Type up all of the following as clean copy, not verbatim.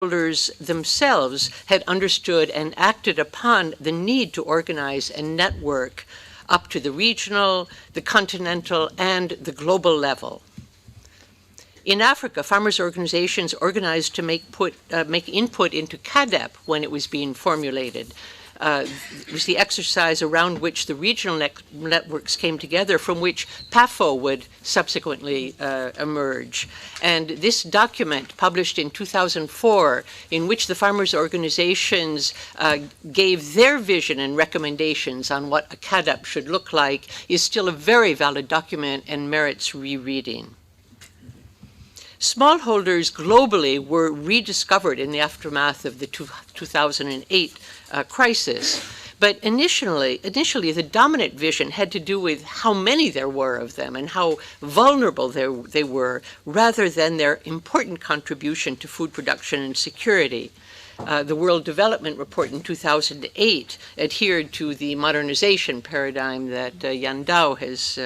Holders themselves had understood and acted upon the need to organize and network up to the regional, the continental, and the global level. In Africa, farmers' organizations organized to make input into CADEP when it was being formulated. It was the exercise around which the regional networks came together, from which PAFO would subsequently emerge. And this document, published in 2004, in which the farmers' organizations gave their vision and recommendations on what a CADEP should look like, is still a very valid document and merits rereading. Smallholders globally were rediscovered in the aftermath of the 2008 crisis. But initially, the dominant vision had to do with how many there were of them and how vulnerable they were, rather than their important contribution to food production and security. The World Development Report in 2008 adhered to the modernization paradigm that Yan Dao has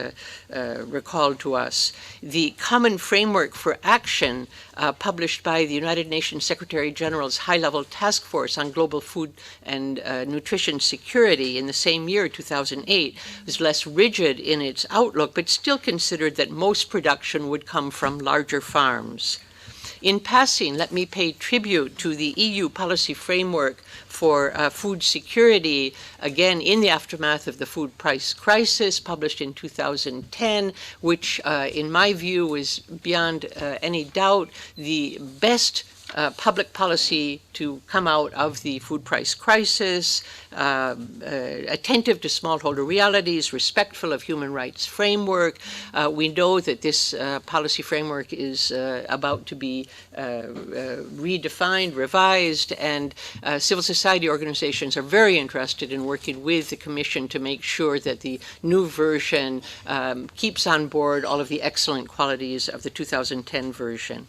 recalled to us. The Common Framework for Action, published by the United Nations Secretary General's High-Level Task Force on Global Food and Nutrition Security in the same year, 2008, was less rigid in its outlook, but still considered that most production would come from larger farms. In passing, let me pay tribute to the EU policy framework for food security, again in the aftermath of the food price crisis, published in 2010, which in my view was beyond any doubt the best public policy to come out of the food price crisis, attentive to smallholder realities, respectful of human rights framework. We know that this policy framework is about to be redefined, revised, and civil society organizations are very interested in working with the Commission to make sure that the new version keeps on board all of the excellent qualities of the 2010 version.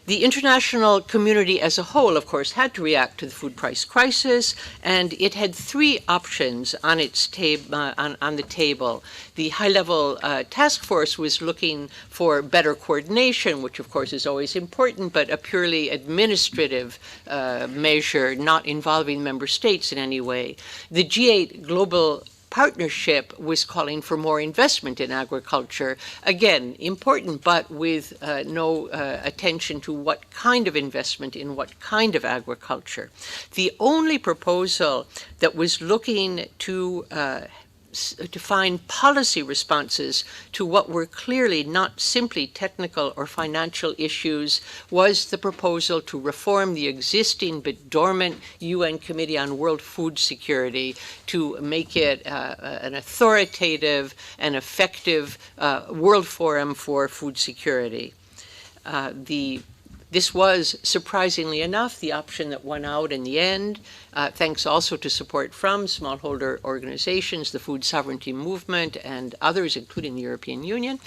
The international community as a whole, of course, had to react to the food price crisis, and it had three options on its on the table. The high-level task force was looking for better coordination, which of course is always important, but a purely administrative measure, not involving member states in any way. The G8 Global Partnership was calling for more investment in agriculture. Again, important, but with no attention to what kind of investment in what kind of agriculture. The only proposal that was looking to find policy responses to what were clearly not simply technical or financial issues was the proposal to reform the existing but dormant UN Committee on World Food Security to make it an authoritative and effective world forum for food security. This was, surprisingly enough, the option that won out in the end, thanks also to support from smallholder organizations, the Food Sovereignty Movement, and others, including the European Union.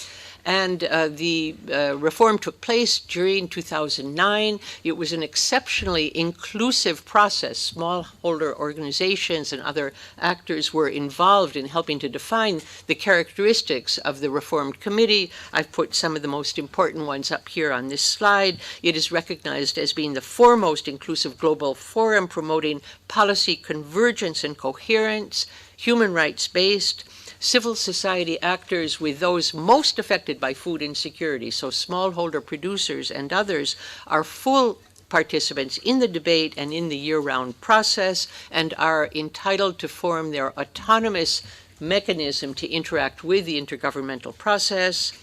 And the reform took place during 2009. It was an exceptionally inclusive process. Smallholder organizations and other actors were involved in helping to define the characteristics of the reformed committee. I've put some of the most important ones up here on this slide. It is recognized as being the foremost inclusive global forum promoting policy convergence and coherence, human rights-based, civil society actors with those most affected by food insecurity, so smallholder producers and others, are full participants in the debate and in the year-round process and are entitled to form their autonomous mechanism to interact with the intergovernmental process.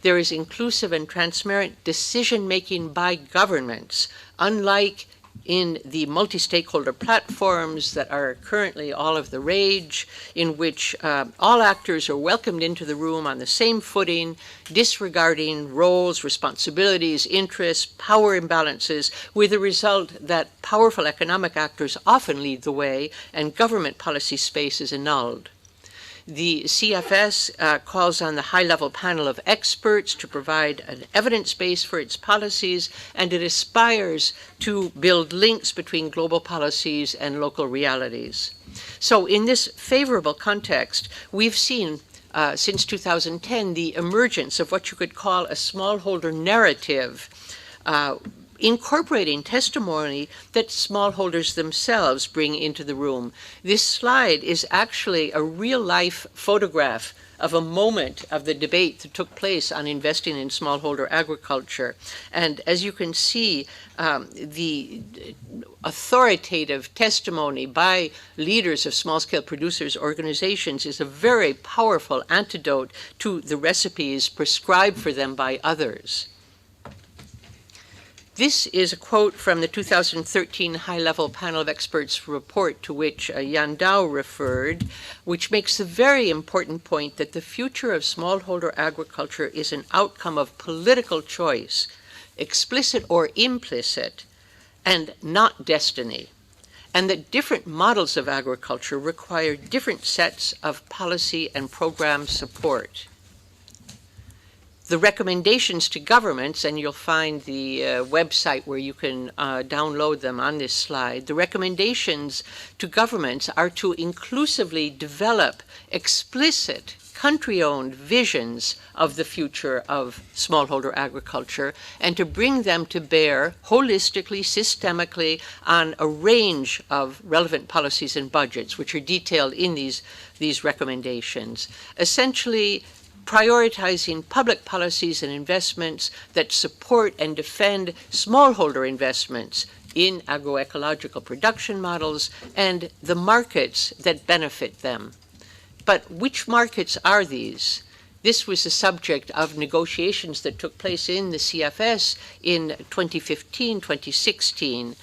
There is inclusive and transparent decision-making by governments, unlike in the multi-stakeholder platforms that are currently all of the rage, in which all actors are welcomed into the room on the same footing, disregarding roles, responsibilities, interests, power imbalances, with the result that powerful economic actors often lead the way and government policy space is annulled. The CFS calls on the high-level panel of experts to provide an evidence base for its policies, and it aspires to build links between global policies and local realities. So in this favorable context, we've seen since 2010 the emergence of what you could call a smallholder narrative incorporating testimony that smallholders themselves bring into the room. This slide is actually a real-life photograph of a moment of the debate that took place on investing in smallholder agriculture. And as you can see, the authoritative testimony by leaders of small-scale producers' organizations is a very powerful antidote to the recipes prescribed for them by others. This is a quote from the 2013 high-level panel of experts report to which Yan Dao referred, which makes the very important point that the future of smallholder agriculture is an outcome of political choice, explicit or implicit, and not destiny, and that different models of agriculture require different sets of policy and program support. The recommendations to governments, and you'll find the website where you can download them on this slide, the recommendations to governments are to inclusively develop explicit country-owned visions of the future of smallholder agriculture and to bring them to bear holistically, systemically on a range of relevant policies and budgets, which are detailed in these recommendations. Essentially, prioritizing public policies and investments that support and defend smallholder investments in agroecological production models and the markets that benefit them. But which markets are these? This was the subject of negotiations that took place in the CFS in 2015, 2016,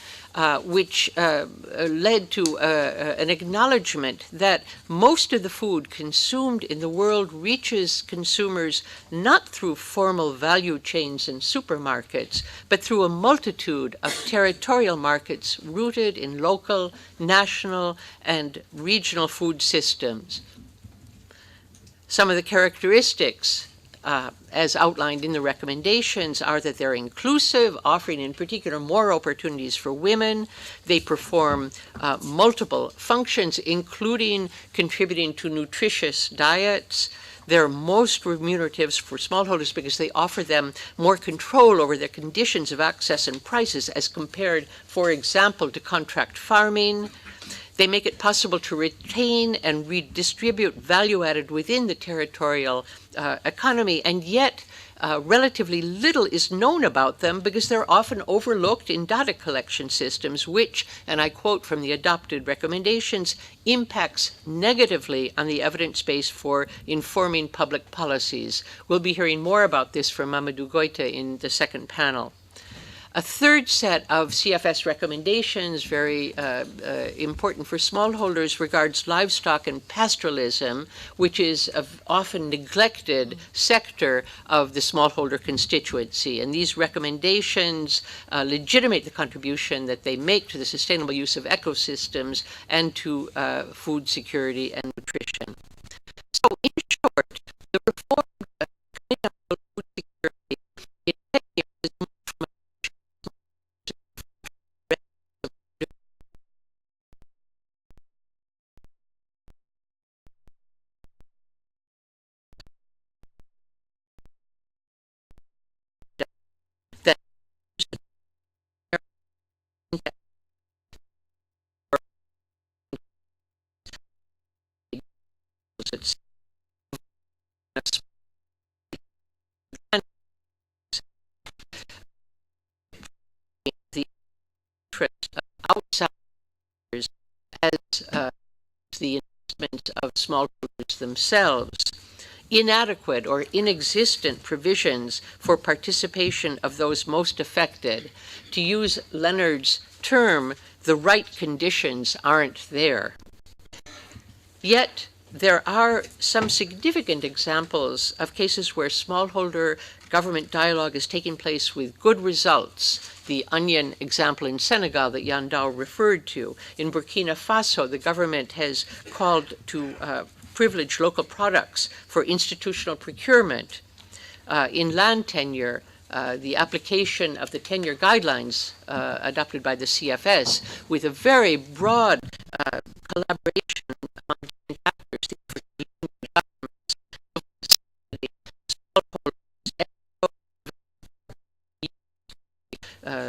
which led to an acknowledgement that most of the food consumed in the world reaches consumers not through formal value chains and supermarkets, but through a multitude of territorial markets rooted in local, national, and regional food systems. Some of the characteristics as outlined in the recommendations are that they're inclusive, offering in particular more opportunities for women. They perform multiple functions, including contributing to nutritious diets. They're most remunerative for smallholders because they offer them more control over their conditions of access and prices as compared, for example, to contract farming. They make it possible to retain and redistribute value added within the territorial economy, and yet relatively little is known about them because they're often overlooked in data collection systems, which, and I quote from the adopted recommendations, impacts negatively on the evidence base for informing public policies. We'll be hearing more about this from Mamadou Goita in the second panel. A third set of CFS recommendations, very important for smallholders, regards livestock and pastoralism, which is an often neglected sector of the smallholder constituency. And these recommendations legitimate the contribution that they make to the sustainable use of ecosystems and to food security and nutrition. So in short, the reform of food security in Kenya is the interest of outsiders as the investment of smallholders themselves. Inadequate or inexistent provisions for participation of those most affected. To use Leonard's term, the right conditions aren't there. Yet, there are some significant examples of cases where smallholder government dialogue is taking place with good results. The onion example in Senegal that Yan Dao referred to. In Burkina Faso, the government has called to privilege local products for institutional procurement. In land tenure, the application of the tenure guidelines adopted by the CFS with a very broad collaboration among different actors,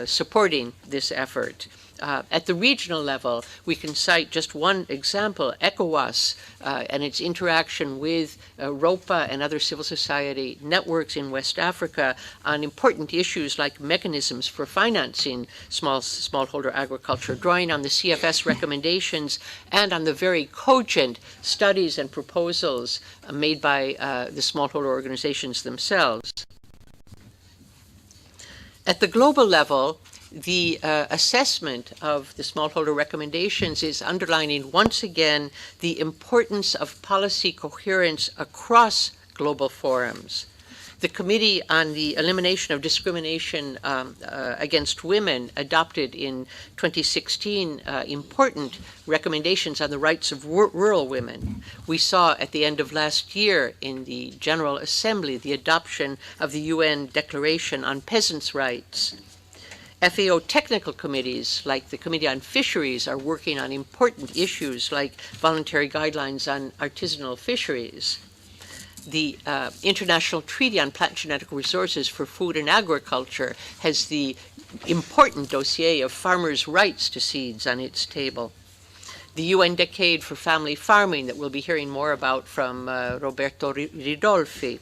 supporting this effort. At the regional level, we can cite just one example, ECOWAS, and its interaction with ROPA and other civil society networks in West Africa on important issues like mechanisms for financing smallholder agriculture, drawing on the CFS recommendations and on the very cogent studies and proposals made by the smallholder organizations themselves. At the global level, the assessment of the smallholder recommendations is underlining once again the importance of policy coherence across global forums. The Committee on the Elimination of Discrimination Against Women adopted in 2016 important recommendations on the rights of rural women. We saw at the end of last year in the General Assembly the adoption of the UN Declaration on Peasants' Rights. FAO technical committees, like the Committee on Fisheries, are working on important issues like voluntary guidelines on artisanal fisheries. The International Treaty on Plant Genetic Resources for Food and Agriculture has the important dossier of farmers' rights to seeds on its table. The UN Decade for Family Farming that we'll be hearing more about from Roberto Ridolfi.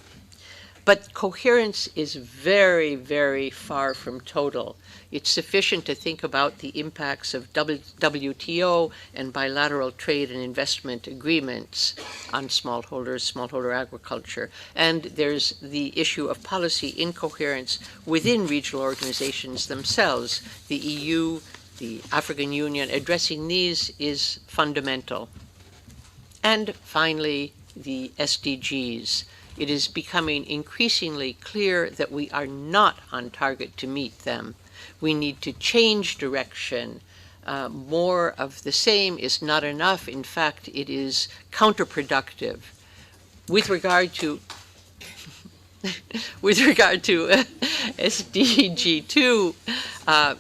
But coherence is very, very far from total. It's sufficient to think about the impacts of WTO and bilateral trade and investment agreements on smallholder agriculture. And there's the issue of policy incoherence within regional organizations themselves. The EU, the African Union, addressing these is fundamental. And finally, the SDGs. It is becoming increasingly clear that we are not on target to meet them. We need to change direction. More of the same is not enough. In fact, it is counterproductive. With regard to SDG 2,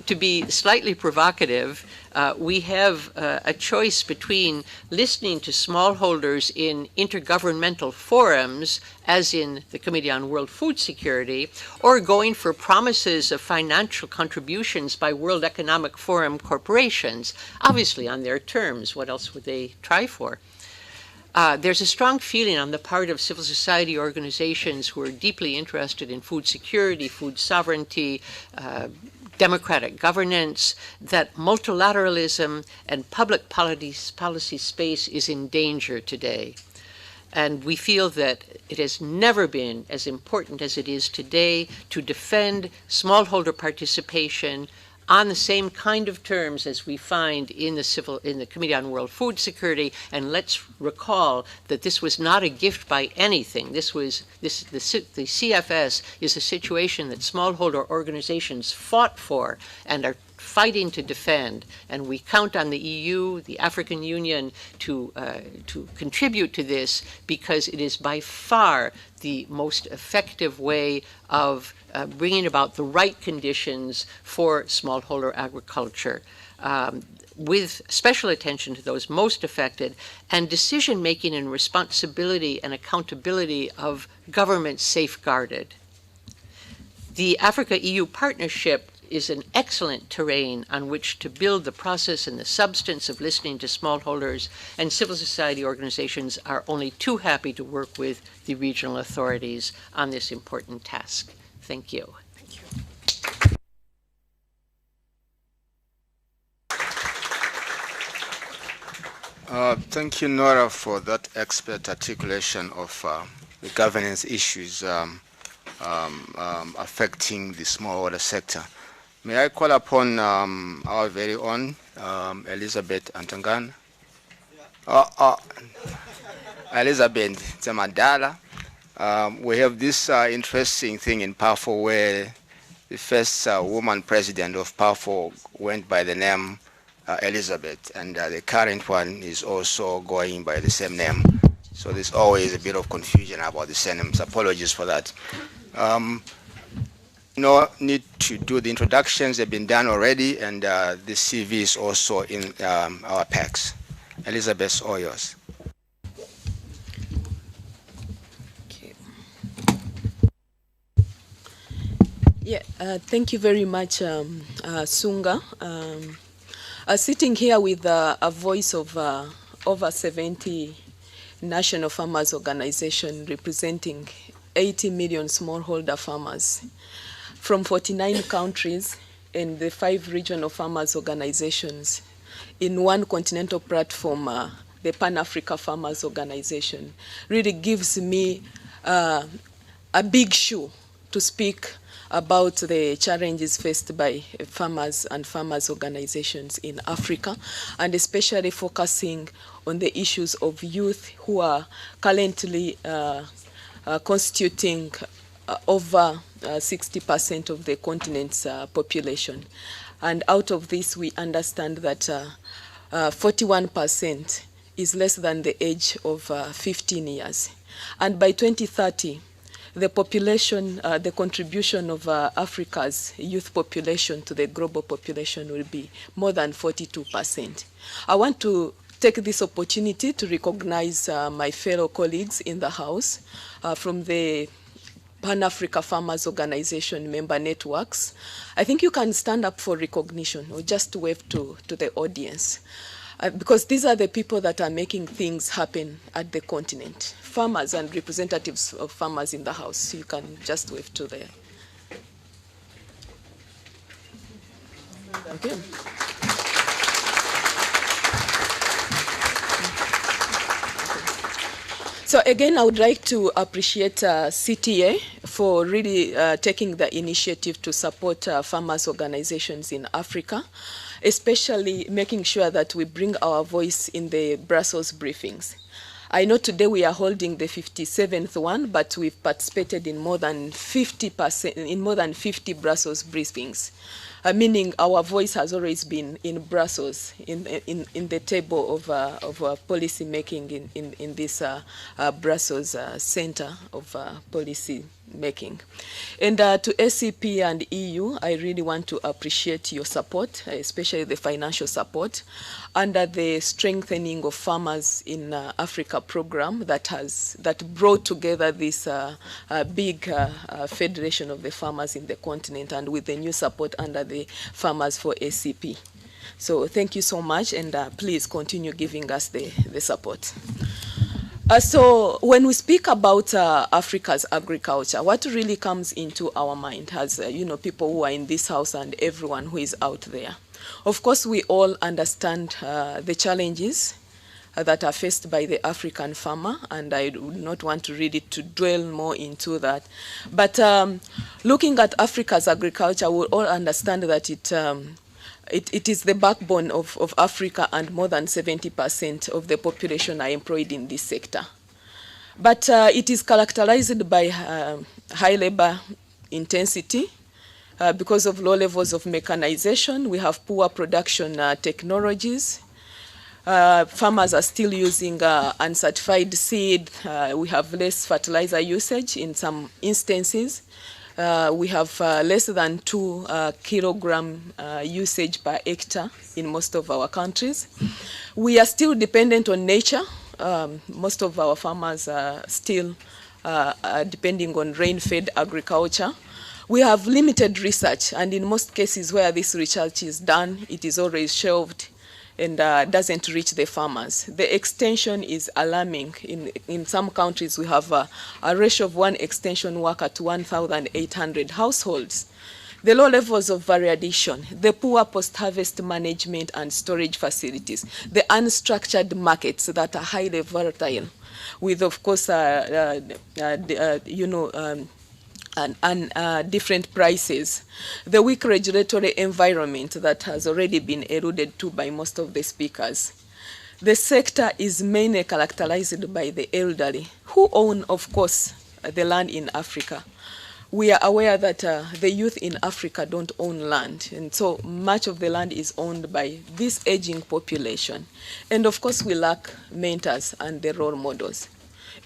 to be slightly provocative, we have a choice between listening to smallholders in intergovernmental forums, as in the Committee on World Food Security, or going for promises of financial contributions by World Economic Forum corporations, obviously on their terms. What else would they try for? There's a strong feeling on the part of civil society organizations who are deeply interested in food security, food sovereignty, democratic governance, that multilateralism and public policy space is in danger today. And we feel that it has never been as important as it is today to defend smallholder participation on the same kind of terms as we find in the Committee on World Food Security. And let's recall that this was not a gift by anything. The CFS is a situation that smallholder organizations fought for and are fighting to defend, and we count on the EU, the African Union, to contribute to this, because it is by far the most effective way of bringing about the right conditions for smallholder agriculture, with special attention to those most affected, and decision-making and responsibility and accountability of governments safeguarded. The Africa-EU partnership is an excellent terrain on which to build the process and the substance of listening to smallholders, and civil society organizations are only too happy to work with the regional authorities on this important task. Thank you. Thank you. Thank you, Nora, for that expert articulation of the governance issues affecting the smallholder sector. May I call upon our very own Elizabeth Antangana? Yeah. Elizabeth Temadala. We have this interesting thing in PAFO where the first woman president of PAFO went by the name Elizabeth, and the current one is also going by the same name. So there's always a bit of confusion about the surnames. Apologies for that. No need to do the introductions. They've been done already, and the CV is also in our packs. Elizabeth, all yours. Yeah, thank you very much, Sunga. Sitting here with a voice of over 70 national farmers organization representing 80 million smallholder farmers from 49 countries and the 5 regional farmers organizations in one continental platform, the Pan-Africa Farmers Organization, really gives me a big shoe to speak about the challenges faced by farmers and farmers organizations in Africa, and especially focusing on the issues of youth who are currently constituting over 60% of the continent's population. And out of this, we understand that 41% is less than the age of 15 years. And by 2030, the population, the contribution of Africa's youth population to the global population will be more than 42%. I want to take this opportunity to recognize my fellow colleagues in the House from the Pan-Africa Farmers Organization member networks. I think you can stand up for recognition or just wave to the audience. Because these are the people that are making things happen at the continent. Farmers and representatives of farmers in the House. You can just wave to them. Okay. So again, I would like to appreciate CTA for really taking the initiative to support farmers organizations in Africa, especially making sure that we bring our voice in the Brussels briefings. I know today we are holding the 57th one, but we've participated in more than 50%, in more than 50 Brussels briefings. Meaning our voice has always been in Brussels, in the table of policy making in this Brussels center of policy making. And to SCP and EU, I really want to appreciate your support, especially the financial support, under the strengthening of farmers in Africa program that brought together this big federation of the farmers in the continent, and with the new support under the Farmers for SCP. So thank you so much, and please continue giving us the support. So when we speak about Africa's agriculture, what really comes into our mind as people who are in this house and everyone who is out there? Of course, we all understand the challenges that are faced by the African farmer, and I would not want to really to dwell more into that. But looking at Africa's agriculture, we all understand that it is the backbone of Africa, and more than 70% of the population are employed in this sector. But it is characterized by high labor intensity because of low levels of mechanization. We have poor production technologies. Farmers are still using uncertified seed. We have less fertilizer usage in some instances. We have less than 2 kilogram usage per hectare in most of our countries. We are still dependent on nature. Most of our farmers are still depending on rain-fed agriculture. We have limited research, and in most cases where this research is done, it is always shelved and doesn't reach the farmers. The extension is alarming. In some countries, we have a ratio of 1 extension worker to 1,800 households. The low levels of variation, the poor post-harvest management and storage facilities, the unstructured markets that are highly volatile, with, of course, different prices. The weak regulatory environment that has already been alluded to by most of the speakers. The sector is mainly characterized by the elderly, who own, of course, the land in Africa. We are aware that the youth in Africa don't own land, and so much of the land is owned by this aging population. And of course, we lack mentors and the role models.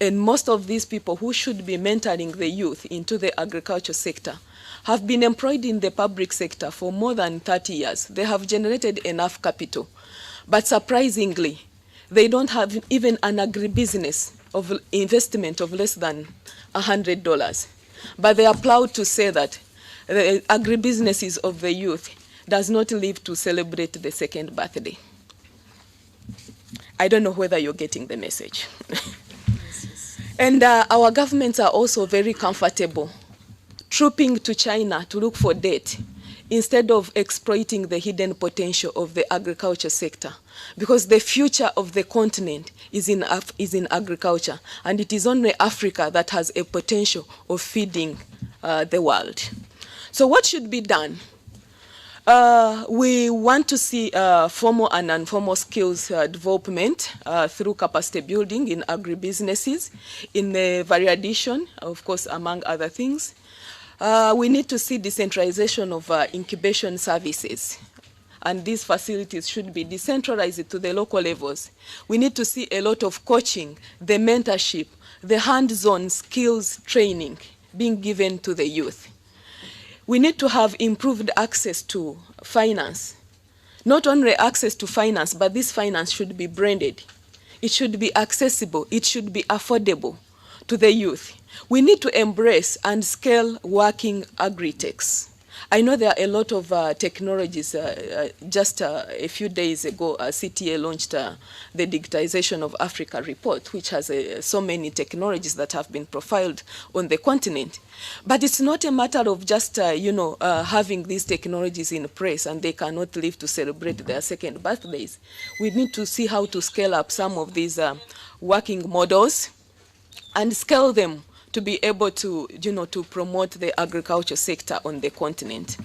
And most of these people who should be mentoring the youth into the agriculture sector have been employed in the public sector for more than 30 years. They have generated enough capital. But surprisingly, they don't have even an agribusiness of investment of less than $100. But they are proud to say that the agribusinesses of the youth does not live to celebrate the second birthday. I don't know whether you're getting the message. And our governments are also very comfortable trooping to China to look for debt instead of exploiting the hidden potential of the agriculture sector, because the future of the continent is in agriculture, and it is only Africa that has a potential of feeding the world. So what should be done? We want to see formal and informal skills development through capacity building in agribusinesses, in the value addition, of course, among other things. We need to see decentralization of incubation services, and these facilities should be decentralized to the local levels. We need to see a lot of coaching, the mentorship, the hands-on skills training being given to the youth. We need to have improved access to finance. Not only access to finance, but this finance should be branded. It should be accessible. It should be affordable to the youth. We need to embrace and scale working agri-techs. I know there are a lot of technologies. Just a few days ago, CTA launched the Digitization of Africa report, which has so many technologies that have been profiled on the continent. But it's not a matter of just, having these technologies in place and they cannot live to celebrate their second birthdays. We need to see how to scale up some of these working models and scale them to be able to, to promote the agriculture sector on the continent.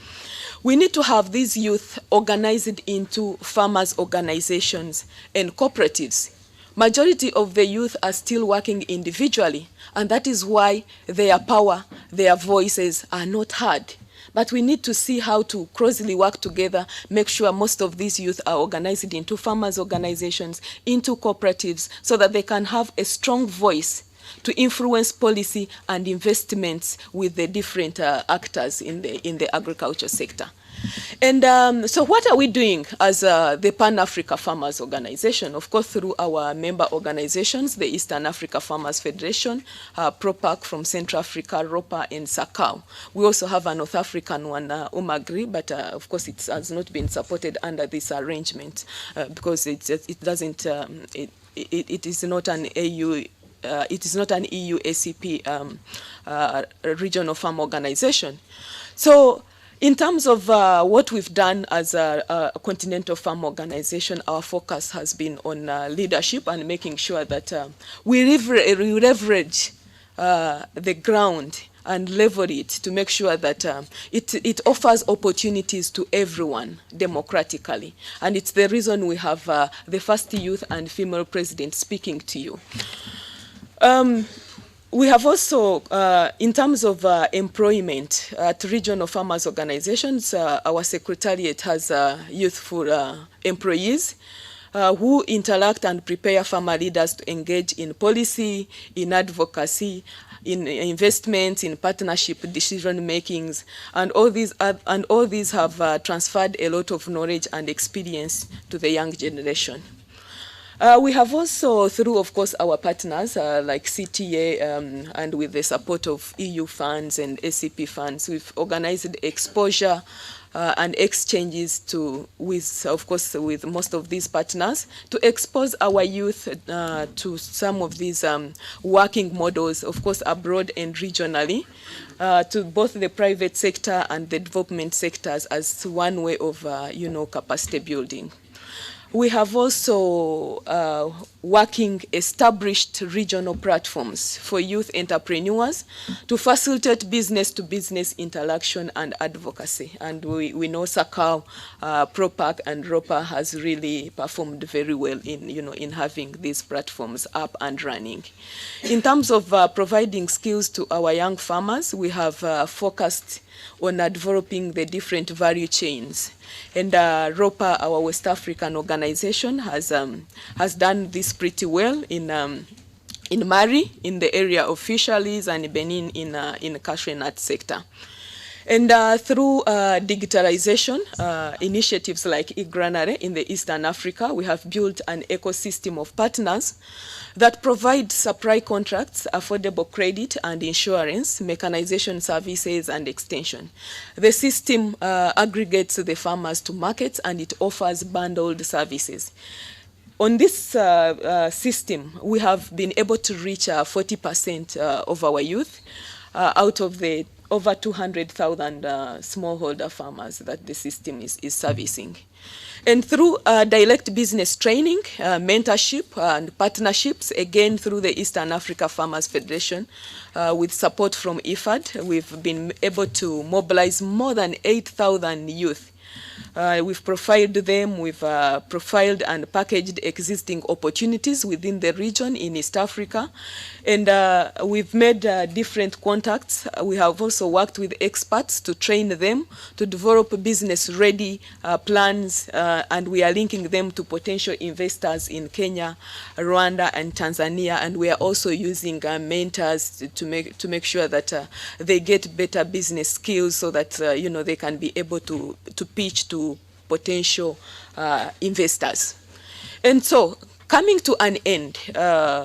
We need to have these youth organized into farmers' organizations and cooperatives. Majority of the youth are still working individually, and that is why their power, their voices are not heard. But we need to see how to closely work together, make sure most of these youth are organized into farmers' organizations, into cooperatives, so that they can have a strong voice to influence policy and investments with the different actors in the agriculture sector. And so what are we doing as the Pan-Africa Farmers Organization? Of course, through our member organizations, the Eastern Africa Farmers Federation, PROPAC from Central Africa, ROPA, and SACAO. We also have a North African one, UMAGRI, but of course it has not been supported under this arrangement because it is not an AU. It is not an EU ACP regional farm organization. So in terms of what we've done as a continental farm organization, our focus has been on leadership and making sure that we leverage the ground and level it to make sure that it offers opportunities to everyone democratically. And it's the reason we have the first youth and female president speaking to you. We have also, in terms of employment at regional farmers organizations, our secretariat has youthful employees who interact and prepare farmer leaders to engage in policy, in advocacy, in investments, in partnership decision makings, and all these have transferred a lot of knowledge and experience to the young generation. We have also, through, of course, our partners like CTA and with the support of EU funds and ACP funds, we've organized exposure and exchanges of course, with most of these partners to expose our youth to some of these working models, of course, abroad and regionally, to both the private sector and the development sectors as one way of, capacity building. We have also working established regional platforms for youth entrepreneurs to facilitate business-to-business interaction and advocacy. And we know SACAO, PROPAC, and ROPA has really performed very well in having these platforms up and running. In terms of providing skills to our young farmers, we have focused on developing the different value chains. And ROPA, our West African organization, has done this pretty well in Mali, in the area of fisheries, and Benin in cashew nut sector. And through digitalization initiatives like e-granary in the Eastern Africa, we have built an ecosystem of partners that provide supply contracts, affordable credit and insurance, mechanization services and extension. The system aggregates the farmers to markets and it offers bundled services. On this system, we have been able to reach 40% of our youth out of the over 200,000 smallholder farmers that the system is servicing. And through direct business training, mentorship and partnerships, again through the Eastern Africa Farmers Federation, with support from IFAD, we've been able to mobilize more than 8,000 youth. We've profiled them, we've profiled and packaged existing opportunities within the region in East Africa, and we've made different contacts. We have also worked with experts to train them to develop business-ready plans, and we are linking them to potential investors in Kenya, Rwanda, and Tanzania, and we are also using mentors to make sure that they get better business skills so that you know, they can be able to pitch to potential investors. And so, coming to an end,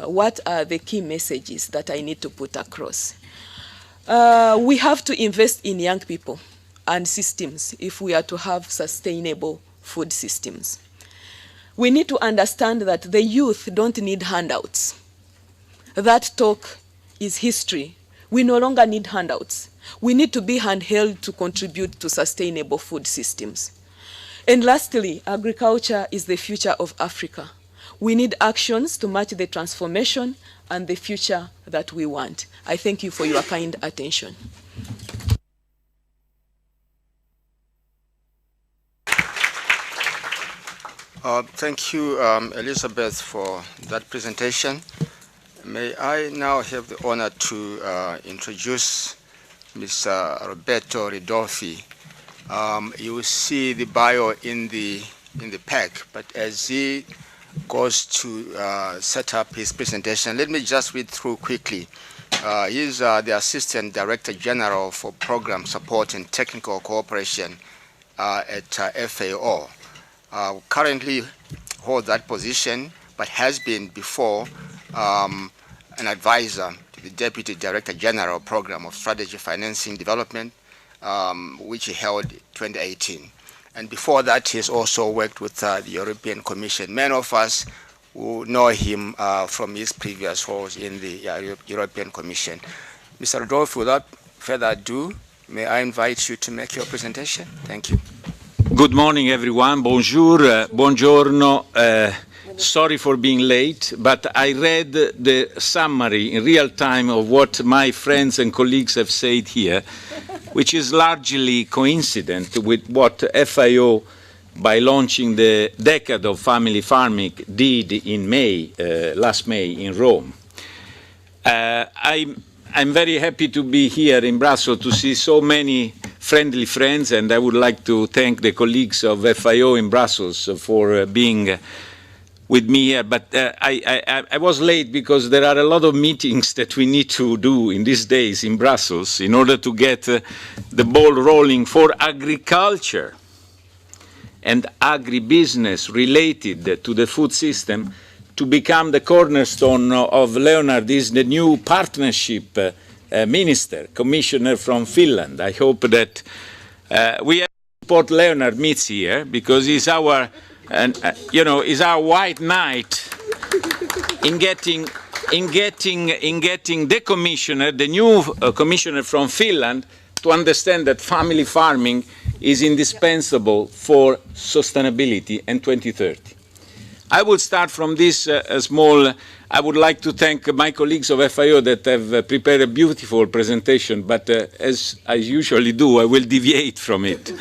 what are the key messages that I need to put across? We have to invest in young people and systems if we are to have sustainable food systems. We need to understand that the youth don't need handouts. That talk is history. We no longer need handouts. We need to be handheld to contribute to sustainable food systems. And lastly, agriculture is the future of Africa. We need actions to match the transformation and the future that we want. I thank you for your kind attention. Thank you, Elizabeth, for that presentation. May I now have the honor to introduce Mr. Roberto Ridolfi. You will see the bio in the pack, but as he goes to set up his presentation, let me just read through quickly. He's the Assistant Director General for Program Support and Technical Cooperation at FAO. Currently holds that position, but has been before an advisor to the Deputy Director General Program of Strategy Financing Development, which he held 2018. And before that, he's also worked with the European Commission. Many of us who know him from his previous roles in the European Commission. Mr. Rodolphe, without further ado, may I invite you to make your presentation? Thank you. Good morning, everyone. Bonjour, buongiorno. Sorry for being late, but I read the summary in real time of what my friends and colleagues have said here, which is largely coincident with what FAO, by launching the Decade of Family Farming, did in May, last May in Rome. I'm very happy to be here in Brussels to see so many friendly friends, and I would like to thank the colleagues of FAO in Brussels for being with me here. But I was late because there are a lot of meetings that we need to do in these days in Brussels in order to get the ball rolling for agriculture and agribusiness related to the food system to become the cornerstone of Leonard is the new partnership minister, commissioner from Finland. I hope that we have to support Leonard meets here because he's our, is our white knight in getting the commissioner, the new commissioner from Finland, to understand that family farming is indispensable for sustainability in 2030. I will start from this small. I would like to thank my colleagues of FAO that have prepared a beautiful presentation, but as I usually do, I will deviate from it.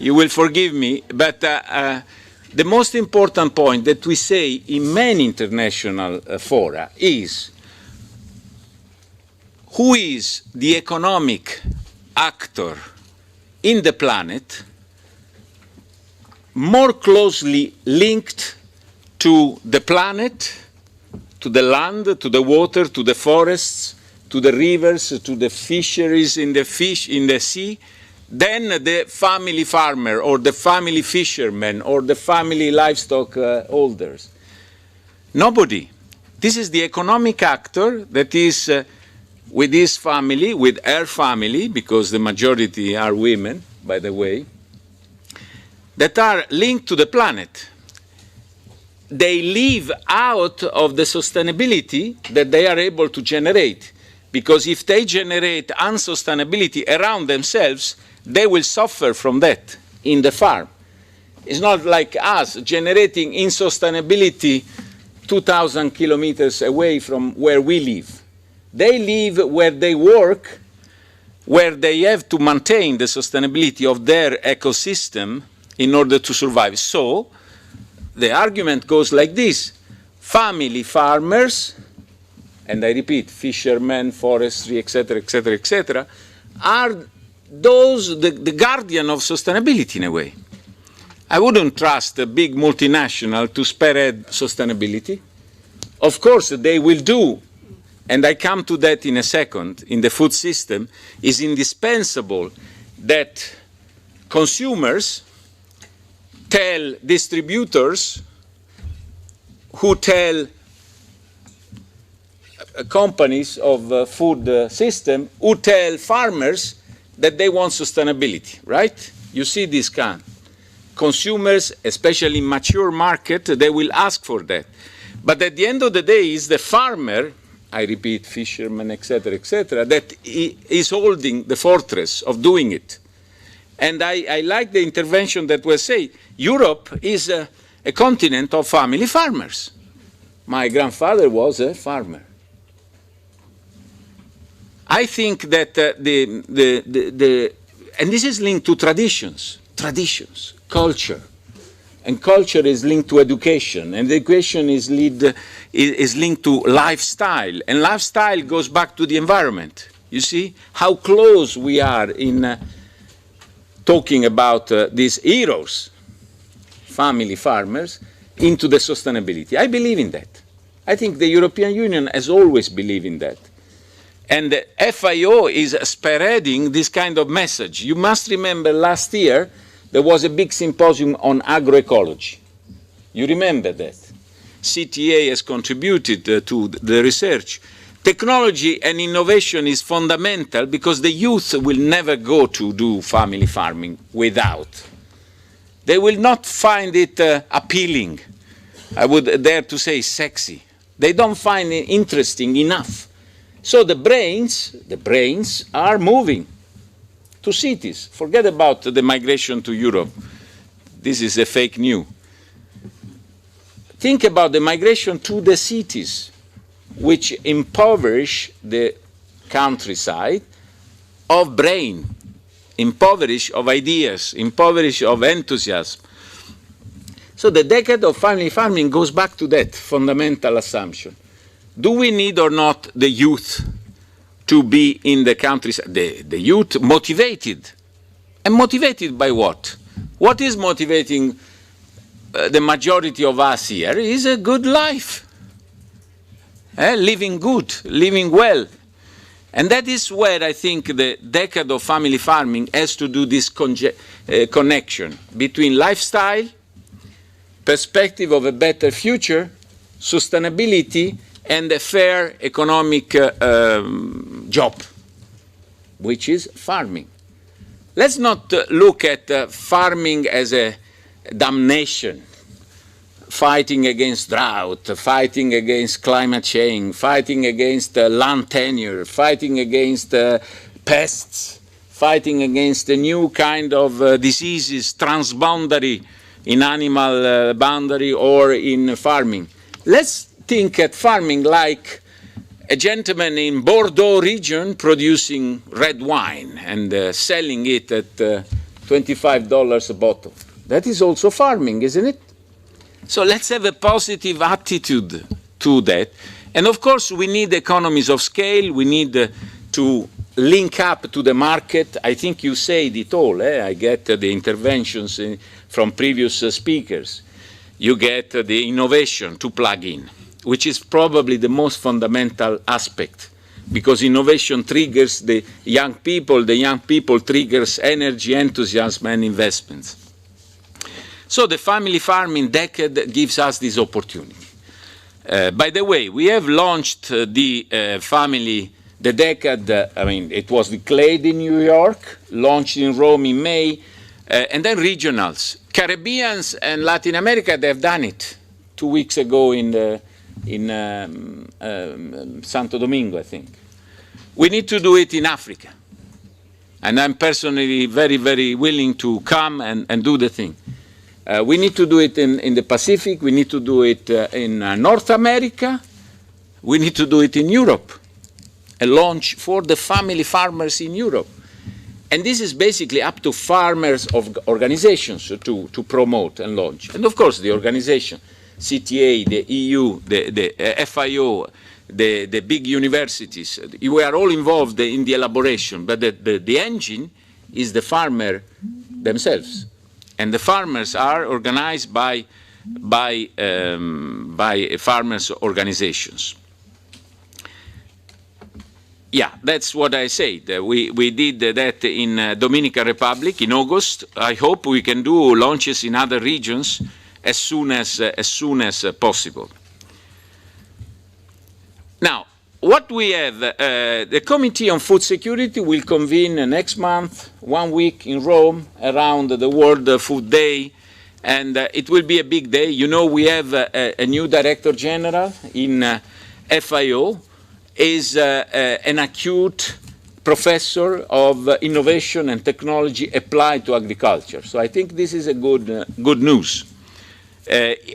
You will forgive me, but the most important point that we say in many international fora is who is the economic actor in the planet more closely linked to the planet, to the land, to the water, to the forests, to the rivers, to the fisheries in the fish in the sea, than the family farmer or the family fisherman or the family livestock holders. Nobody. This is the economic actor that is with his family, with her family, because the majority are women, by the way, that are linked to the planet. They live out of the sustainability that they are able to generate. Because if they generate unsustainability around themselves, they will suffer from that in the farm. It's not like us generating insustainability 2,000 kilometers away from where we live. They live where they work, where they have to maintain the sustainability of their ecosystem in order to survive. So, the argument goes like this. Family farmers, and I repeat, fishermen, forestry, etc., etc., etc., are those, the guardian of sustainability in a way. I wouldn't trust a big multinational to spearhead sustainability. Of course, they will do, and I come to that in a second, in the food system, is indispensable that consumers tell distributors who tell companies of food system who tell farmers that they want sustainability, right? You see this kind. Consumers, especially in mature market, they will ask for that. But at the end of the day, it's the farmer, I repeat, fisherman, etc., that is holding the fortress of doing it. And I like the intervention that was said. Europe is a continent of family farmers. My grandfather was a farmer. I think that and this is linked to traditions, culture. And culture is linked to education, and education is linked to lifestyle. And lifestyle goes back to the environment. You see how close we are in talking about these heroes, family farmers, into the sustainability. I believe in that. I think the European Union has always believed in that. And the FIO is spearheading this kind of message. You must remember last year there was a big symposium on agroecology. You remember that. CTA has contributed to the research. Technology and innovation is fundamental because the youth will never go to do family farming without. They will not find it appealing. I would dare to say sexy. They don't find it interesting enough. So the brains are moving to cities. Forget about the migration to Europe. This is a fake news. Think about the migration to the cities, which impoverish the countryside of brain, impoverish of ideas, impoverish of enthusiasm. So the decade of family farming goes back to that fundamental assumption. Do we need or not the youth to be in the countryside? The youth motivated. And motivated by what? What is motivating the majority of us here is a good life. Living good, living well. And that is where I think the decade of family farming has to do this connection between lifestyle, perspective of a better future, sustainability, and a fair economic job, which is farming. Let's not look at farming as a damnation, fighting against drought, fighting against climate change, fighting against land tenure, fighting against pests, fighting against a new kind of diseases, transboundary in animal boundary or in farming. Let's think at farming like a gentleman in Bordeaux region producing red wine and selling it at $25 a bottle. That is also farming, isn't it? So let's have a positive attitude to that. And of course, we need economies of scale. We need to link up to the market. I think you said it all. I get the interventions from previous speakers. You get the innovation to plug in, which is probably the most fundamental aspect. because innovation triggers the young people triggers energy, enthusiasm, and investments. So the family farming decade gives us this opportunity. By the way, we have launched the decade, it was declared in New York, launched in Rome in May, and then regionals. Caribbeans and Latin America, they've done it 2 weeks ago in Santo Domingo, I think. We need to do it in Africa. And I'm personally very, very willing to come and do the thing. We need to do it in the Pacific. We need to do it in North America. We need to do it in Europe. A launch for the family farmers in Europe. And this is basically up to farmers of organizations to promote and launch. And of course, the organization, CTA, the EU, the FIO, the big universities, we are all involved in the elaboration, but the engine is the farmer themselves. And the farmers are organized by farmers' organizations. Yeah, that's what I said. We did that in Dominican Republic in August. I hope we can do launches in other regions as soon as possible. Now, what we have, the Committee on Food Security will convene next month, 1 week in Rome, around the World Food Day, and it will be a big day. You know, we have a new Director General in FIO, is an acute professor of innovation and technology applied to agriculture. So I think this is a good news.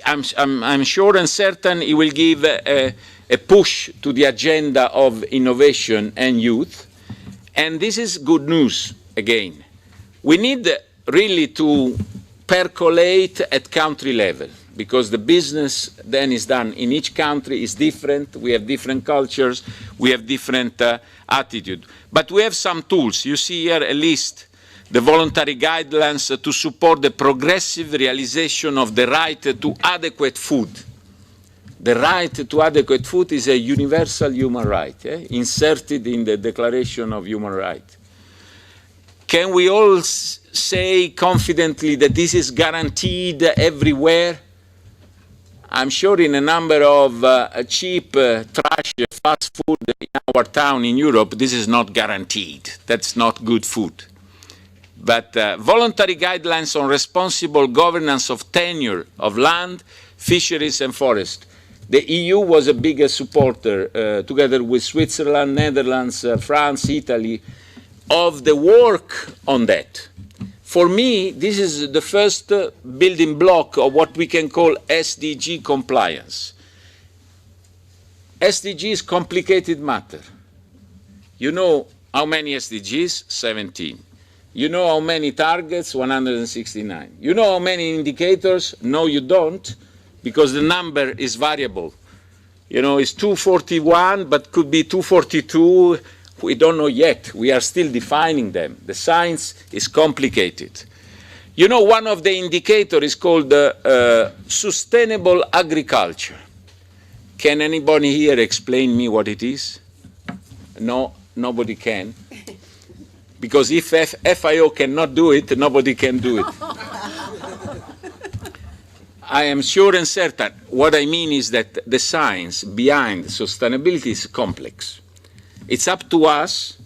I'm sure and certain it will give a push to the agenda of innovation and youth. And this is good news again. We need really to percolate at country level, because the business then is done in each country is different. We have different cultures. We have different attitude. But we have some tools. You see here a list, the voluntary guidelines to support the progressive realization of the right to adequate food. The right to adequate food is a universal human right, inserted in the Declaration of Human Rights. Can we all say confidently that this is guaranteed everywhere? I'm sure in a number of cheap, trash, fast food in our town in Europe, this is not guaranteed. That's not good food. But voluntary guidelines on responsible governance of tenure of land, fisheries and forest. The EU was a big supporter, together with Switzerland, Netherlands, France, Italy, of the work on that. For me, this is the first building block of what we can call SDG compliance. SDG is complicated matter. You know how many SDGs? 17. You know how many targets? 169. You know how many indicators? No, you don't, because the number is variable. You know, it's 241, but could be 242. We don't know yet. We are still defining them. The science is complicated. You know, one of the indicators is called sustainable agriculture. Can anybody here explain me what it is? No, nobody can. Because if FIO cannot do it, nobody can do it. I am sure and certain. What I mean is that the science behind sustainability is complex. It's up to us.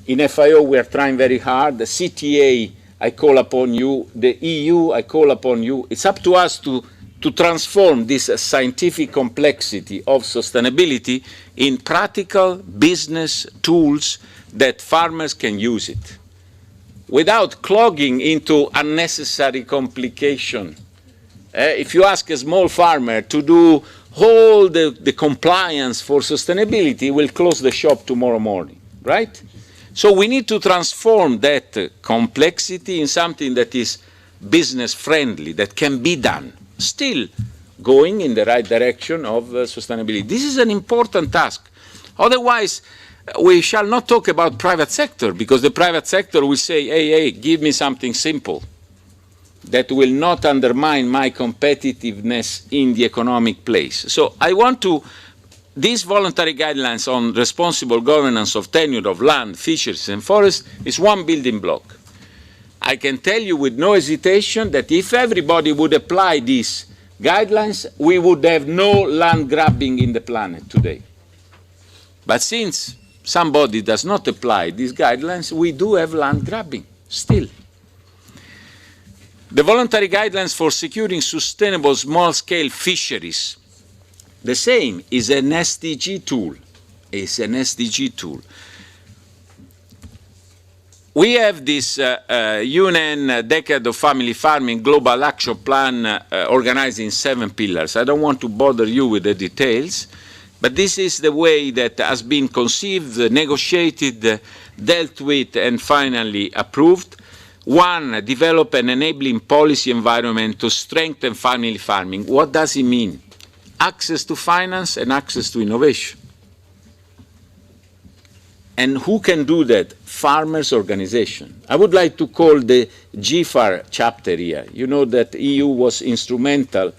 In FIO, we are trying very hard. The CTA, I call upon you. The EU, I call upon you. It's up to us to transform this scientific complexity of sustainability in practical business tools that farmers can use it without clogging into unnecessary complication. If you ask a small farmer to do all the compliance for sustainability, will close the shop tomorrow morning, right? So we need to transform that complexity in something that is business friendly, that can be done, still going in the right direction of sustainability. This is an important task. Otherwise, we shall not talk about private sector, because the private sector will say, hey, give me something simple that will not undermine my competitiveness in the economic place. So I want to these voluntary guidelines on responsible governance of tenure of land, fisheries, and forests is one building block. I can tell you with no hesitation that if everybody would apply these guidelines, we would have no land grabbing in the planet today. But since somebody does not apply these guidelines, we do have land grabbing still. The voluntary guidelines for securing sustainable small-scale fisheries, the same, is an SDG tool. It's an SDG tool. We have this UN Decade of Family Farming Global Action Plan organized in 7 pillars. I don't want to bother you with the details, but this is the way that has been conceived, negotiated, dealt with, and finally approved. 1, develop an enabling policy environment to strengthen family farming. What does it mean? Access to finance and access to innovation. And who can do that? Farmers' organization. I would like to call the GFAR chapter here. You know that the EU was instrumental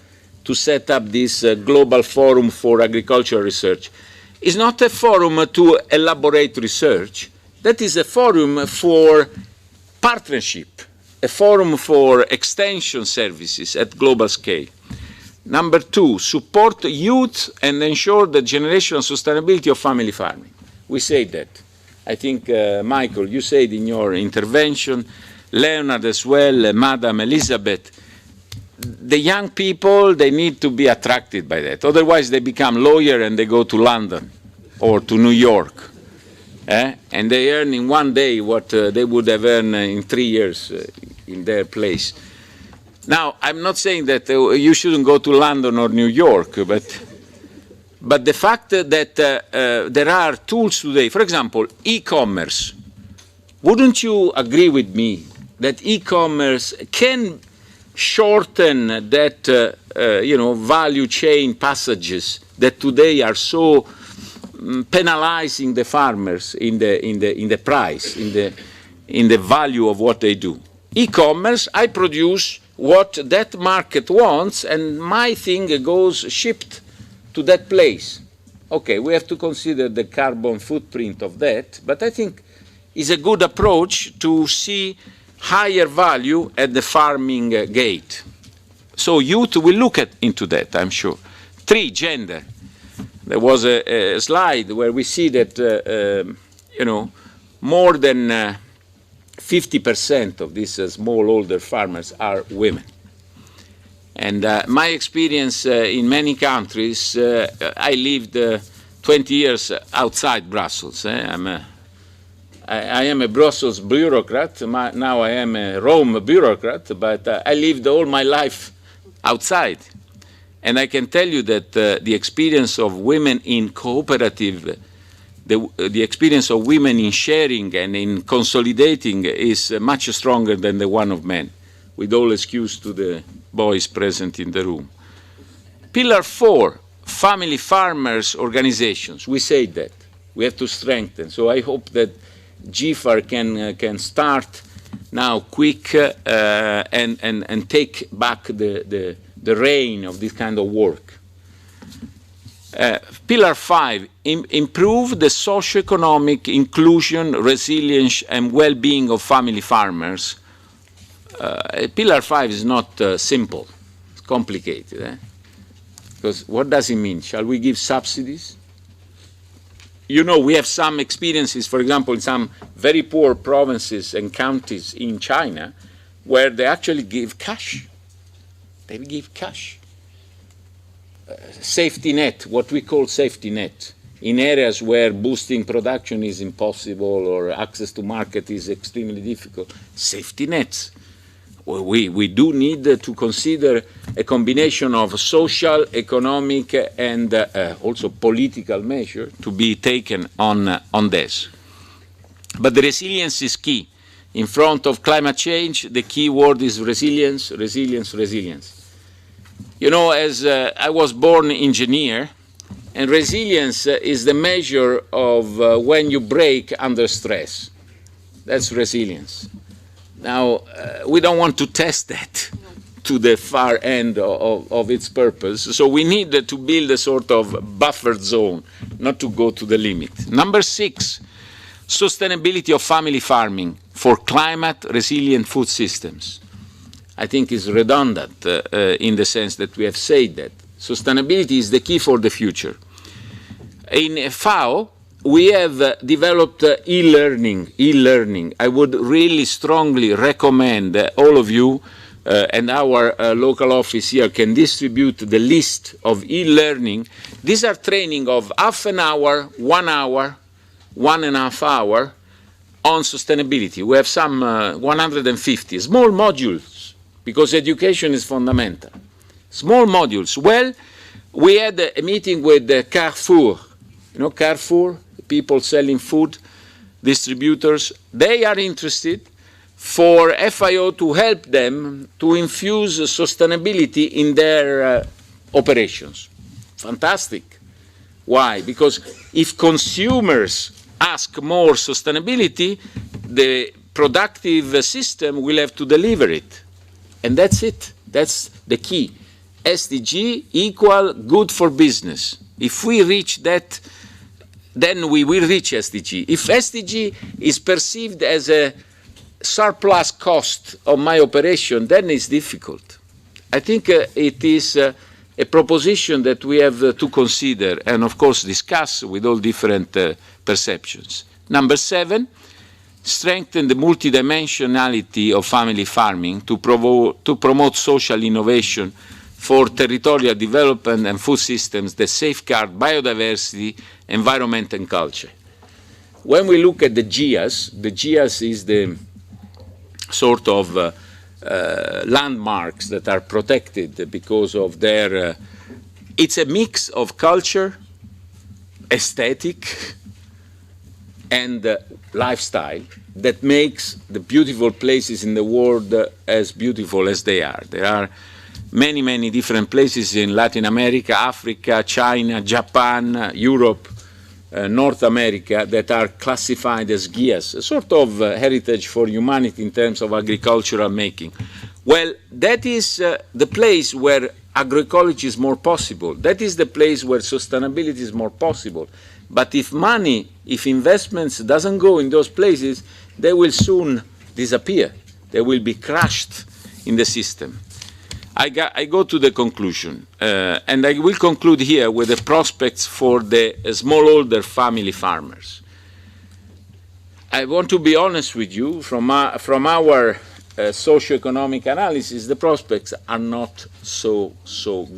to set up this global forum for agricultural research. It's not a forum to elaborate research. That is a forum for partnership, a forum for extension services at global scale. Number 2, support youth and ensure the generational sustainability of family farming. We say that. I think, Michael, you said in your intervention, Leonard as well, Madam Elizabeth, the young people, they need to be attracted by that. Otherwise, they become lawyers and they go to London or to New York. And they earn in one day what they would have earned in 3 years in their place. Now, I'm not saying that you shouldn't go to London or New York, but the fact that there are tools today, for example, e-commerce, wouldn't you agree with me that e-commerce can shorten that value chain passages that today are so penalizing the farmers in the price, in the value of what they do? E-commerce, I produce what that market wants, and my thing goes shipped to that place. Okay, we have to consider the carbon footprint of that, but I think it's a good approach to see higher value at the farming gate. So youth will look into that, I'm sure. 3, gender. There was a slide where we see that, more than 50% of these smallholder farmers are women. And my experience in many countries, I lived 20 years outside Brussels. I am a Brussels bureaucrat. Now I am a Rome bureaucrat, but I lived all my life outside. And I can tell you that the experience of women in cooperative, the experience of women in sharing and in consolidating is much stronger than the one of men, with all excuse to the boys present in the room. Pillar 4, family farmers organizations. We say that. We have to strengthen. So I hope that GFAR can start now quick and take back the reign of this kind of work. Pillar 5, improve the socioeconomic inclusion, resilience, and well-being of family farmers. Pillar 5 is not simple. It's complicated. Because what does it mean? Shall we give subsidies? You know, we have some experiences, for example, in some very poor provinces and counties in China, where they actually give cash. They give cash. Safety net, what we call safety net, in areas where boosting production is impossible or access to market is extremely difficult. Safety nets. We do need to consider a combination of social, economic, and also political measures to be taken on this. But the resilience is key. In front of climate change, the key word is resilience, resilience, resilience. You know, as I was born engineer, and resilience is the measure of when you break under stress. That's resilience. Now, we don't want to test that to the far end of its purpose. So we need to build a sort of buffer zone, not to go to the limit. Number 6, sustainability of family farming for climate resilient food systems. I think is redundant in the sense that we have said that sustainability is the key for the future. In FAO, we have developed e-learning. I would really strongly recommend all of you and our local office here can distribute the list of e-learning. These are training of half an hour, 1 hour, 1.5 hours on sustainability. We have some 150 small modules because education is fundamental. Small modules. Well, we had a meeting with Carrefour. You know, Carrefour, people selling food, distributors, they are interested for FIO to help them to infuse sustainability in their operations. Fantastic. Why? Because if consumers ask more sustainability, the productive system will have to deliver it. And that's it. That's the key. SDG equal good for business. If we reach that, then we will reach SDG. If SDG is perceived as a surplus cost of my operation, then it's difficult. I think it is a proposition that we have to consider and, of course, discuss with all different perceptions. Number 7, strengthen the multidimensionality of family farming to promote social innovation for territorial development and food systems that safeguard biodiversity, environment, and culture. When we look at the GIAS is the sort of landmarks that are protected because of their, it's a mix of culture, aesthetic, and lifestyle that makes the beautiful places in the world as beautiful as they are. There are many, many different places in Latin America, Africa, China, Japan, Europe, North America that are classified as GIAS, a sort of heritage for humanity in terms of agricultural making. Well, that is the place where agroecology is more possible. That is the place where sustainability is more possible. But if money, if investments doesn't go in those places, they will soon disappear. They will be crushed in the system. I go to the conclusion, and I will conclude here with the prospects for the smallholder family farmers. I want to be honest with you, from our socioeconomic analysis, the prospects are not so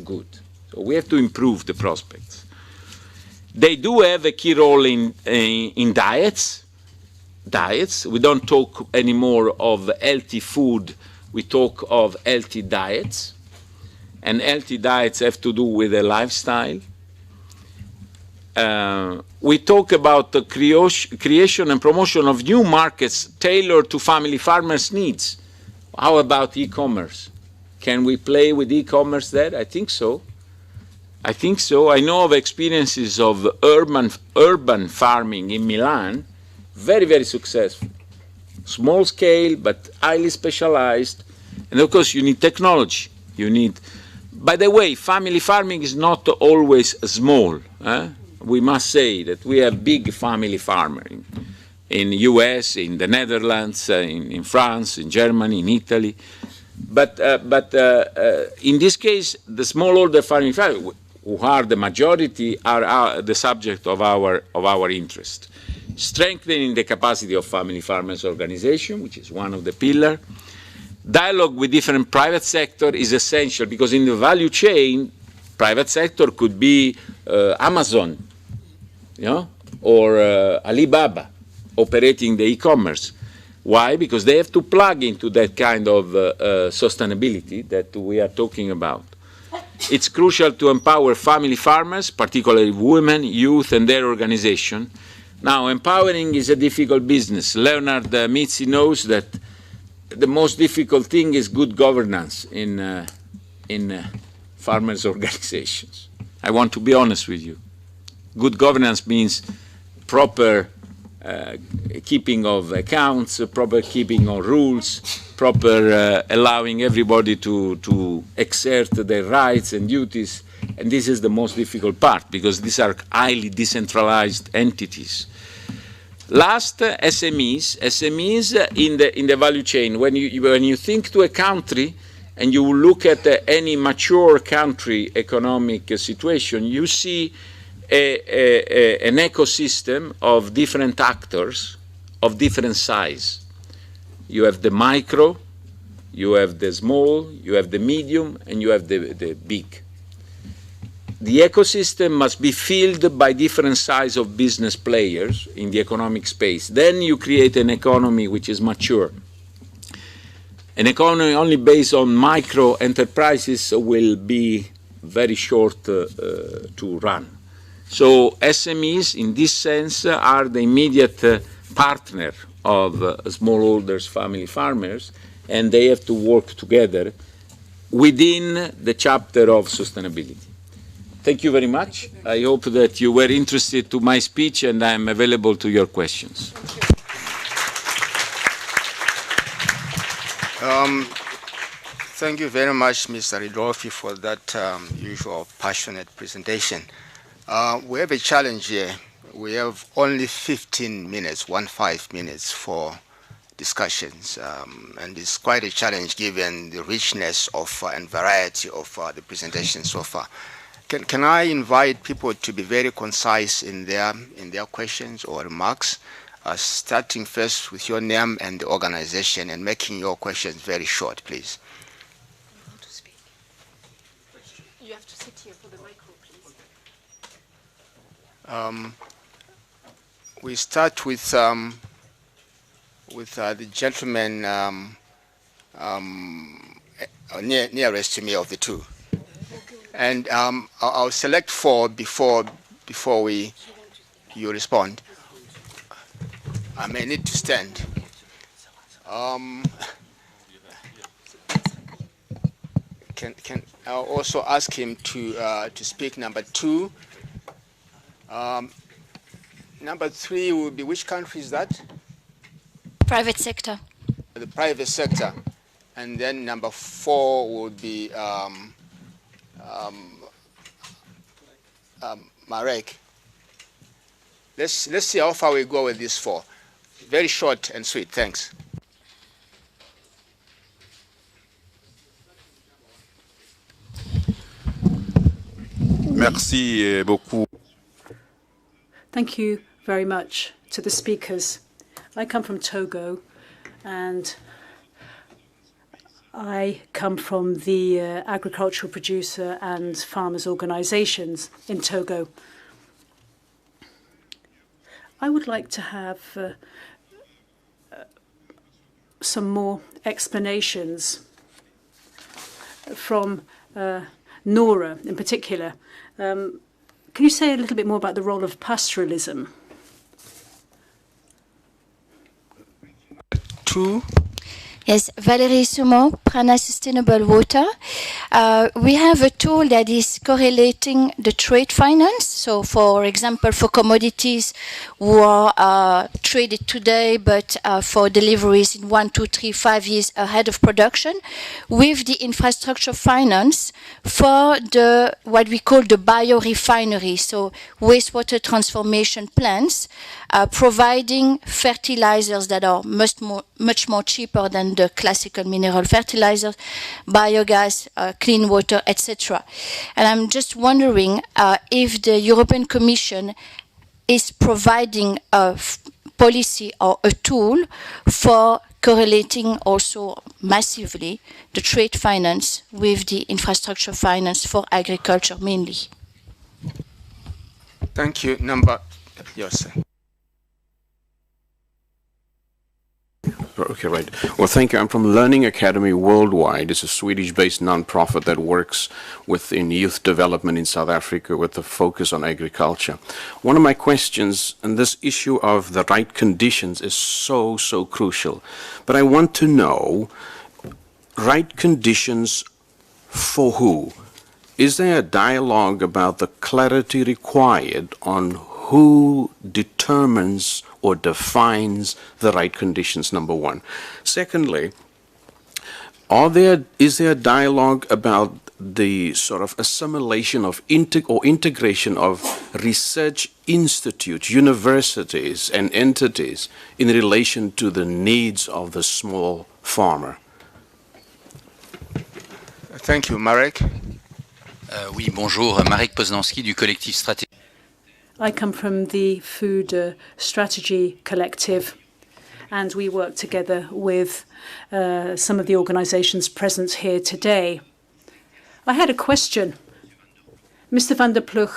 good. So we have to improve the prospects. They do have a key role in diets. We don't talk anymore of healthy food. We talk of healthy diets, and healthy diets have to do with a lifestyle. We talk about the creation and promotion of new markets tailored to family farmers' needs. How about e-commerce? Can we play with e-commerce there? I think so. I know of experiences of urban farming in Milan, very, very successful. Small scale, but highly specialized. And of course, you need technology. By the way, family farming is not always small. We must say that we have big family farming in the US, in the Netherlands, in France, in Germany, in Italy. But in this case, the smallholder farming farmers, who are the majority, are the subject of our interest. Strengthening the capacity of family farmers organization, which is one of the pillars. Dialogue with different private sector is essential because in the value chain, private sector could be Amazon, or Alibaba operating the e-commerce. Why? Because they have to plug into that kind of sustainability that we are talking about. It's crucial to empower family farmers, particularly women, youth, and their organization. Now, empowering is a difficult business. Leonard Mitzi knows that the most difficult thing is good governance in farmers' organizations. I want to be honest with you. Good governance means proper keeping of accounts, proper keeping of rules, proper allowing everybody to exert their rights and duties. And this is the most difficult part, because these are highly decentralized entities. Last, SMEs. SMEs in the value chain. When you think to a country and you look at any mature country economic situation, you see an ecosystem of different actors of different size. You have the micro, you have the small, you have the medium, and you have the big. The ecosystem must be filled by different size of business players in the economic space. Then you create an economy which is mature. An economy only based on micro enterprises will be very short to run. So SMEs, in this sense, are the immediate partner of smallholders, family farmers, and they have to work together within the chapter of sustainability. Thank you very much. I hope that you were interested to my speech, and I am available to your questions. Thank you very much, Mr. Ridolfi, for that usual passionate presentation. We have a challenge here. We have only 15 minutes, 15 minutes for discussions, and it's quite a challenge given the richness of and variety of the presentation so far. Can I invite people to be very concise in their questions or remarks, starting first with your name and the organization, and making your questions very short, please. You have to sit here for the micro, please. We start with the gentleman nearest to me of the two. And I'll select 4 before you respond. I may need to stand. I'll also ask him to speak number 2. Number 3 will be, which country is that? Private sector. The private sector. And then number 4 would be Marek. Let's see how far we go with these 4. Very short and sweet. Thanks. Merci beaucoup. Thank you very much to the speakers. I come from Togo, and I come from the agricultural producer and farmers organizations in Togo. I would like to have some more explanations from Nora in particular. Can you say a little bit more about the role of pastoralism? 2. Yes, Valérie Sumo, Prana Sustainable Water. We have a tool that is correlating the trade finance. So, for example, for commodities who are traded today, but for deliveries in 1, 2, 3, 5 years ahead of production, with the infrastructure finance for the what we call the biorefinery, so wastewater transformation plants, providing fertilizers that are much more cheaper than the classical mineral fertilizers, biogas, clean water, etc. And I'm just wondering if the European Commission is providing a policy or a tool for correlating also massively the trade finance with the infrastructure finance for agriculture mainly. Thank you. Yes. Okay, right. Well, thank you. I'm from Learning Academy Worldwide. It's a Swedish-based nonprofit that works within youth development in South Africa with a focus on agriculture. One of my questions, and this issue of the right conditions is so crucial, but I want to know, right conditions for who? Is there a dialogue about the clarity required on who determines or defines the right conditions, number one. Secondly, is there a dialogue about the sort of assimilation of integration of research institutes, universities, and entities in relation to the needs of the small farmer? Thank you, Marek. Oui, bonjour, Marek Poznanski du collectif stratégique. I come from the Food Strategy Collective, and we work together with some of the organizations present here today. I had a question. Mr. van der Ploeg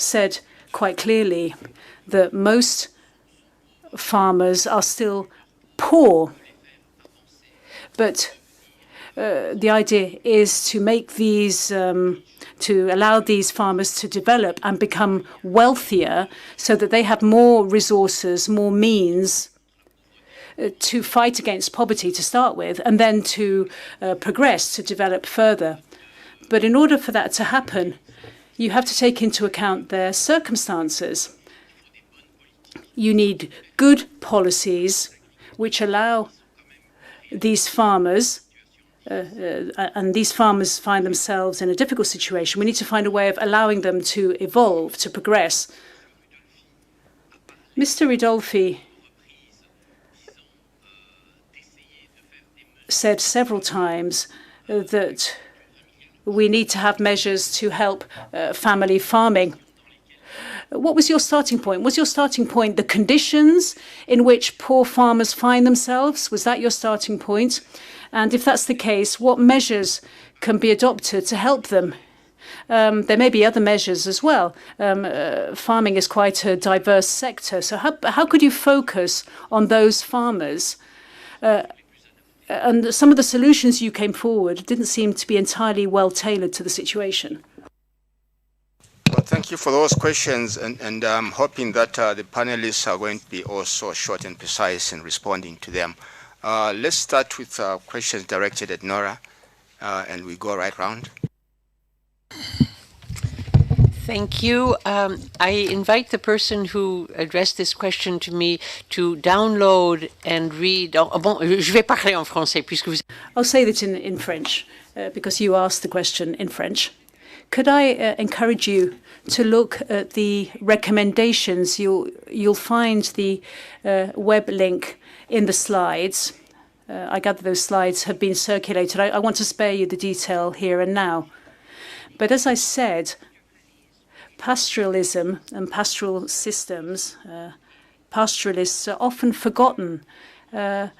said quite clearly that most farmers are still poor, but the idea is to make these, to allow these farmers to develop and become wealthier so that they have more resources, more means to fight against poverty to start with, and then to progress, to develop further. But in order for that to happen, you have to take into account their circumstances. You need good policies which allow these farmers, and these farmers find themselves in a difficult situation. We need to find a way of allowing them to evolve, to progress. Mr. Ridolfi said several times that we need to have measures to help family farming. What was your starting point? Was your starting point the conditions in which poor farmers find themselves? Was that your starting point? And if that's the case, what measures can be adopted to help them? There may be other measures as well. Farming is quite a diverse sector. So how could you focus on those farmers? And some of the solutions you came forward didn't seem to be entirely well tailored to the situation. Well, thank you for those questions, and I'm hoping that the panelists are going to be also short and precise in responding to them. Let's start with questions directed at Nora, and we go right round. Thank you. I invite the person who addressed this question to me to download and read. Je vais parler en français puisque vous. I'll say that in French because you asked the question in French. Could I encourage you to look at the recommendations? You'll find the web link in the slides. I gather those slides have been circulated. I want to spare you the detail here and now. But as I said, pastoralism and pastoral systems, pastoralists are often forgotten. When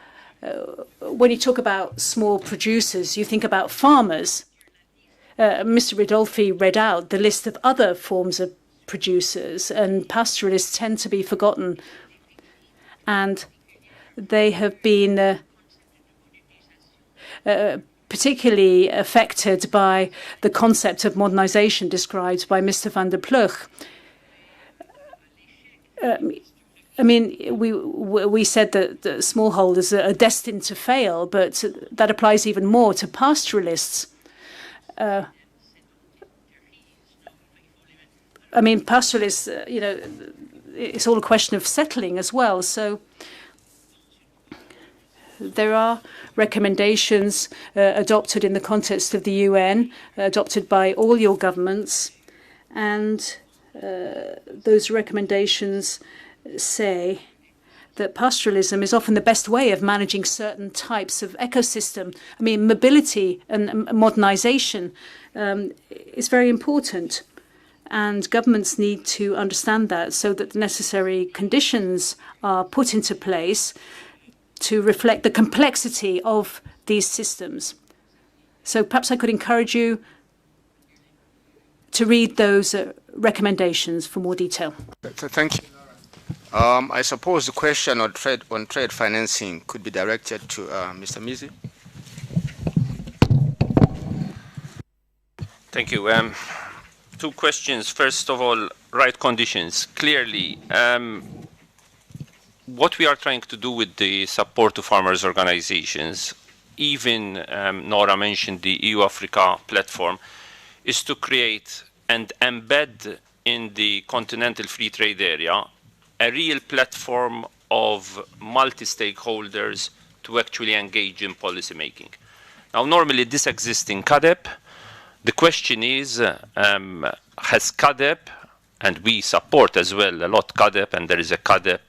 you talk about small producers, you think about farmers. Mr. Ridolfi read out the list of other forms of producers, and pastoralists tend to be forgotten. And they have been particularly affected by the concept of modernization described by Mr. van der Ploeg. I mean, we said that the smallholders are destined to fail, but that applies even more to pastoralists. I mean, pastoralists, it's all a question of settling as well. So there are recommendations adopted in the context of the UN, adopted by all your governments, and those recommendations say that pastoralism is often the best way of managing certain types of ecosystem. I mean, mobility and modernization is very important, and governments need to understand that so that the necessary conditions are put into place to reflect the complexity of these systems. So perhaps I could encourage you to read those recommendations for more detail. Thank you. I suppose the question on trade financing could be directed to Mr. Mizi. Thank you. Two questions. First of all, right conditions. Clearly, what we are trying to do with the support to farmers' organizations, even Nora mentioned the EU-Africa platform, is to create and embed in the continental free trade area a real platform of multi-stakeholders to actually engage in policy making. Now, normally this exists in CADEP. The question is, has CADEP, and we support as well a lot CADEP, and there is a CADEP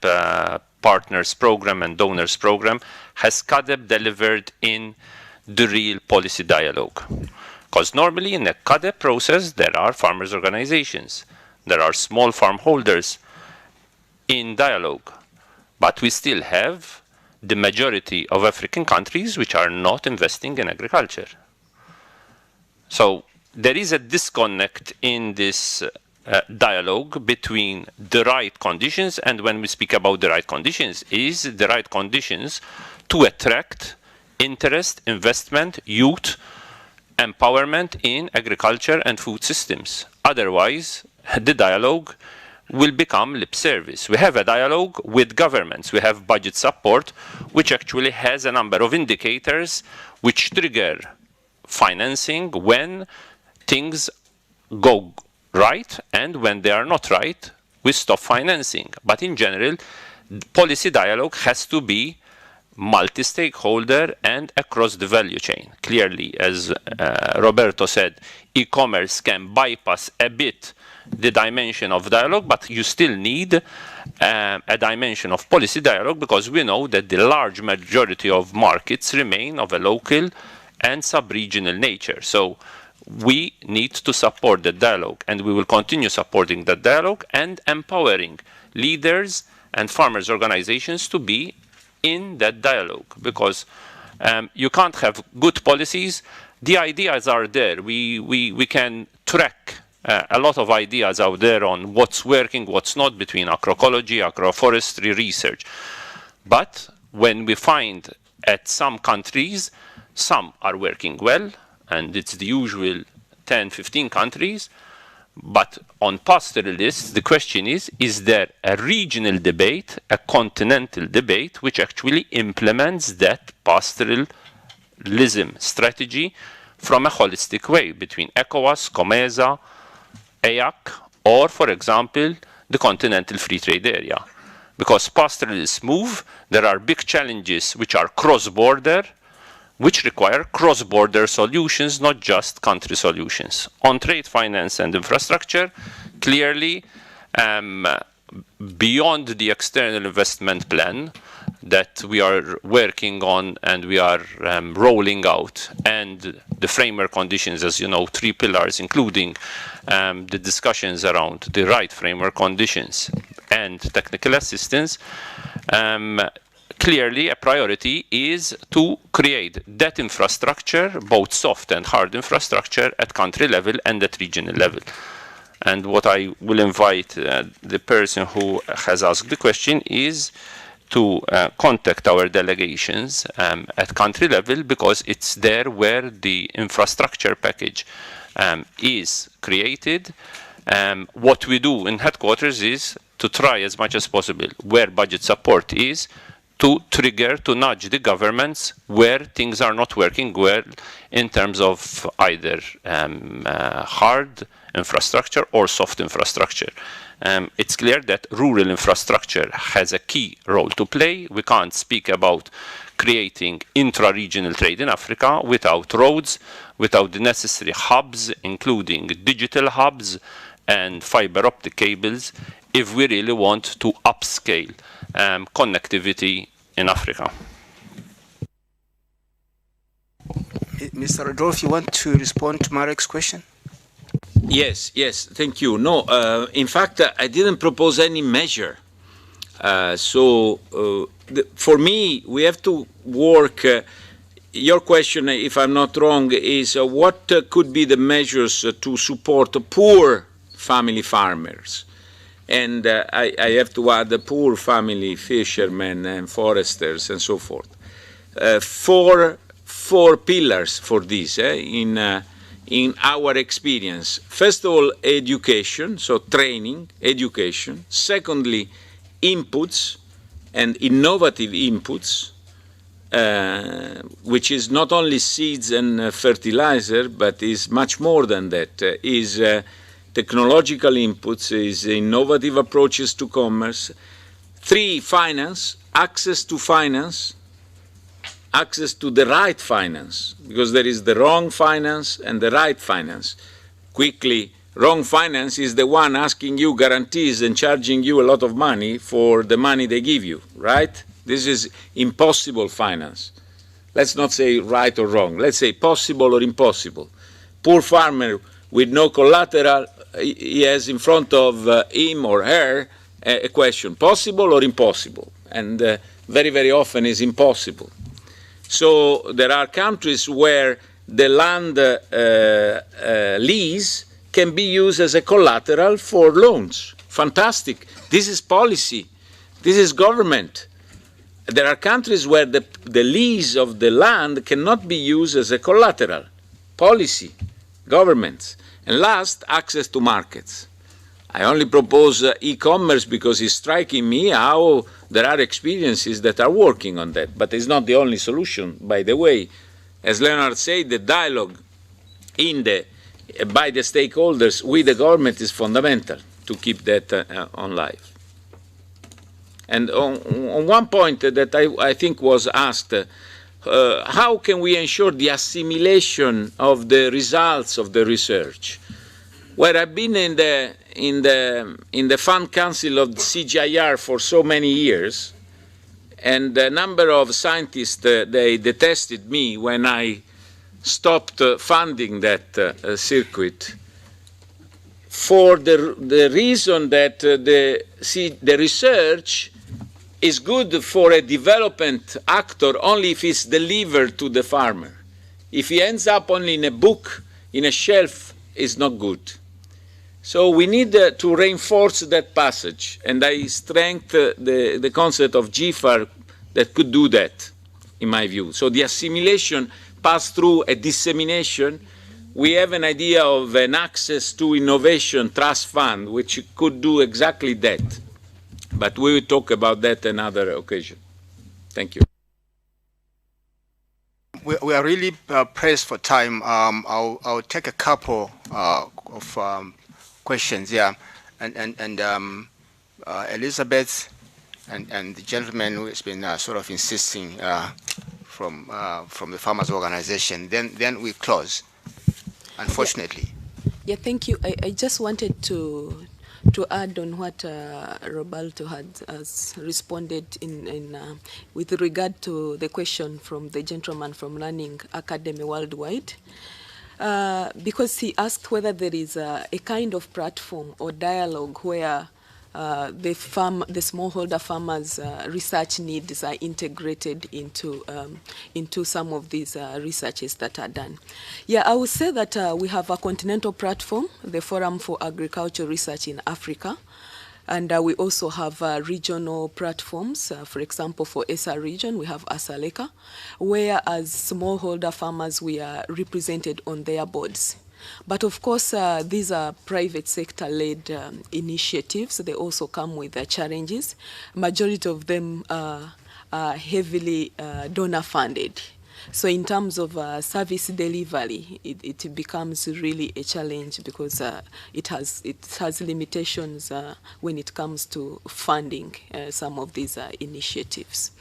partners program and donors program, has CADEP delivered in the real policy dialogue? Because normally in a CADEP process, there are farmers' organizations, there are small farm holders in dialogue, but we still have the majority of African countries which are not investing in agriculture. So there is a disconnect in this dialogue between the right conditions, and when we speak about the right conditions, is the right conditions to attract interest, investment, youth, empowerment in agriculture and food systems. Otherwise, the dialogue will become lip service. We have a dialogue with governments. We have budget support, which actually has a number of indicators which trigger financing when things go right, and when they are not right, we stop financing. But in general, policy dialogue has to be multi-stakeholder and across the value chain. Clearly, as Roberto said, e-commerce can bypass a bit the dimension of dialogue, but you still need a dimension of policy dialogue, because we know that the large majority of markets remain of a local and sub-regional nature. So we need to support the dialogue, and we will continue supporting the dialogue and empowering leaders and farmers' organizations to be in that dialogue, because you can't have good policies. The ideas are there. We can track a lot of ideas out there on what's working, what's not, between agroecology, agroforestry, research. But when we find at some countries, some are working well, and it's the usual 10, 15 countries, but on pastoralists, the question is there a regional debate, a continental debate, which actually implements that pastoralism strategy from a holistic way between ECOWAS, COMESA, AYAC, or, for example, the Continental Free Trade Area? Because pastoralists move, there are big challenges which are cross-border, which require cross-border solutions, not just country solutions. On trade finance and infrastructure, clearly, beyond the external investment plan that we are working on and we are rolling out, and the framework conditions, as you know, 3 pillars, including the discussions around the right framework conditions and technical assistance, clearly a priority is to create that infrastructure, both soft and hard infrastructure, at country level and at regional level. And what I will invite the person who has asked the question is to contact our delegations at country level, because it's there where the infrastructure package is created. What we do in headquarters is to try as much as possible, where budget support is, to trigger, to nudge the governments where things are not working well in terms of either hard infrastructure or soft infrastructure. It's clear that rural infrastructure has a key role to play. We can't speak about creating intra-regional trade in Africa without roads, without the necessary hubs, including digital hubs and fiber optic cables, if we really want to upscale connectivity in Africa. Mr. Rodolphe, you want to respond to Marek's question? Yes, thank you. No, in fact, I didn't propose any measure. For me, we have to work. Your question, if I'm not wrong, is what could be the measures to support poor family farmers? And I have to add the poor family fishermen and foresters and so forth. Four pillars for this in our experience. First of all, education, so training, education. Secondly, inputs and innovative inputs, which is not only seeds and fertilizer, but is much more than that. Is technological inputs, is innovative approaches to commerce, 3, finance, access to finance, access to the right finance, because there is the wrong finance and the right finance. Quickly, wrong finance is the one asking you guarantees and charging you a lot of money for the money they give you, right? This is impossible finance. Let's not say right or wrong. Let's say possible or impossible. Poor farmer with no collateral, he has in front of him or her a question, possible or impossible? And very, very often is impossible. So there are countries where the land lease can be used as a collateral for loans. Fantastic. This is policy. This is government. There are countries where the lease of the land cannot be used as a collateral. Policy, governments. And last, access to markets. I only propose e-commerce because it's striking me how there are experiences that are working on that. But it's not the only solution, by the way. As Leonard said, the dialogue by the stakeholders with the government is fundamental to keep that on life. And on one point that I think was asked, how can we ensure the assimilation of the results of the research? Well, I've been in the Fund Council of the CGIAR for so many years, and a number of scientists, they detested me when I stopped funding that circuit for the reason that the research is good for a development actor only if it's delivered to the farmer. If he ends up only in a book, in a shelf, it's not good. So we need to reinforce that passage, and I strengthen the concept of GFAR that could do that, in my view. So the assimilation passed through a dissemination. We have an idea of an access to innovation trust fund, which could do exactly that. But we will talk about that another occasion. Thank you. We are really pressed for time. I'll take a couple of questions, yeah, and Elizabeth and the gentleman who has been sort of insisting from the farmers' organization. Then we close, unfortunately. Yeah, thank you. I just wanted to add on what Roberto has responded with regard to the question from the gentleman from Learning Academy Worldwide. Because he asked whether there is a kind of platform or dialogue where the smallholder farmers' research needs are integrated into some of these researches that are done. Yeah, I would say that we have a continental platform, the Forum for Agricultural Research in Africa. And we also have regional platforms. For example, for ESA region, we have ASALECA, where as smallholder farmers, we are represented on their boards. But of course, these are private sector-led initiatives. They also come with challenges. Majority of them are heavily donor-funded. So in terms of service delivery, it becomes really a challenge because it has limitations when it comes to funding some of these initiatives.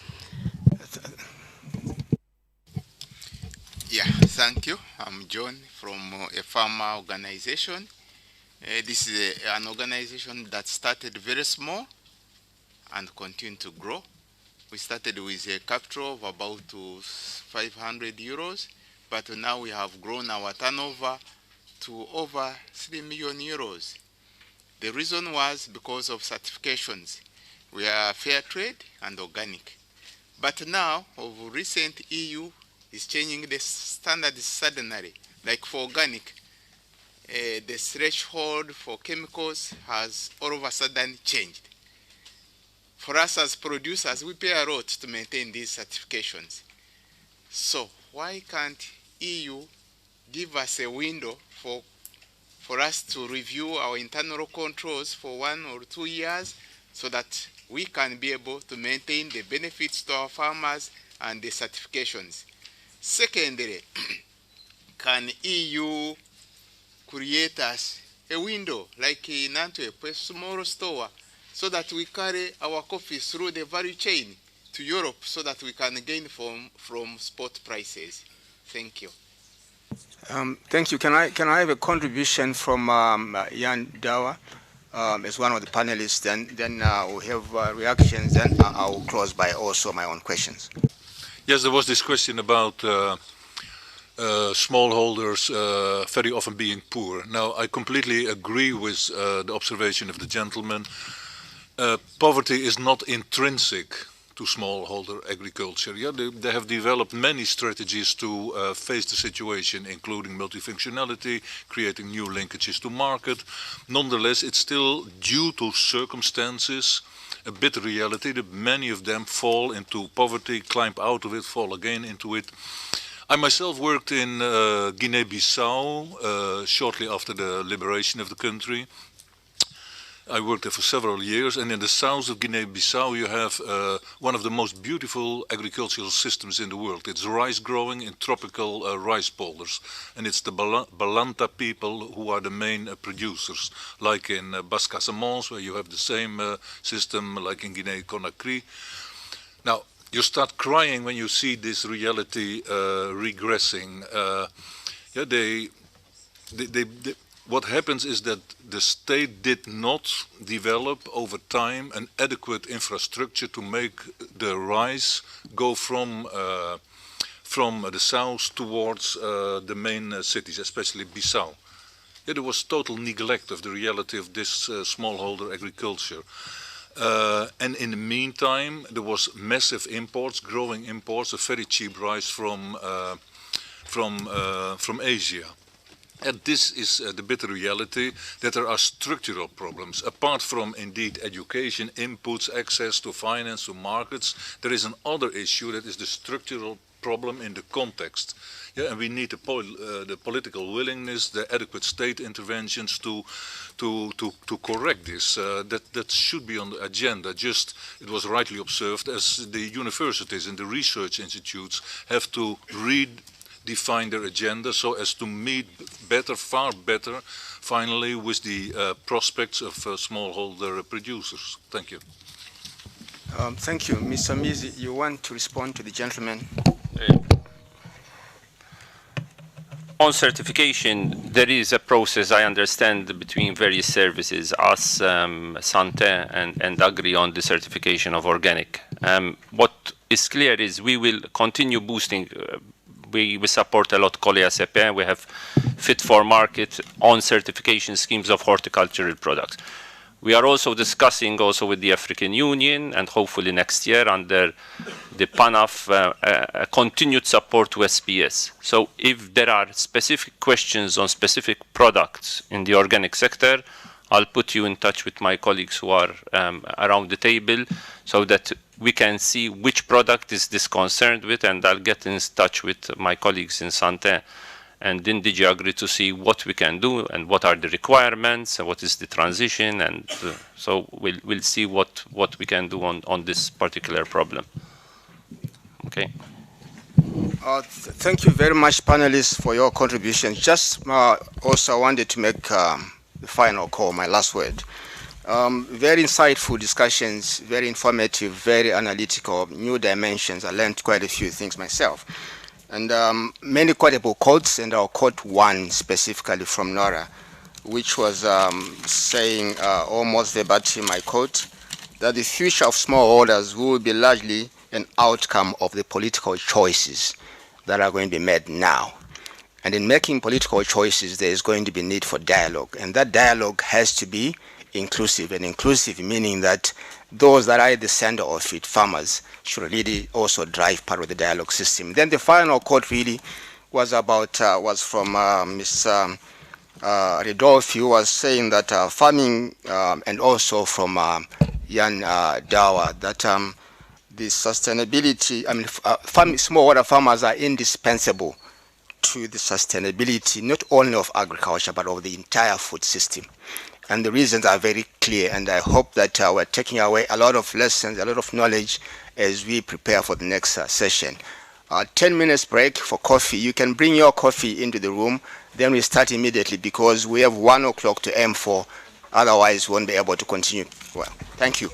Yeah, thank you. I'm John from a farmer organization. This is an organization that started very small and continued to grow. We started with a capital of about 500 euros, but now we have grown our turnover to over 3 million euros. The reason was because of certifications. We are fair trade and organic. But now, of recent, EU is changing the standards suddenly. Like for organic, the threshold for chemicals has all of a sudden changed. For us as producers, we pay a lot to maintain these certifications. So why can't EU give us a window for us to review our internal controls for 1 or 2 years so that we can be able to maintain the benefits to our farmers and the certifications? Secondly, can EU create us a window like in Antwerp, a small store so that we carry our coffee through the value chain to Europe so that we can gain from spot prices. Thank you. Thank you. Can I have a contribution from Jan Dawa as one of the panelists? Then we'll have reactions. Then I will close by also my own questions. Yes, there was this question about smallholders very often being poor. Now, I completely agree with the observation of the gentleman. Poverty is not intrinsic to smallholder agriculture. Yeah, they have developed many strategies to face the situation, including multifunctionality, creating new linkages to market. Nonetheless, it's still due to circumstances, a bitter reality that many of them fall into poverty, climb out of it, fall again into it. I myself worked in Guinea-Bissau shortly after the liberation of the country. I worked there for several years, and in the south of Guinea-Bissau you have one of the most beautiful agricultural systems in the world. It's rice growing in tropical rice polders, and it's the Balanta people who are the main producers, like in Basse-Casamance, where you have the same system like in Guinea-Conakry. Now, you start crying when you see this reality regressing. What happens is that the state did not develop over time an adequate infrastructure to make the rice go from the south towards the main cities, especially Bissau. Yeah, there was total neglect of the reality of this smallholder agriculture. And in the meantime, there was massive imports, growing imports of very cheap rice from Asia. And this is the bitter reality, that there are structural problems. Apart from, indeed, education, inputs, access to finance, to markets, there is another issue that is the structural problem in the context. Yeah, and we need the political willingness, the adequate state interventions to correct this. That should be on the agenda. Just, it was rightly observed, as the universities and the research institutes have to redefine their agenda so as to meet better, far better, finally, with the prospects of smallholder producers. Thank you. Thank you. Mr. Mizi, you want to respond to the gentleman? On certification, there is a process, I understand, between various services, us, Sante, and Agri on the certification of organic. What is clear is we will continue boosting. We support a lot COLEA-CP. We have fit for market on certification schemes of horticultural products. We are also discussing with the African Union and hopefully next year under the PANAF a continued support to SPS. So if there are specific questions on specific products in the organic sector, I'll put you in touch with my colleagues who are around the table so that we can see which product is this concerned with, and I'll get in touch with my colleagues in Sante and in DG Agri to see what we can do and what are the requirements and what is the transition, and so we'll see what we can do on this particular problem. Okay. Thank you very much, panelists, for your contribution. Just also I wanted to make the final call, my last word. Very insightful discussions, very informative, very analytical, new dimensions. I learned quite a few things myself. And many quotable quotes, and I'll quote one specifically from Nora, which was saying almost verbatim, I quote, that the future of smallholders will be largely an outcome of the political choices that are going to be made now. And in making political choices, there is going to be need for dialogue. And that dialogue has to be inclusive, and inclusive meaning that those that are at the center of it, farmers, should really also drive part of the dialogue system. Then the final quote really was about was from Ms. Ridolfi, who was saying that farming, and also from Jan Dawa, that the sustainability, I mean, smallholder farmers are indispensable to the sustainability not only of agriculture but of the entire food system. And the reasons are very clear, and I hope that we're taking away a lot of lessons, a lot of knowledge as we prepare for the next session. 10 minutes break for coffee. You can bring your coffee into the room, then we start immediately because we have 1 o'clock to aim for, otherwise we won't be able to continue well. Thank you.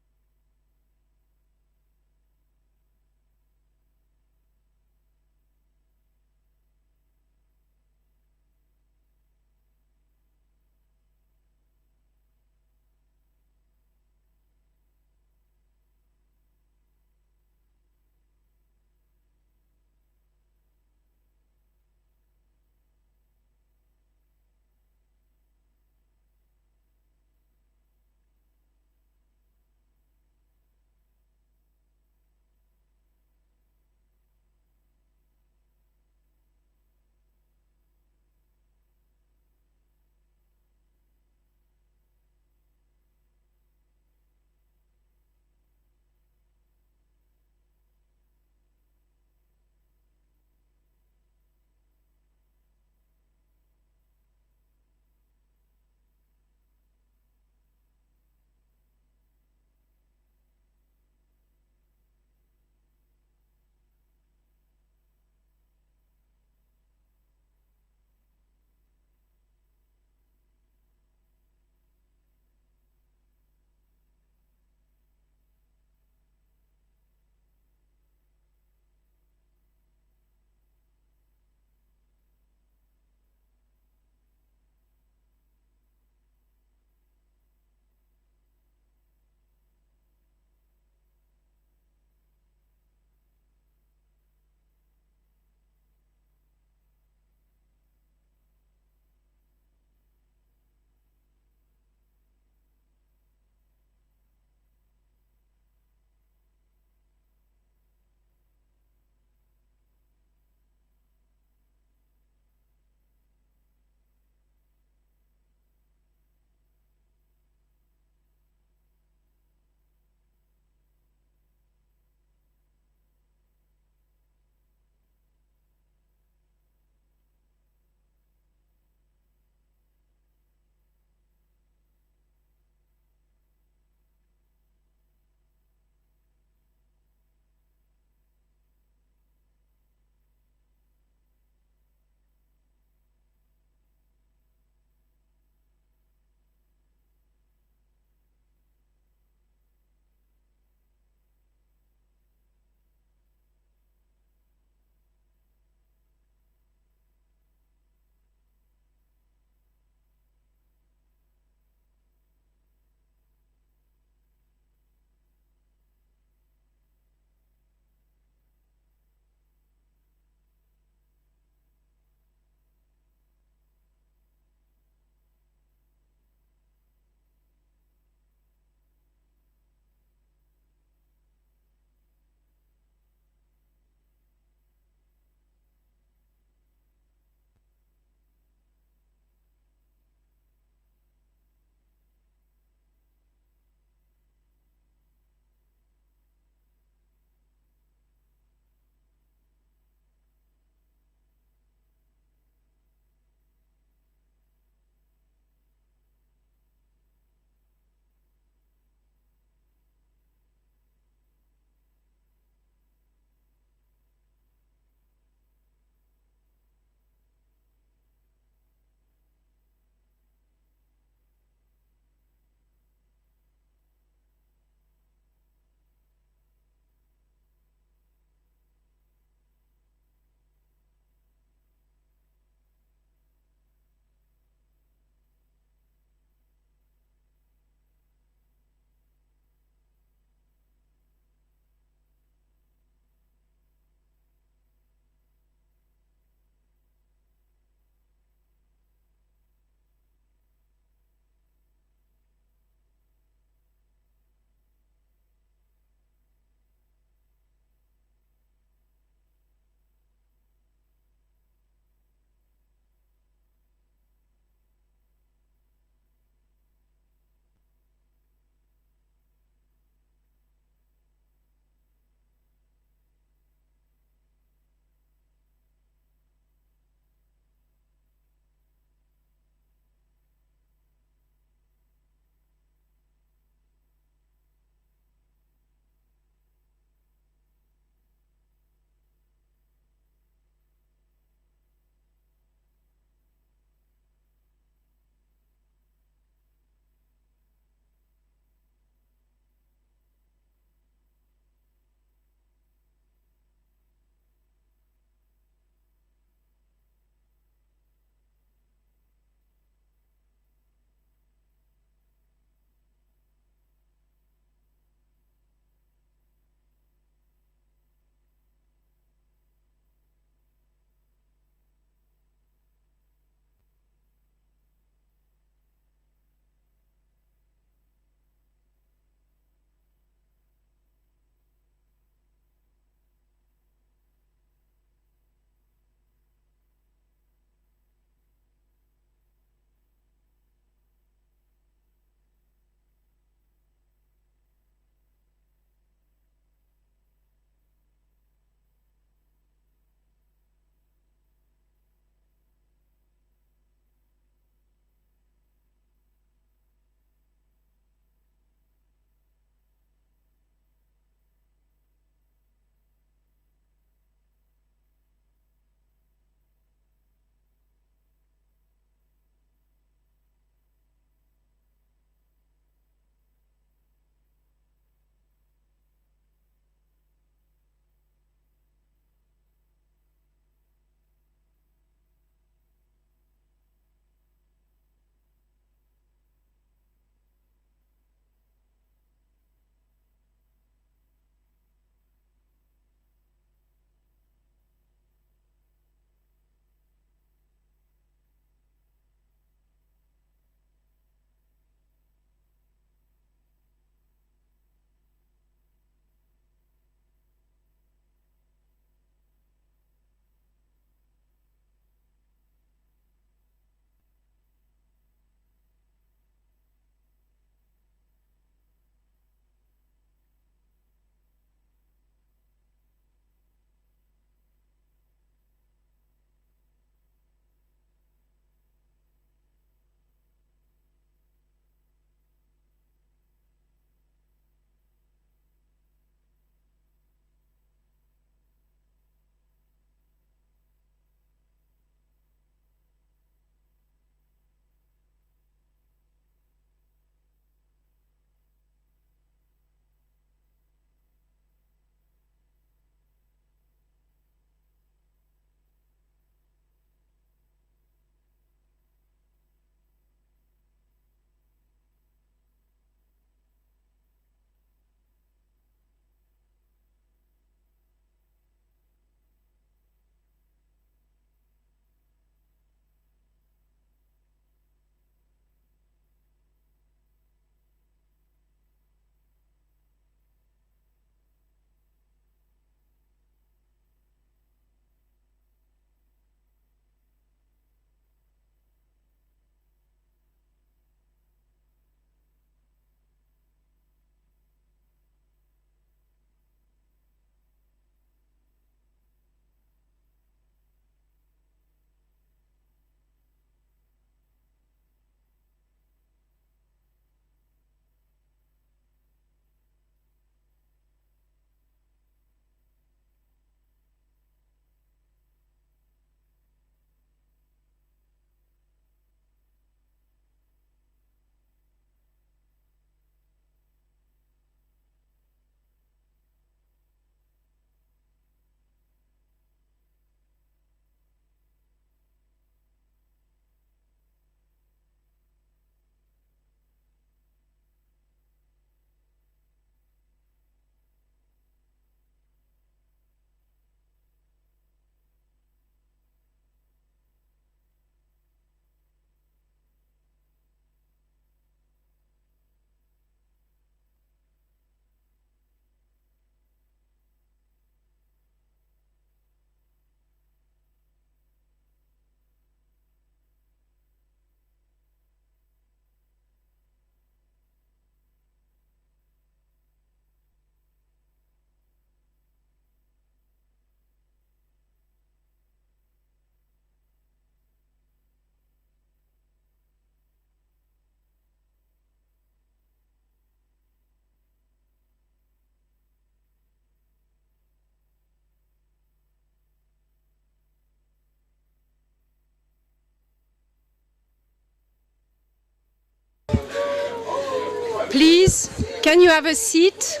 Can you have a seat?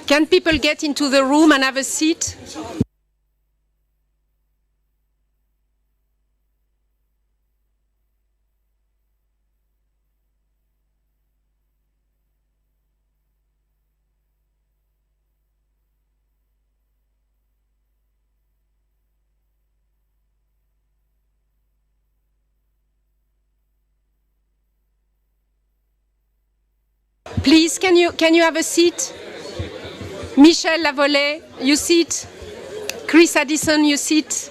Can people get into the room and have a seat? Please, can you have a seat? Michel Lavolée, you sit. Chris Addison, you sit.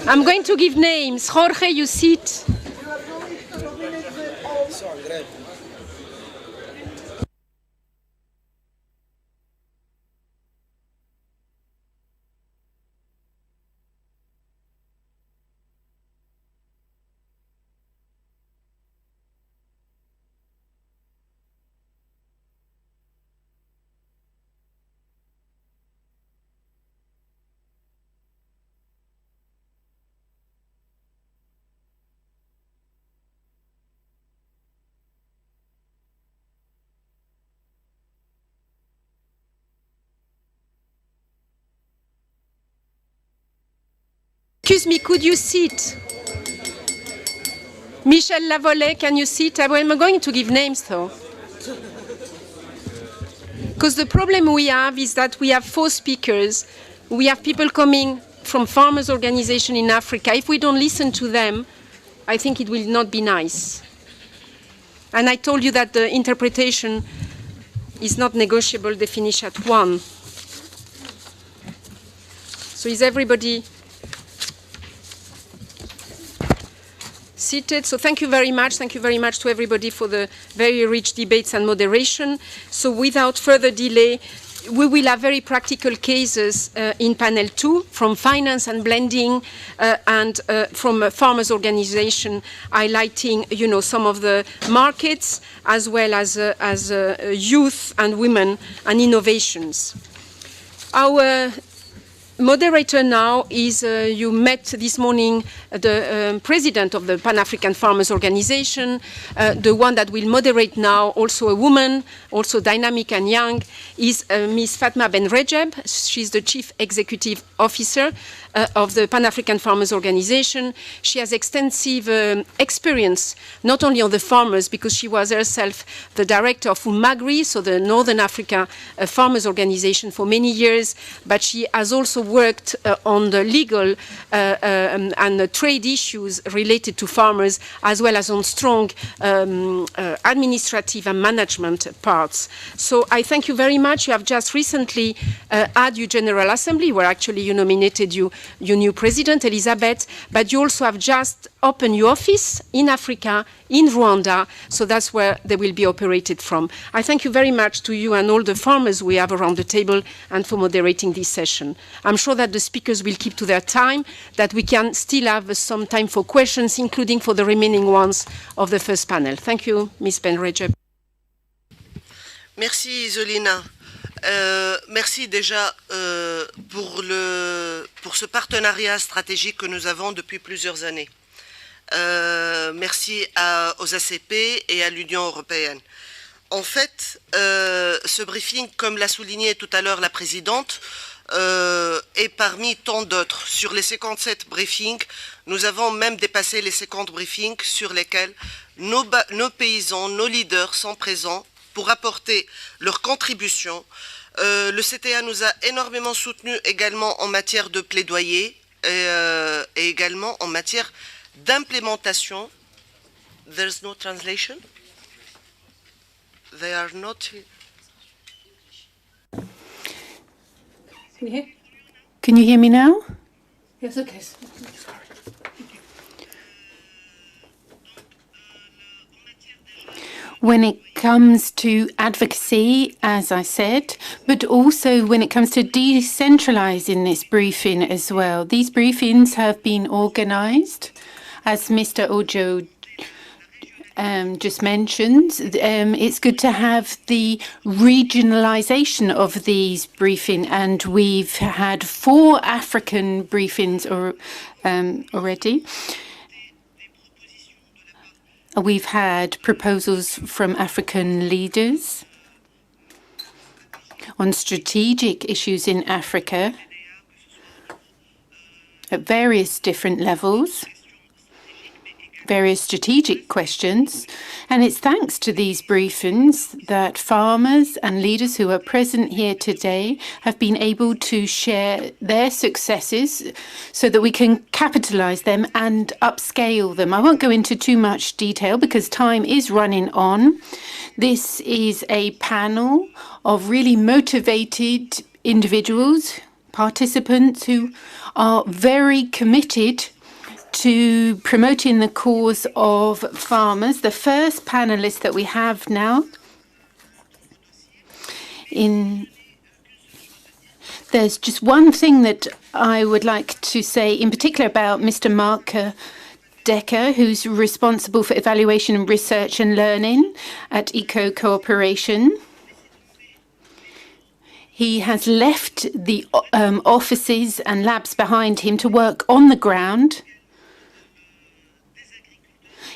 I'm going to give names. Jorge, you sit. Excuse me, could you sit? Michel Lavolée, can you sit? I'm going to give names though. Because the problem we have is that we have 4 speakers. We have people coming from farmers' organizations in Africa. If we don't listen to them, I think it will not be nice. And I told you that the interpretation is not negotiable. They finish at 1. So is everybody seated? So thank you very much. Thank you very much to everybody for the very rich debates and moderation. So without further delay, we will have very practical cases in panel 2 from finance and blending and from a farmers organization highlighting, some of the markets as well as youth and women and innovations. Our moderator now is, you met this morning the president of the Pan-African Farmers Organization, the one that will moderate now, also a woman, also dynamic and young, is Ms. Fatma Ben Rejeb. She's the Chief Executive Officer of the Pan-African Farmers Organization. She has extensive experience, not only on the farmers, because she was herself the director of UMAGRI, so the Northern Africa Farmers Organization for many years, but she has also worked on the legal and the trade issues related to farmers, as well as on strong administrative and management parts. So I thank you very much. You have just recently had your General Assembly, where actually you nominated your new president, Elizabeth, but you also have just opened your office in Africa, in Rwanda, so that's where they will be operated from. I thank you very much to you and all the farmers we have around the table and for moderating this session. I'm sure that the speakers will keep to their time, that we can still have some time for questions, including for the remaining ones of the first panel. Thank you, Ms. Ben Rejeb. Merci, Isolina. Merci déjà pour ce partenariat stratégique que nous avons depuis plusieurs années. Merci aux ACP et à l'Union européenne. En fait, ce briefing, comme l'a souligné tout à l'heure la présidente, est parmi tant d'autres. Sur les 57 briefings, nous avons même dépassé les 50 briefings sur lesquels nos paysans, nos leaders sont présents pour apporter leur contribution. Le CTA nous a énormément soutenus également en matière de plaidoyer et également en matière d'implémentation. There's no translation? They are not... Can you hear me now? Yes, okay. When it comes to advocacy, as I said, but also when it comes to decentralizing this briefing as well. These briefings have been organized, as Mr. Ojo just mentioned. It's good to have the regionalization of these briefings, and we've had 4 African briefings already. We've had proposals from African leaders on strategic issues in Africa at various different levels, various strategic questions. And it's thanks to these briefings that farmers and leaders who are present here today have been able to share their successes so that we can capitalize them and upscale them. I won't go into too much detail because time is running on. This is a panel of really motivated individuals, participants who are very committed to promoting the cause of farmers. The first panelist that we have now there's just one thing that I would like to say in particular about Mr. Mark Decker, who's responsible for evaluation and research and learning at Eco Cooperation. He has left the offices and labs behind him to work on the ground.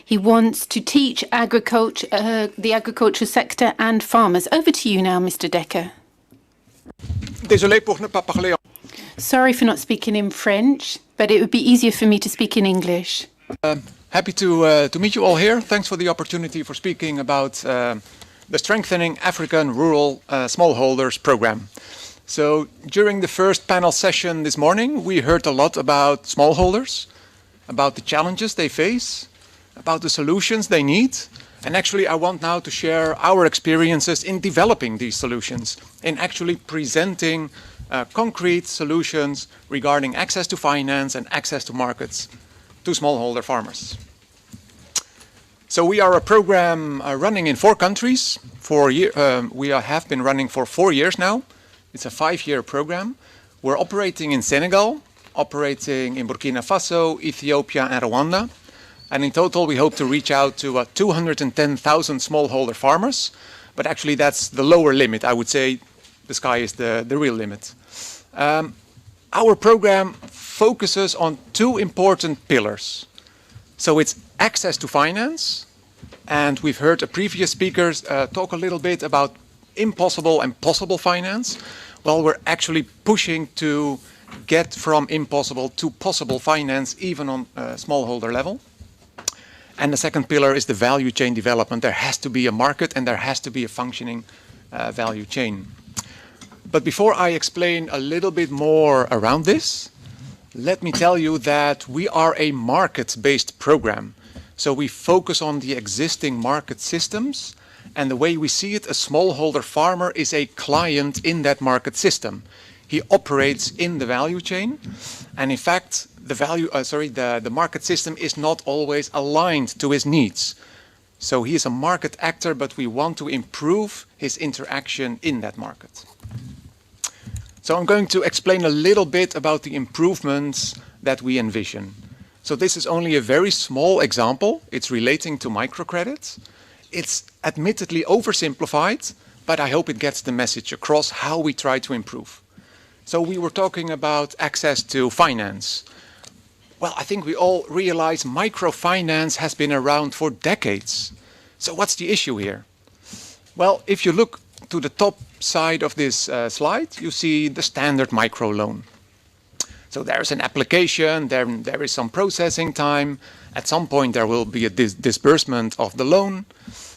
He wants to teach agriculture, the agricultural sector and farmers. Over to you now, Mr. Decker. Désolé pour ne pas parler. Sorry for not speaking in French, but it would be easier for me to speak in English. Happy to meet you all here. Thanks for the opportunity for speaking about the Strengthening African Rural Smallholders program. So during the first panel session this morning, we heard a lot about smallholders, about the challenges they face, about the solutions they need. And actually, I want now to share our experiences in developing these solutions, in actually presenting concrete solutions regarding access to finance and access to markets to smallholder farmers. So we are a program running in 4 countries. We have been running for 4 years now. It's a 5-year program. We're operating in Senegal, operating in Burkina Faso, Ethiopia, and Rwanda. And in total, we hope to reach out to 210,000 smallholder farmers. But actually, that's the lower limit. I would say the sky is the real limit. Our program focuses on 2 important pillars. So it's access to finance. And we've heard a previous speaker talk a little bit about impossible and possible finance. Well, we're actually pushing to get from impossible to possible finance, even on smallholder level. And the second pillar is the value chain development. There has to be a market and there has to be a functioning value chain. But before I explain a little bit more around this, let me tell you that we are a market-based program. So we focus on the existing market systems, and the way we see it, a smallholder farmer is a client in that market system. He operates in the value chain, and in fact, the market system is not always aligned to his needs. So he is a market actor, but we want to improve his interaction in that market. So I'm going to explain a little bit about the improvements that we envision. So this is only a very small example. It's relating to microcredits. It's admittedly oversimplified, but I hope it gets the message across how we try to improve. So we were talking about access to finance. Well, I think we all realize microfinance has been around for decades. So what's the issue here? Well, if you look to the top side of this slide, you see the standard microloan. So there's an application, there is some processing time. At some point there will be a disbursement of the loan,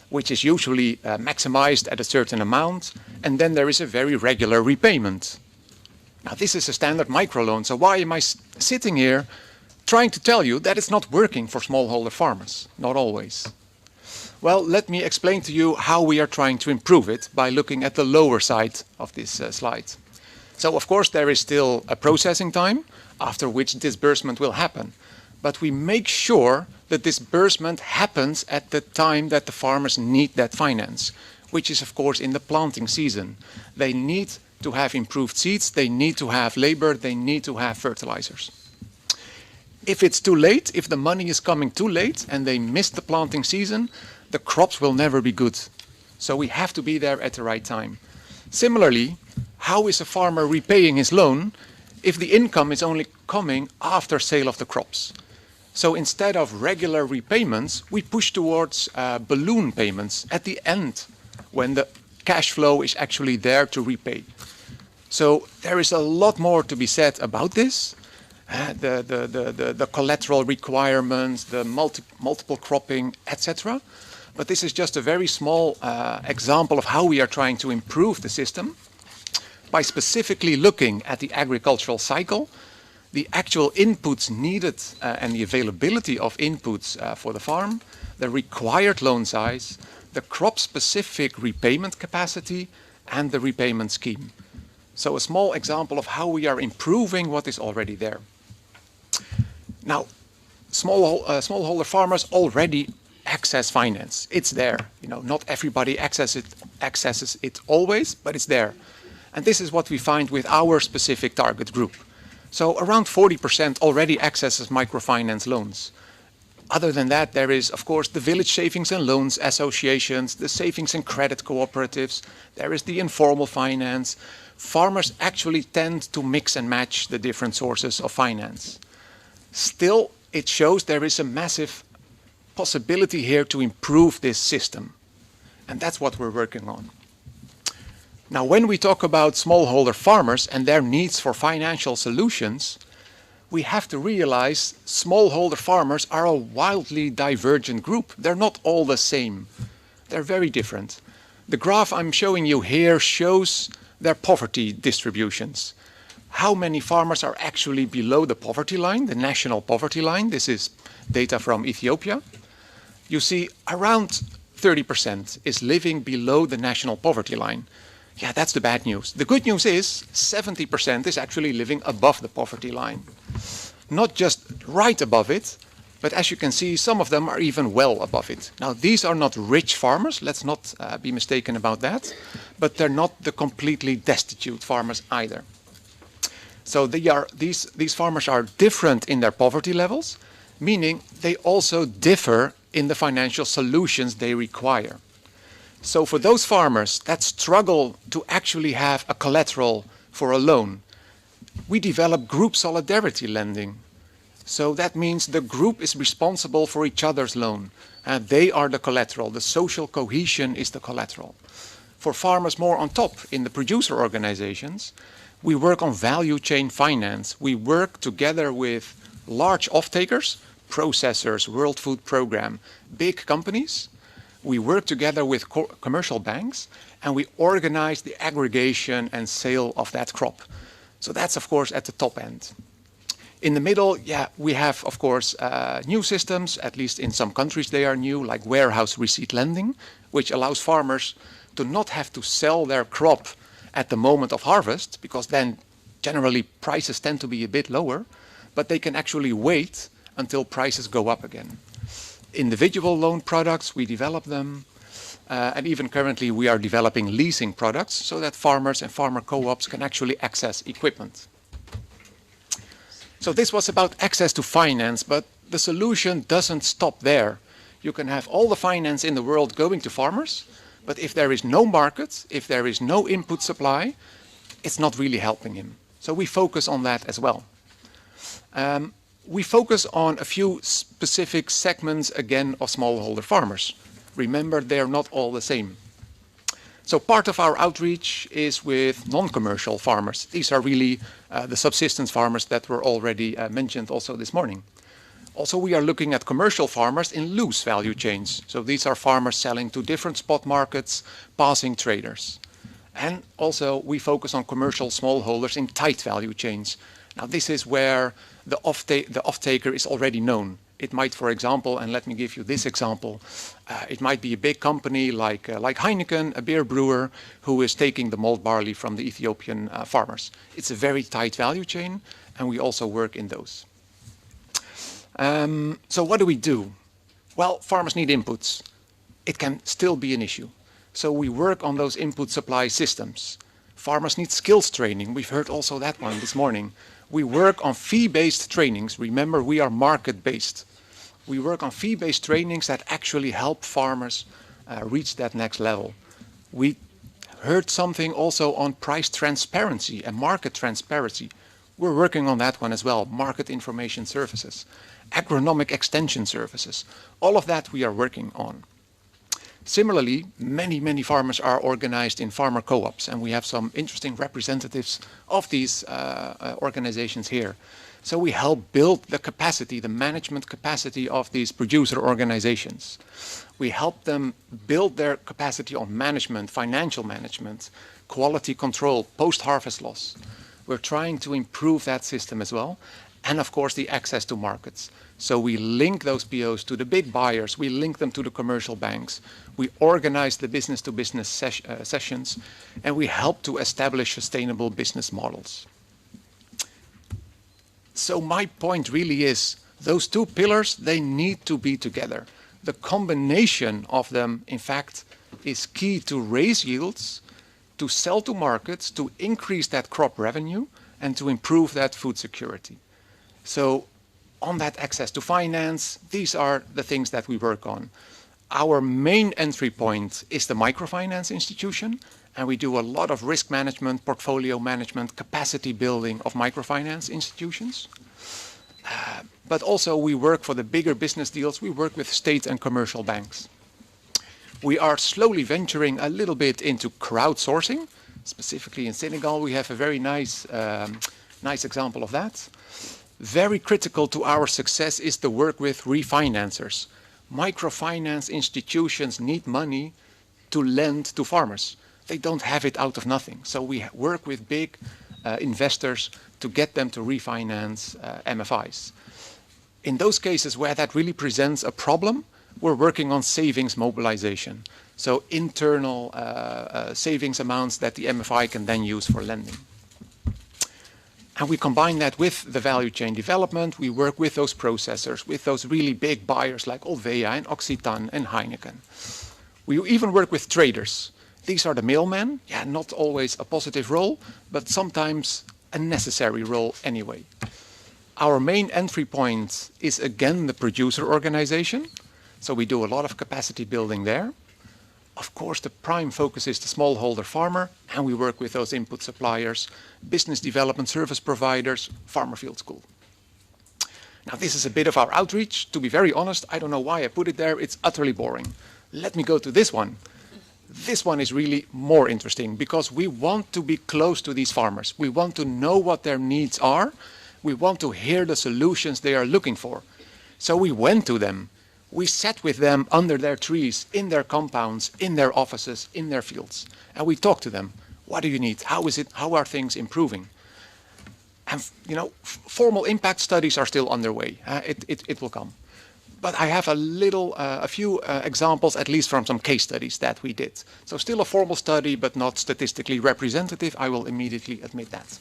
which is usually maximized at a certain amount. And then there is a very regular repayment. Now this is a standard microloan, so why am I sitting here trying to tell you that it's not working for smallholder farmers? Not always. Well, let me explain to you how we are trying to improve it by looking at the lower side of this slide. So of course there is still a processing time after which disbursement will happen. But we make sure that disbursement happens at the time that the farmers need that finance, which is of course in the planting season. They need to have improved seeds, they need to have labor, they need to have fertilizers. If it's too late, if the money is coming too late and they miss the planting season, the crops will never be good. So we have to be there at the right time. Similarly, how is a farmer repaying his loan if the income is only coming after sale of the crops? So instead of regular repayments, we push towards balloon payments at the end when the cash flow is actually there to repay. So there is a lot more to be said about this. The collateral requirements, the multiple cropping, etc. But this is just a very small example of how we are trying to improve the system by specifically looking at the agricultural cycle, the actual inputs needed and the availability of inputs for the farm, the required loan size, the crop-specific repayment capacity, and the repayment scheme. So a small example of how we are improving what is already there. Now, smallholder farmers already access finance. It's there. Not everybody accesses it always, but it's there. And this is what we find with our specific target group. So around 40% already accesses microfinance loans. Other than that, there is, of course, the village savings and loans associations, the savings and credit cooperatives. There is the informal finance. Farmers actually tend to mix and match the different sources of finance. Still, it shows there is a massive possibility here to improve this system. And that's what we're working on. Now, when we talk about smallholder farmers and their needs for financial solutions, we have to realize smallholder farmers are a wildly divergent group. They're not all the same. They're very different. The graph I'm showing you here shows their poverty distributions. How many farmers are actually below the poverty line, the national poverty line? This is data from Ethiopia. You see around 30% is living below the national poverty line. Yeah, that's the bad news. The good news is 70% is actually living above the poverty line. Not just right above it, but as you can see, some of them are even well above it. Now, these are not rich farmers, let's not be mistaken about that, but they're not the completely destitute farmers either. So these farmers are different in their poverty levels, meaning they also differ in the financial solutions they require. So for those farmers that struggle to actually have a collateral for a loan, we develop group solidarity lending. So that means the group is responsible for each other's loan. And they are the collateral. The social cohesion is the collateral. For farmers more on top in the producer organizations, we work on value chain finance. We work together with large off-takers, processors, World Food Program, big companies. We work together with commercial banks, and we organize the aggregation and sale of that crop. So that's, of course, at the top end. In the middle, we have, of course, new systems, at least in some countries they are new, like warehouse receipt lending, which allows farmers to not have to sell their crop at the moment of harvest, because then generally prices tend to be a bit lower, but they can actually wait until prices go up again. Individual loan products, we develop them, and even currently we are developing leasing products so that farmers and farmer co-ops can actually access equipment. So this was about access to finance, but the solution doesn't stop there. You can have all the finance in the world going to farmers, but if there is no market, if there is no input supply, it's not really helping him. So we focus on that as well. We focus on a few specific segments, again, of smallholder farmers. Remember, they're not all the same. So part of our outreach is with non-commercial farmers. These are really the subsistence farmers that were already mentioned also this morning. Also, we are looking at commercial farmers in loose value chains. So these are farmers selling to different spot markets, passing traders. And also, we focus on commercial smallholders in tight value chains. Now, this is where the off-taker is already known. It might, for example, and let me give you this example, it might be a big company like Heineken, a beer brewer, who is taking the malt barley from the Ethiopian farmers. It's a very tight value chain, and we also work in those. So what do? Well, farmers need inputs. It can still be an issue. So we work on those input supply systems. Farmers need skills training. We've heard also that one this morning. We work on fee-based trainings. Remember, we are market-based. We work on fee-based trainings that actually help farmers reach that next level. We heard something also on price transparency and market transparency. We're working on that one as well. Market information services, agronomic extension services, all of that we are working on. Similarly, many farmers are organized in farmer co-ops, and we have some interesting representatives of these organizations here. So we help build the capacity, the management capacity of these producer organizations. We help them build their capacity on management, financial management, quality control, post-harvest loss. We're trying to improve that system as well. And of course, the access to markets. So we link those POs to the big buyers. We link them to the commercial banks. We organize the business-to-business sessions, and we help to establish sustainable business models. So my point really is, those two pillars, they need to be together. The combination of them, in fact, is key to raise yields, to sell to markets, to increase that crop revenue, and to improve that food security. So on that access to finance, these are the things that we work on. Our main entry point is the microfinance institution, and we do a lot of risk management, portfolio management, capacity building of microfinance institutions. But also we work for the bigger business deals. We work with state and commercial banks. We are slowly venturing a little bit into crowdsourcing. Specifically in Senegal, we have a very nice example of that. Very critical to our success is the work with refinancers. Microfinance institutions need money to lend to farmers. They don't have it out of nothing. So we work with big investors to get them to refinance MFIs. In those cases where that really presents a problem, we're working on savings mobilization. So internal savings amounts that the MFI can then use for lending. And we combine that with the value chain development. We work with those processors, with those really big buyers like Olvea and Occitan and Heineken. We even work with traders. These are the middlemen. Yeah, not always a positive role, but sometimes a necessary role anyway. Our main entry point is again the producer organization. So we do a lot of capacity building there. Of course, the prime focus is the smallholder farmer, and we work with those input suppliers, business development service providers, farmer field school. Now, this is a bit of our outreach. To be very honest, I don't know why I put it there. It's utterly boring. Let me go to this one. This one is really more interesting because we want to be close to these farmers. We want to know what their needs are. We want to hear the solutions they are looking for. So we went to them. We sat with them under their trees, in their compounds, in their offices, in their fields. And we talked to them. What do you need? How is it? How are things improving? And, you know, formal impact studies are still underway. It will come. But I have a few examples, at least from some case studies that we did. So still a formal study, but not statistically representative. I will immediately admit that.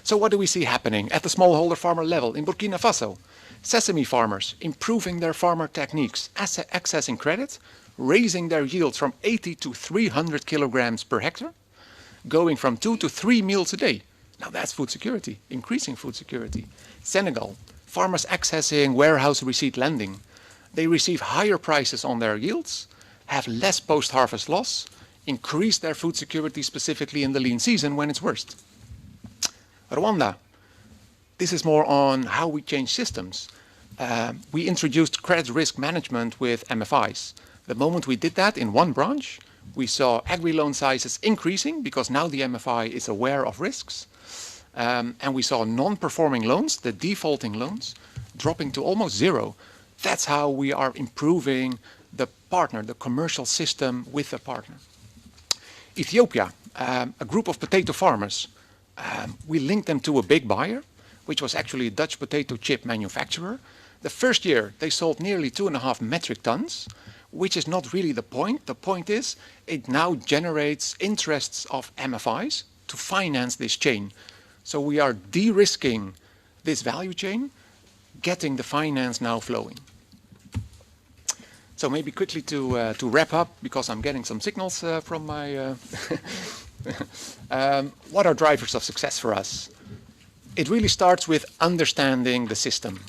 So what do we see happening at the smallholder farmer level in Burkina Faso? Sesame farmers improving their farmer techniques, accessing credit, raising their yields from 80 to 300 kilograms per hectare, going from 2 to 3 meals a day. Now that's food security, increasing food security. Senegal, farmers accessing warehouse receipt lending. They receive higher prices on their yields, have less post-harvest loss, increase their food security specifically in the lean season when it's worst. Rwanda. This is more on how we change systems. We introduced credit risk management with MFIs. The moment we did that in one branch, we saw agri-loan sizes increasing because now the MFI is aware of risks. And we saw non-performing loans, the defaulting loans, dropping to almost zero. That's how we are improving the partner, the commercial system with the partner. Ethiopia, a group of potato farmers. We linked them to a big buyer, which was actually a Dutch potato chip manufacturer. The first year, they sold nearly 2.5 metric tons, which is not really the point. The point is, it now generates interests of MFIs to finance this chain. So we are de-risking this value chain, getting the finance now flowing. So maybe quickly to wrap up, because I'm getting some signals from my... what are drivers of success for us? It really starts with understanding the system.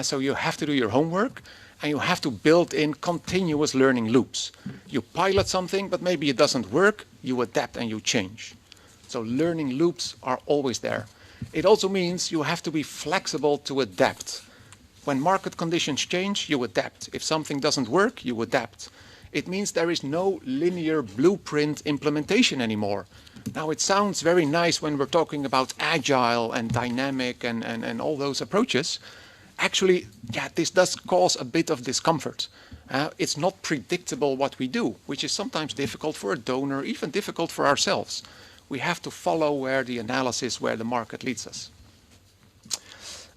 So you have to do your homework, and you have to build in continuous learning loops. You pilot something, but maybe it doesn't work. You adapt and you change. So learning loops are always there. It also means you have to be flexible to adapt. When market conditions change, you adapt. If something doesn't work, you adapt. It means there is no linear blueprint implementation anymore. Now, it sounds very nice when we're talking about agile and dynamic and all those approaches. Actually, yeah, this does cause a bit of discomfort. It's not predictable what we do, which is sometimes difficult for a donor, even difficult for ourselves. We have to follow where the analysis, where the market leads us.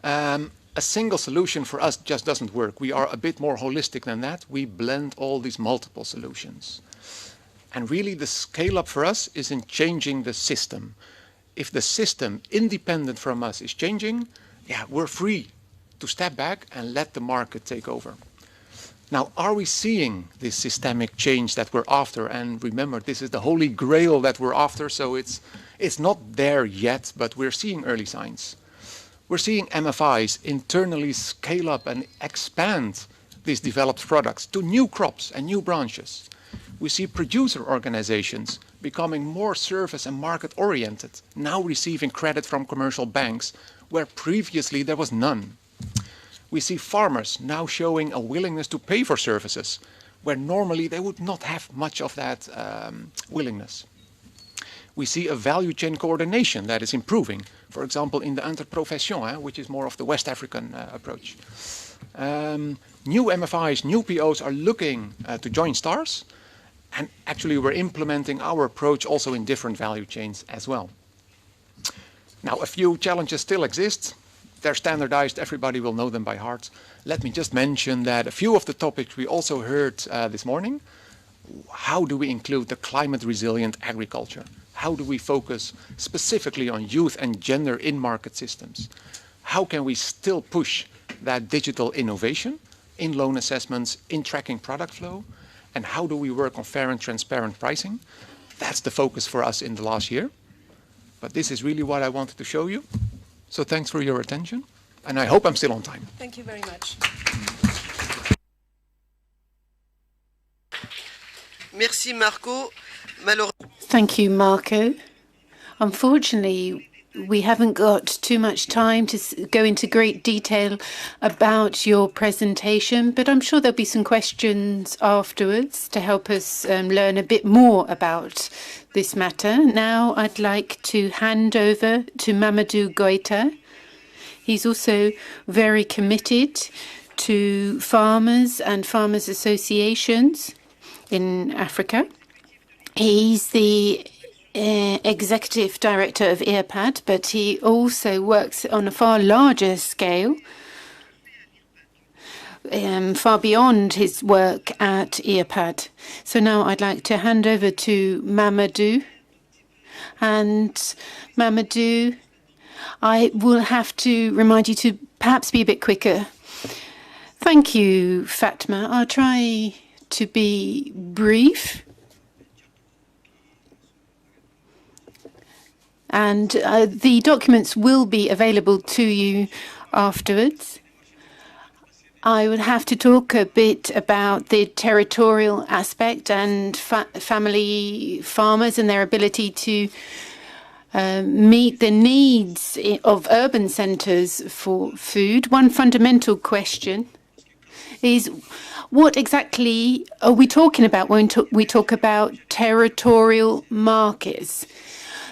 A single solution for us just doesn't work. We are a bit more holistic than that. We blend all these multiple solutions. And really the scale up for us is in changing the system. If the system independent from us is changing, yeah, we're free to step back and let the market take over. Now, are we seeing this systemic change that we're after? And remember, this is the holy grail that we're after, so it's not there yet, but we're seeing early signs. We're seeing MFIs internally scale up and expand these developed products to new crops and new branches. We see producer organizations becoming more service and market oriented, now receiving credit from commercial banks where previously there was none. We see farmers now showing a willingness to pay for services where normally they would not have much of that willingness. We see a value chain coordination that is improving, for example, in the interprofession, which is more of the West African approach. New MFIs, new POs are looking to join STARS, and actually we're implementing our approach also in different value chains as well. Now, a few challenges still exist. They're standardized, everybody will know them by heart. Let me just mention that a few of the topics we also heard this morning. How do we include the climate resilient agriculture? How do we focus specifically on youth and gender in market systems? How can we still push that digital innovation in loan assessments, in tracking product flow? And how do we work on fair and transparent pricing? That's the focus for us in the last year. But this is really what I wanted to show you. So thanks for your attention. And I hope I'm still on time. Thank you very much. Merci Marco. Thank you, Marco. Unfortunately, we haven't got too much time to go into great detail about your presentation, but I'm sure there'll be some questions afterwards to help us learn a bit more about this matter. Now I'd like to hand over to Mamadou Goita. He's also very committed to farmers and farmers associations in Africa. He's the executive director of EAPAD, but he also works on a far larger scale, far beyond his work at EAPAD. So now I'd like to hand over to Mamadou. And Mamadou, I will have to remind you to perhaps be a bit quicker. Thank you, Fatma. I'll try to be brief. And the documents will be available to you afterwards. I would have to talk a bit about the territorial aspect and family farmers and their ability to meet the needs of urban centres for food. One fundamental question is, what exactly are we talking about when we talk about territorial markets?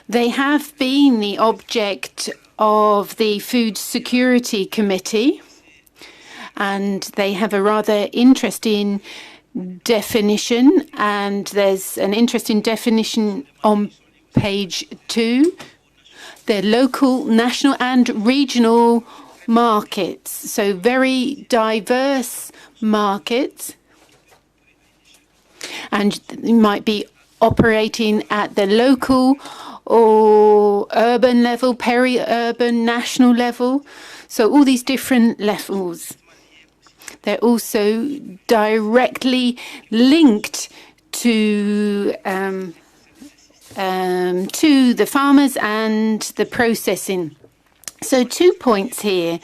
They have been the object of the Food Security Committee, and they have a rather interesting definition, and there's an interesting definition on page 2. They're local, national and regional markets, so very diverse markets, and you might be operating at the local or urban level, peri-urban, national level. So all these different levels. They're also directly linked to the farmers and the processing. So 2 points here.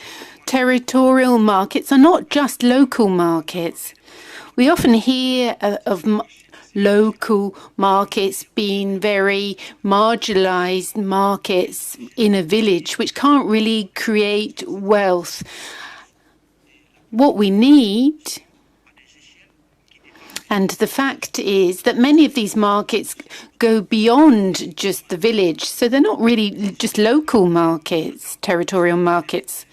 Territorial markets are not just local markets. We often hear of local markets being very marginalized markets in a village, which can't really create wealth. What we need, and the fact is that many of these markets go beyond just the village, so they're not really just local markets, territorial markets.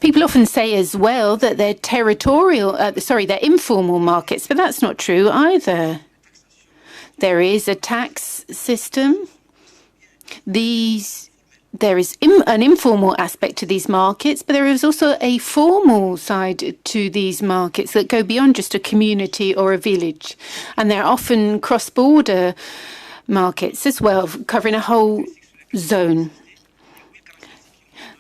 People often say as well that they're they're informal markets, but that's not true either. There is a tax system. There is an informal aspect to these markets, but there is also a formal side to these markets that go beyond just a community or a village. And they're often cross-border markets as well, covering a whole zone.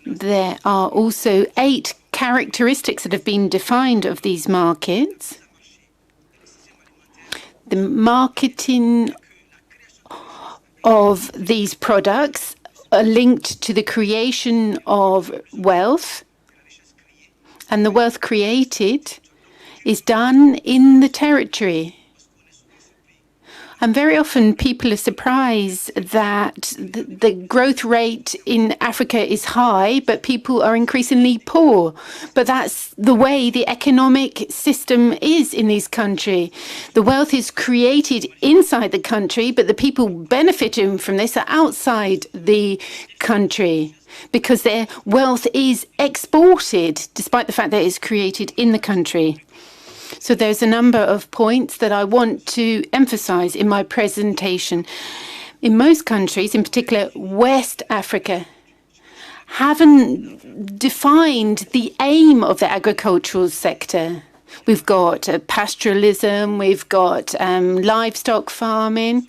There are also 8 characteristics that have been defined of these markets. The marketing of these products are linked to the creation of wealth, and the wealth created is done in the territory. And very often people are surprised that the growth rate in Africa is high, but people are increasingly poor. But that's the way the economic system is in these countries. The wealth is created inside the country, but the people benefiting from this are outside the country because their wealth is exported, despite the fact that it's created in the country. So there's a number of points that I want to emphasize in my presentation. In most countries, in particular West Africa, haven't defined the aim of the agricultural sector. We've got pastoralism, we've got livestock farming.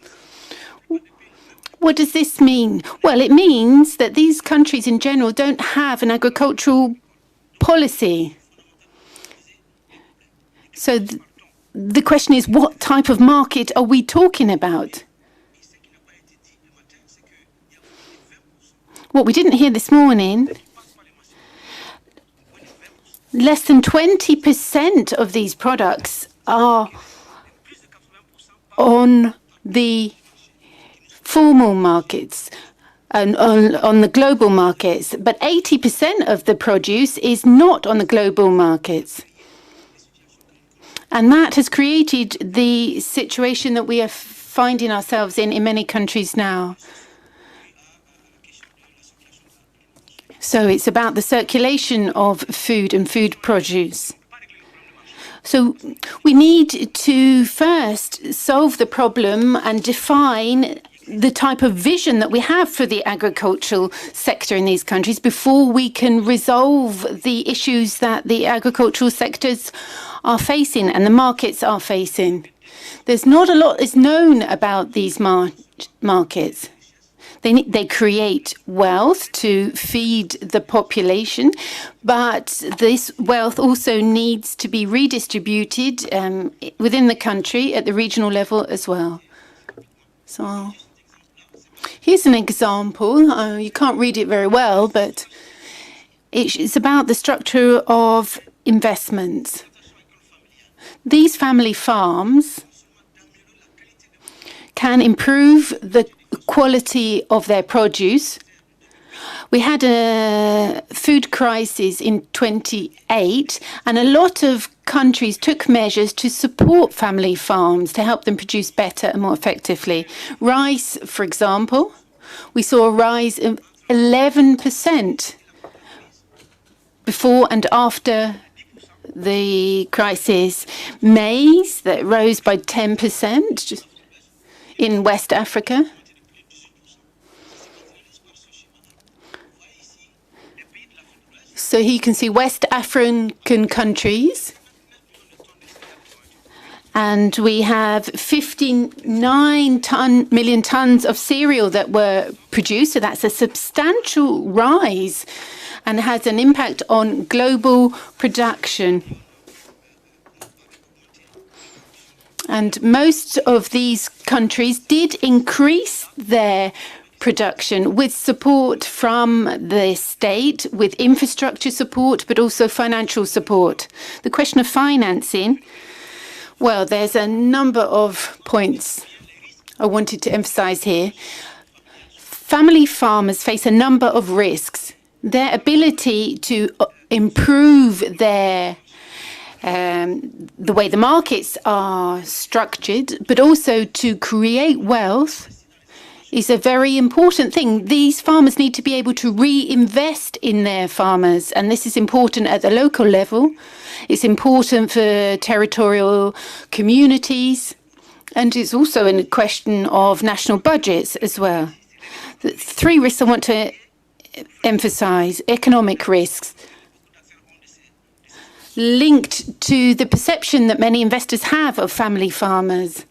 What does this mean? Well, it means that these countries in general don't have an agricultural policy. So the question is, what type of market are we talking about? What we didn't hear this morning, less than 20% of these products are on the formal markets and on the global markets, but 80% of the produce is not on the global markets. And that has created the situation that we are finding ourselves in many countries now. So it's about the circulation of food and food produce. So we need to first solve the problem and define the type of vision that we have for the agricultural sector in these countries before we can resolve the issues that the agricultural sectors are facing and the markets are facing. There's not a lot is known about these markets. They create wealth to feed the population, but this wealth also needs to be redistributed within the country at the regional level as well. So here's an example. You can't read it very well, but it's about the structure of investments. These family farms can improve the quality of their produce. We had a food crisis in 2008, and a lot of countries took measures to support family farms to help them produce better and more effectively. Rice, for example, we saw a rise of 11% before and after the crisis. Maize, that rose by 10% in West Africa. So here you can see West African countries. And we have 59 million tons of cereal that were produced. So that's a substantial rise and has an impact on global production. And most of these countries did increase their production with support from the state, with infrastructure support, but also financial support. The question of financing, Well, there's a number of points I wanted to emphasize here. Family farmers face a number of risks. Their ability to improve their the way the markets are structured, but also to create wealth is a very important thing. These farmers need to be able to reinvest in their farmers, and this is important at the local level. It's important for territorial communities, and it's also a question of national budgets as well. The three risks I want to emphasize: economic risks, linked to the perception that many investors have of family farmers.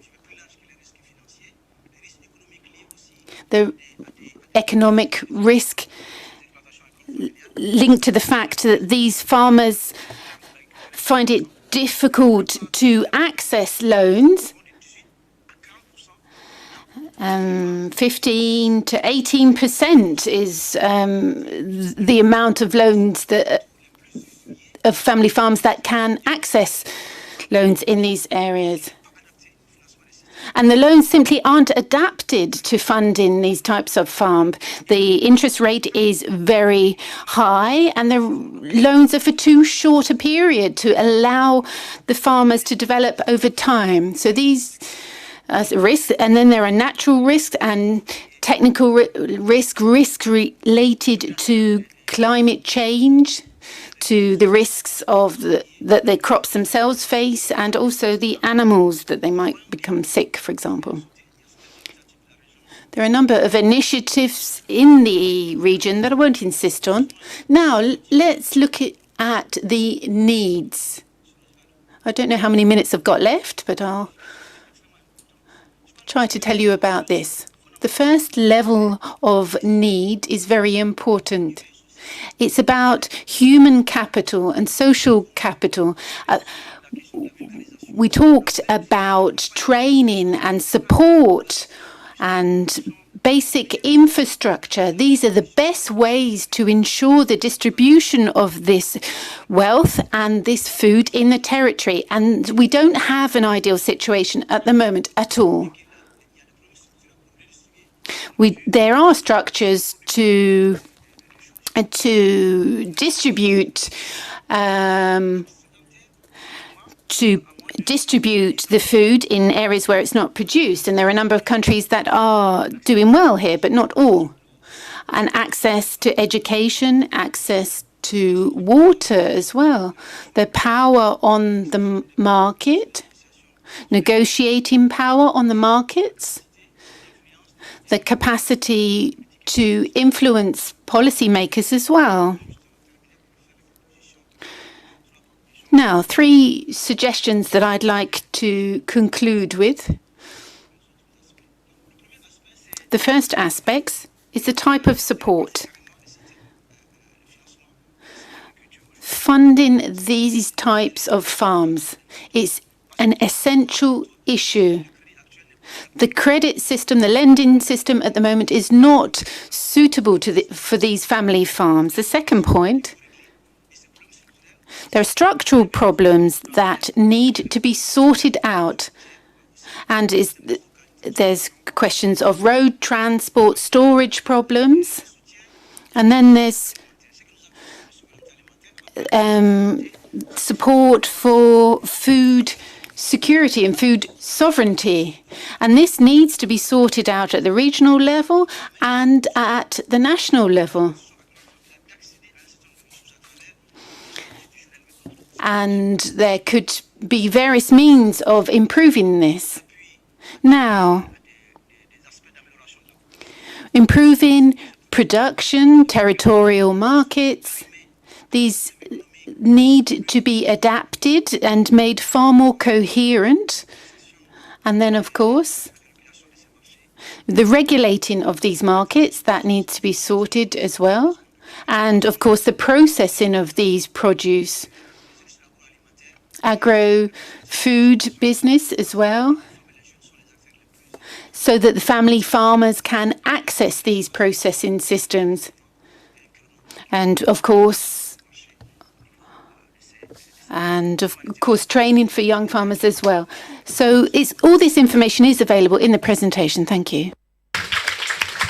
The economic risk linked to the fact that these farmers find it difficult to access loans. 15 to 18% is the amount of loans that of family farms that can access loans in these areas. And the loans simply aren't adapted to funding these types of farm. The interest rate is very high, and the loans are for too short a period to allow the farmers to develop over time. So these risks, and then there are natural risks and technical risks related to climate change, to the risks of that the crops themselves face, and also the animals that they might become sick, for example. There are a number of initiatives in the region that I won't insist on. Now, let's look at the needs. I don't know how many minutes I've got left, but I'll try to tell you about this. The first level of need is very important. It's about human capital and social capital. We talked about training and support and basic infrastructure. These are the best ways to ensure the distribution of this wealth and this food in the territory. And we don't have an ideal situation at the moment at all. There are structures to distribute the food in areas where it's not produced, and there are a number of countries that are doing well here, but not all. And access to education, access to water as well, the power on the market, negotiating power on the markets, the capacity to influence policymakers as well. Now, 3 suggestions that I'd like to conclude with. The first aspect is the type of support. Funding these types of farms is an essential issue. The credit system, the lending system at the moment is not suitable for these family farms. The second point, there are structural problems that need to be sorted out. And there's questions of road transport, storage problems. And then there's support for food security and food sovereignty. And this needs to be sorted out at the regional level and at the national level. And there could be various means of improving this. Now, improving production, territorial markets, these need to be adapted and made far more coherent. And then, of course, the regulating of these markets, that needs to be sorted as well. And, of course, the processing of these produce, agro-food business as well, so that the family farmers can access these processing systems. And, of course, and of course training for young farmers as well. So all this information is available in the presentation. Thank you.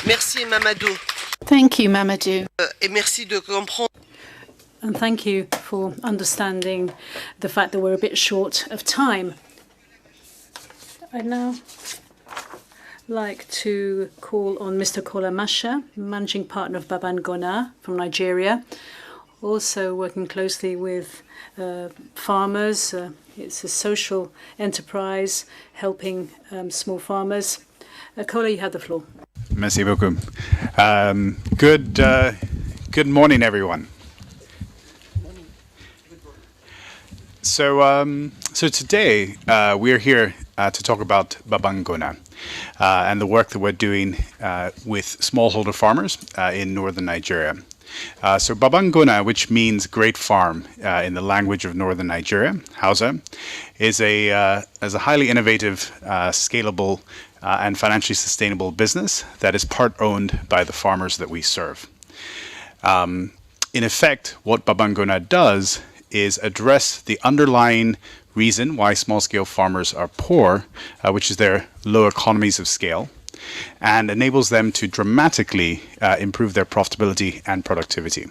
Merci Mamadou. Thank you, Mamadou. Et merci de comprendre. And thank you for understanding the fact that we're a bit short of time. I'd now like to call on Mr. Kola Masha, Managing Partner of Babangona from Nigeria, also working closely with farmers. It's a social enterprise helping small farmers. Kola, you have the floor. Merci beaucoup. Good morning, everyone. So today we're here to talk about Babangona and the work that we're doing with smallholder farmers in northern Nigeria. So Babangona, which means great farm in the language of northern Nigeria, Hausa, is a highly innovative, scalable, and financially sustainable business that is part owned by the farmers that we serve. In effect, what Babangona does is address the underlying reason why small-scale farmers are poor, which is their low economies of scale, and enables them to dramatically improve their profitability and productivity.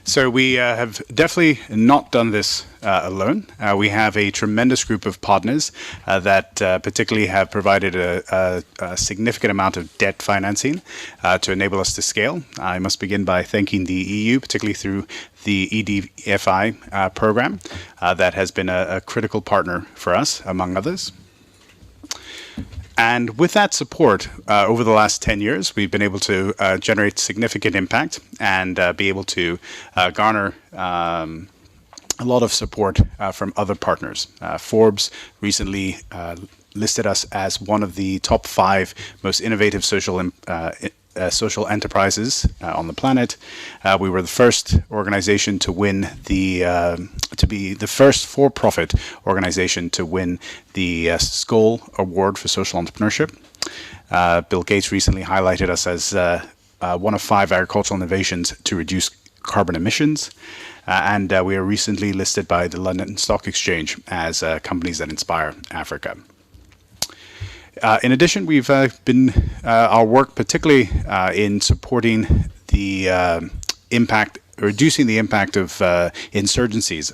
So we have definitely not done this alone. We have a tremendous group of partners that particularly have provided a significant amount of debt financing to enable us to scale. I must begin by thanking the EU, particularly through the EDFI program that has been a critical partner for us, among others. And with that support, over the last 10 years, we've been able to generate significant impact and be able to garner a lot of support from other partners. Forbes recently listed us as one of the top 5 most innovative social enterprises on the planet. We were the first organization to win to be the first for-profit organization to win the Skoll Award for Social Entrepreneurship. Bill Gates recently highlighted us as one of 5 agricultural innovations to reduce carbon emissions. And we are recently listed by the London Stock Exchange as companies that inspire Africa. In addition, we've been our work particularly in supporting the reducing the impact of insurgencies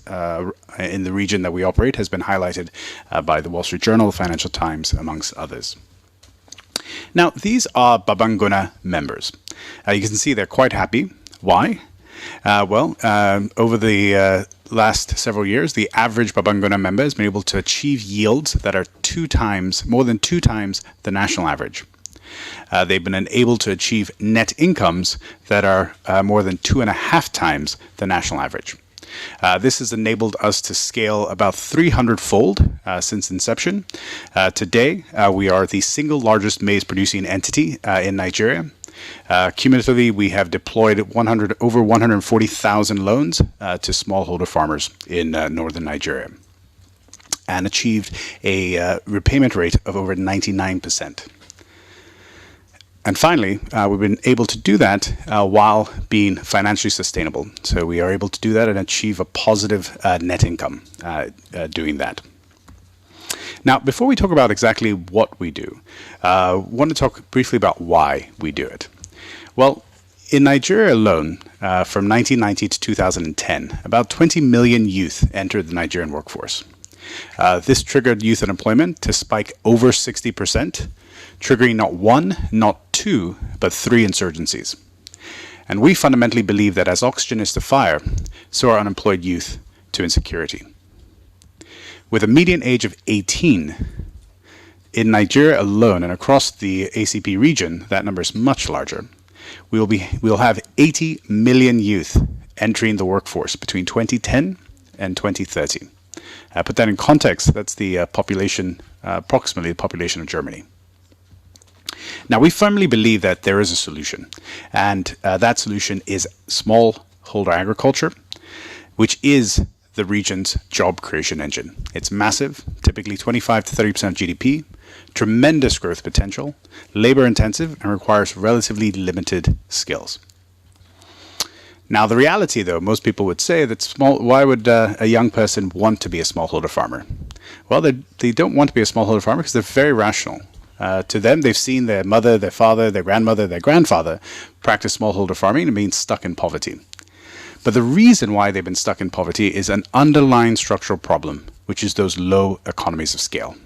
in the region that we operate has been highlighted by the Wall Street Journal, the Financial Times, amongst others. Now, these are Babangona members. You can see they're quite happy. Why? Over the last several years, the average Babangona member has been able to achieve yields that are more than 2 times the national average. They've been able to achieve net incomes that are more than 2.5 times the national average. This has enabled us to scale about 300-fold since inception. Today, we are the single largest maize-producing entity in Nigeria. Cumulatively, we have deployed over 140,000 loans to smallholder farmers in northern Nigeria and achieved a repayment rate of over 99%. And finally, we've been able to do that while being financially sustainable. So we are able to do that and achieve a positive net income doing that. Now, before we talk about exactly what we do, I want to talk briefly about why we do it. Well, in Nigeria alone, from 1990 to 2010, about 20 million youth entered the Nigerian workforce. This triggered youth unemployment to spike over 60%, triggering not 1, not 2, but 3 insurgencies. And we fundamentally believe that as oxygen is to fire, so are unemployed youth to insecurity. With a median age of 18, in Nigeria alone and across the ACP region, that number is much larger. We'll have 80 million youth entering the workforce between 2010 and 2030. Put that in context, that's the population, approximately the population of Germany. Now, we firmly believe that there is a solution, and that solution is smallholder agriculture, which is the region's job creation engine. It's massive, typically 25 to 30% of GDP, tremendous growth potential, labor intensive, and requires relatively limited skills. Now, the reality, though, most people would say that why would a young person want to be a smallholder farmer? Well, they don't want to be a smallholder farmer because they're very rational. To them, they've seen their mother, their father, their grandmother, their grandfather practice smallholder farming and being stuck in poverty. But the reason why they've been stuck in poverty is an underlying structural problem, which is those low economies of scale.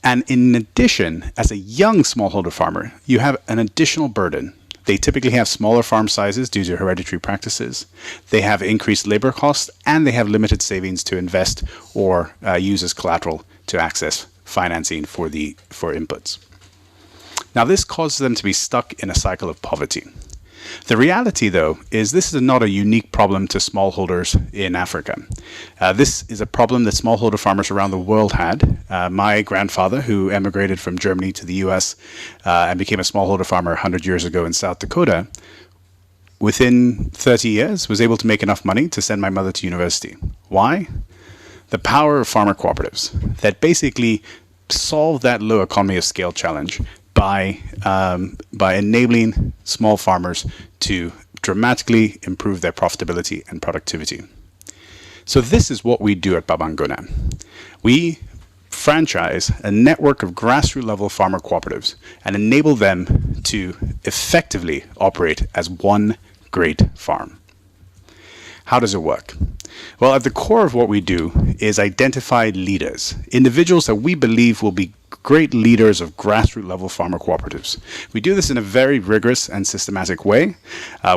And in addition, as a young smallholder farmer, you have an additional burden. They typically have smaller farm sizes due to hereditary practices. They have increased labor costs, and they have limited savings to invest or use as collateral to access financing for inputs. Now, this causes them to be stuck in a cycle of poverty. The reality, though, is this is not a unique problem to smallholders in Africa. This is a problem that smallholder farmers around the world had. My grandfather, who emigrated from Germany to the US and became a smallholder farmer 100 years ago in South Dakota, within 30 years was able to make enough money to send my mother to university. Why? The power of farmer cooperatives that basically solve that low economy of scale challenge by enabling small farmers to dramatically improve their profitability and productivity. So this is what we do at Babangona. We franchise a network of grassroots level farmer cooperatives and enable them to effectively operate as one great farm. How does it work? Well, at the core of what we do is identify leaders, individuals that we believe will be great leaders of grassroots level farmer cooperatives. We do this in a very rigorous and systematic way.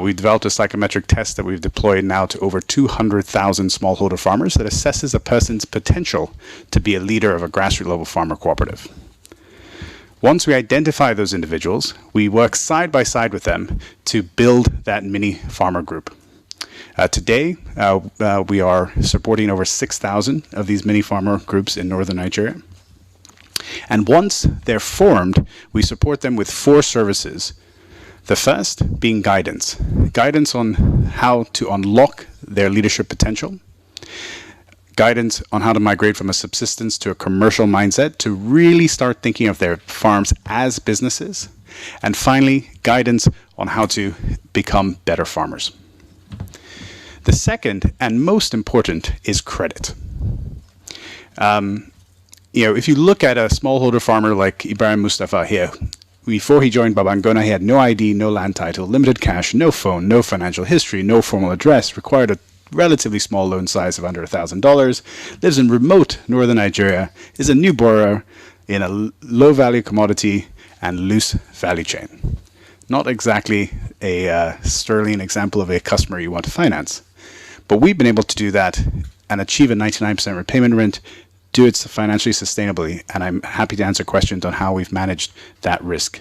We've developed a psychometric test that we've deployed now to over 200,000 smallholder farmers that assesses a person's potential to be a leader of a grassroots level farmer cooperative. Once we identify those individuals, we work side by side with them to build that mini farmer group. Today, we are supporting over 6,000 of these mini farmer groups in northern Nigeria. And once they're formed, we support them with 4 services. The first being guidance. Guidance on how to unlock their leadership potential. Guidance on how to migrate from a subsistence to a commercial mindset to really start thinking of their farms as businesses. And finally, guidance on how to become better farmers. The second and most important is credit. If you look at a smallholder farmer like Ibrahim Mustafa here, before he joined Babangona, he had no ID, no land title, limited cash, no phone, no financial history, no formal address, required a relatively small loan size of under $1,000, lives in remote northern Nigeria, is a new borrower in a low-value commodity and loose value chain. Not exactly a sterling example of a customer you want to finance. But we've been able to do that and achieve a 99% repayment rate, do it financially sustainably, and I'm happy to answer questions on how we've managed that risk.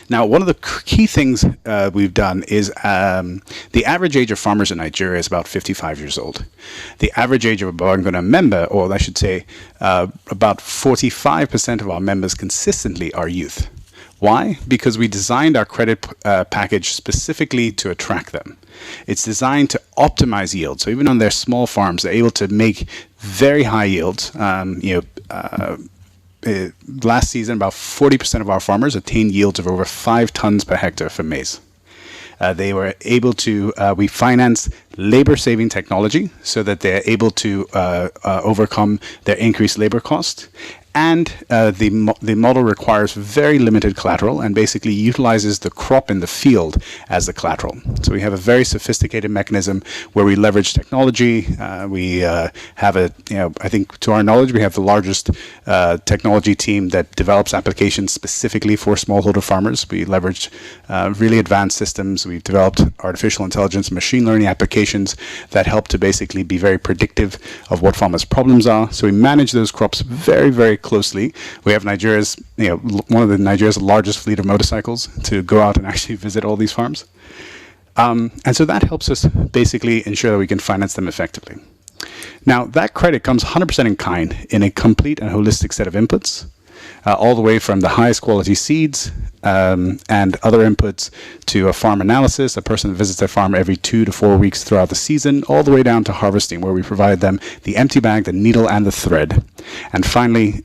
Now, one of the key things we've done is the average age of farmers in Nigeria is about 55 years old. The average age of a Babangona member, or I should say about 45% of our members consistently are youth. Why? Because we designed our credit package specifically to attract them. It's designed to optimize yield. So even on their small farms, they're able to make very high yields. Last season, about 40% of our farmers attained yields of over 5 tons per hectare for maize. They were able to, we finance labor-saving technology so that they're able to overcome their increased labor costs. And the model requires very limited collateral and basically utilizes the crop in the field as the collateral. So we have a very sophisticated mechanism where we leverage technology. We have I think to our knowledge, we have the largest technology team that develops applications specifically for smallholder farmers. We leverage really advanced systems. We've developed artificial intelligence, machine learning applications that help to basically be very predictive of what farmers' problems are. So we manage those crops very, very closely. We have Nigeria's, one of Nigeria's largest fleet of motorcycles to go out and actually visit all these farms. And so that helps us basically ensure that we can finance them effectively. Now, that credit comes 100% in kind in a complete and holistic set of inputs. all the way from the highest quality seeds and other inputs to a farm analysis. A person visits their farm every 2 to 4 weeks throughout the season, all the way down to harvesting, where we provide them the empty bag, the needle, and the thread. And finally,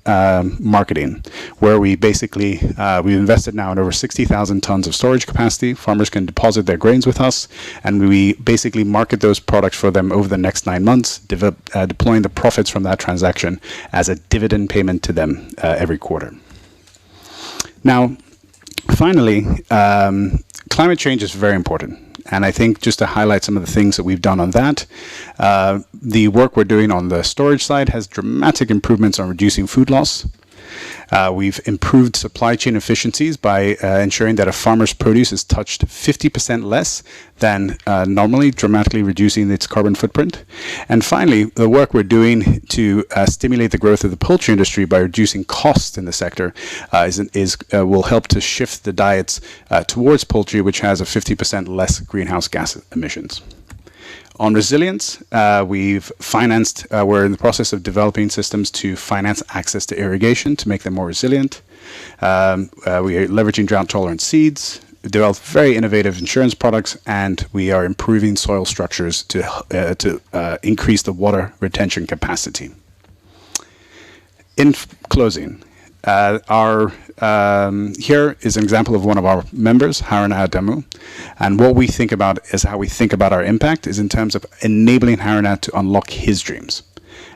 marketing, where we basically, we've invested now in over 60,000 tons of storage capacity. Farmers can deposit their grains with us, and we basically market those products for them over the next 9 months, deploying the profits from that transaction as a dividend payment to them every quarter. Now, finally, climate change is very important. And I think just to highlight some of the things that we've done on that, the work we're doing on the storage side has dramatic improvements on reducing food loss. We've improved supply chain efficiencies by ensuring that a farmer's produce is touched 50% less than normally, dramatically reducing its carbon footprint. And finally, the work we're doing to stimulate the growth of the poultry industry by reducing costs in the sector will help to shift the diets towards poultry, which has a 50% less greenhouse gas emissions. On resilience, we've financed, we're in the process of developing systems to finance access to irrigation to make them more resilient. We are leveraging drought-tolerant seeds, developed very innovative insurance products, and we are improving soil structures to increase the water retention capacity. In closing, here is an example of one of our members, Haruna Adamu, and what we think about is how we think about our impact is in terms of enabling Haruna to unlock his dreams.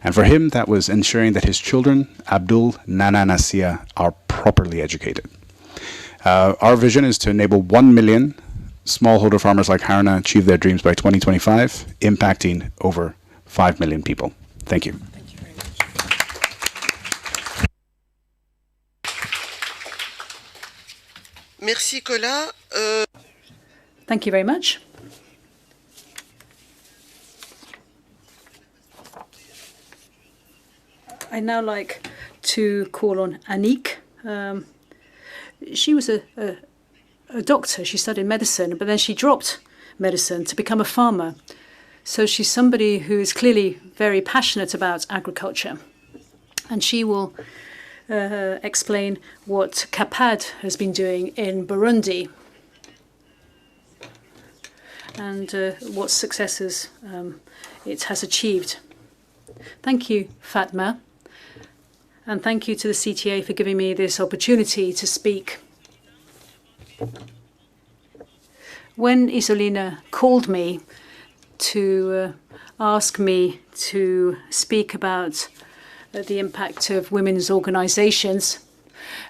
And for him, that was ensuring that his children, Abdul, Nana, and Asiya, are properly educated. Our vision is to enable 1 million smallholder farmers like Haruna achieve their dreams by 2025, impacting over 5 million people. Thank you. Merci, Cola. Thank you very much. I'd now like to call on Anik. She was a doctor. She studied medicine, but then she dropped medicine to become a farmer. So she's somebody who is clearly very passionate about agriculture. And she will explain what CAPAD has been doing in Burundi and what successes it has achieved. Thank you, Fatma, and thank you to the CTA for giving me this opportunity to speak. When Isolina called me to ask me to speak about the impact of women's organisations,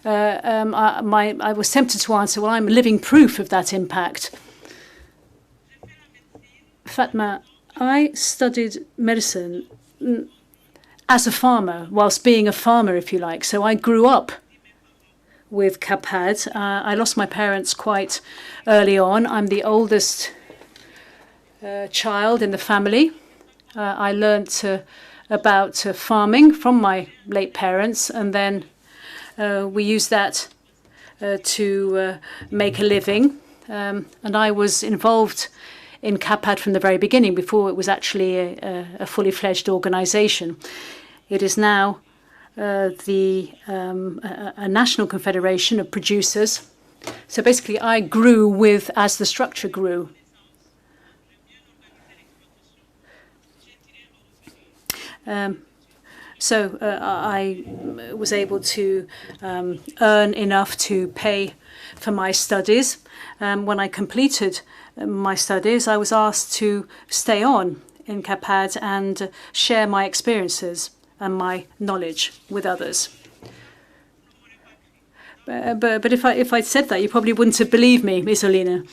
I was tempted to answer, well, I'm living proof of that impact. Fatma, I studied medicine as a farmer, whilst being a farmer, if you like. So I grew up with CAPAD. I lost my parents quite early on. I'm the oldest child in the family. I learnt about farming from my late parents, and then we used that to make a living. And I was involved in CAPAD from the very beginning, before it was actually a fully fledged organisation. It is now a national confederation of producers. So basically, I grew with as the structure grew. So I was able to earn enough to pay for my studies. When I completed my studies, I was asked to stay on in CAPAD and share my experiences and my knowledge with others. But if I'd said that, you probably wouldn't have believed me, Isolina.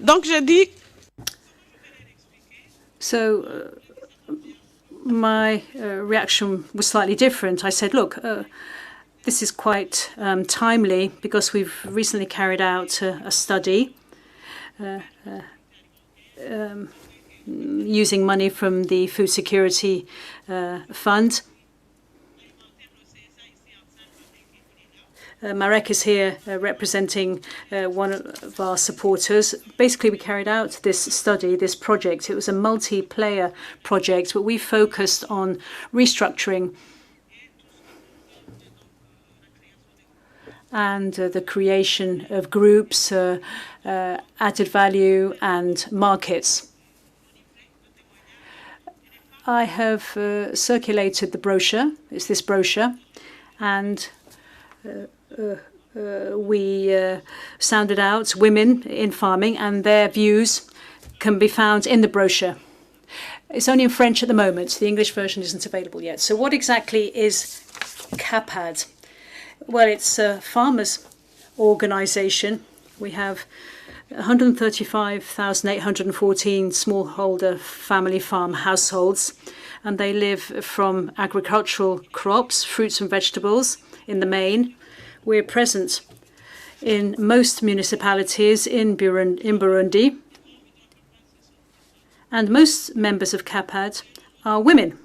Donc je dis. So my reaction was slightly different. I said, look, this is quite timely because we've recently carried out a study using money from the Food Security Fund. Marek is here representing one of our supporters. Basically, we carried out this study, this project. It was a multiplayer project, but we focused on restructuring and the creation of groups, added value, and markets. I have circulated the brochure. It's this brochure, and we sounded out women in farming, and their views can be found in the brochure. It's only in French at the moment. The English version isn't available yet. So what exactly is CAPAD? Well, it's a farmers' organization. We have 135,814 smallholder family farm households, and they live from agricultural crops, fruits and vegetables in the main. We're present in most municipalities in Burundi, and most members of CAPAD are women,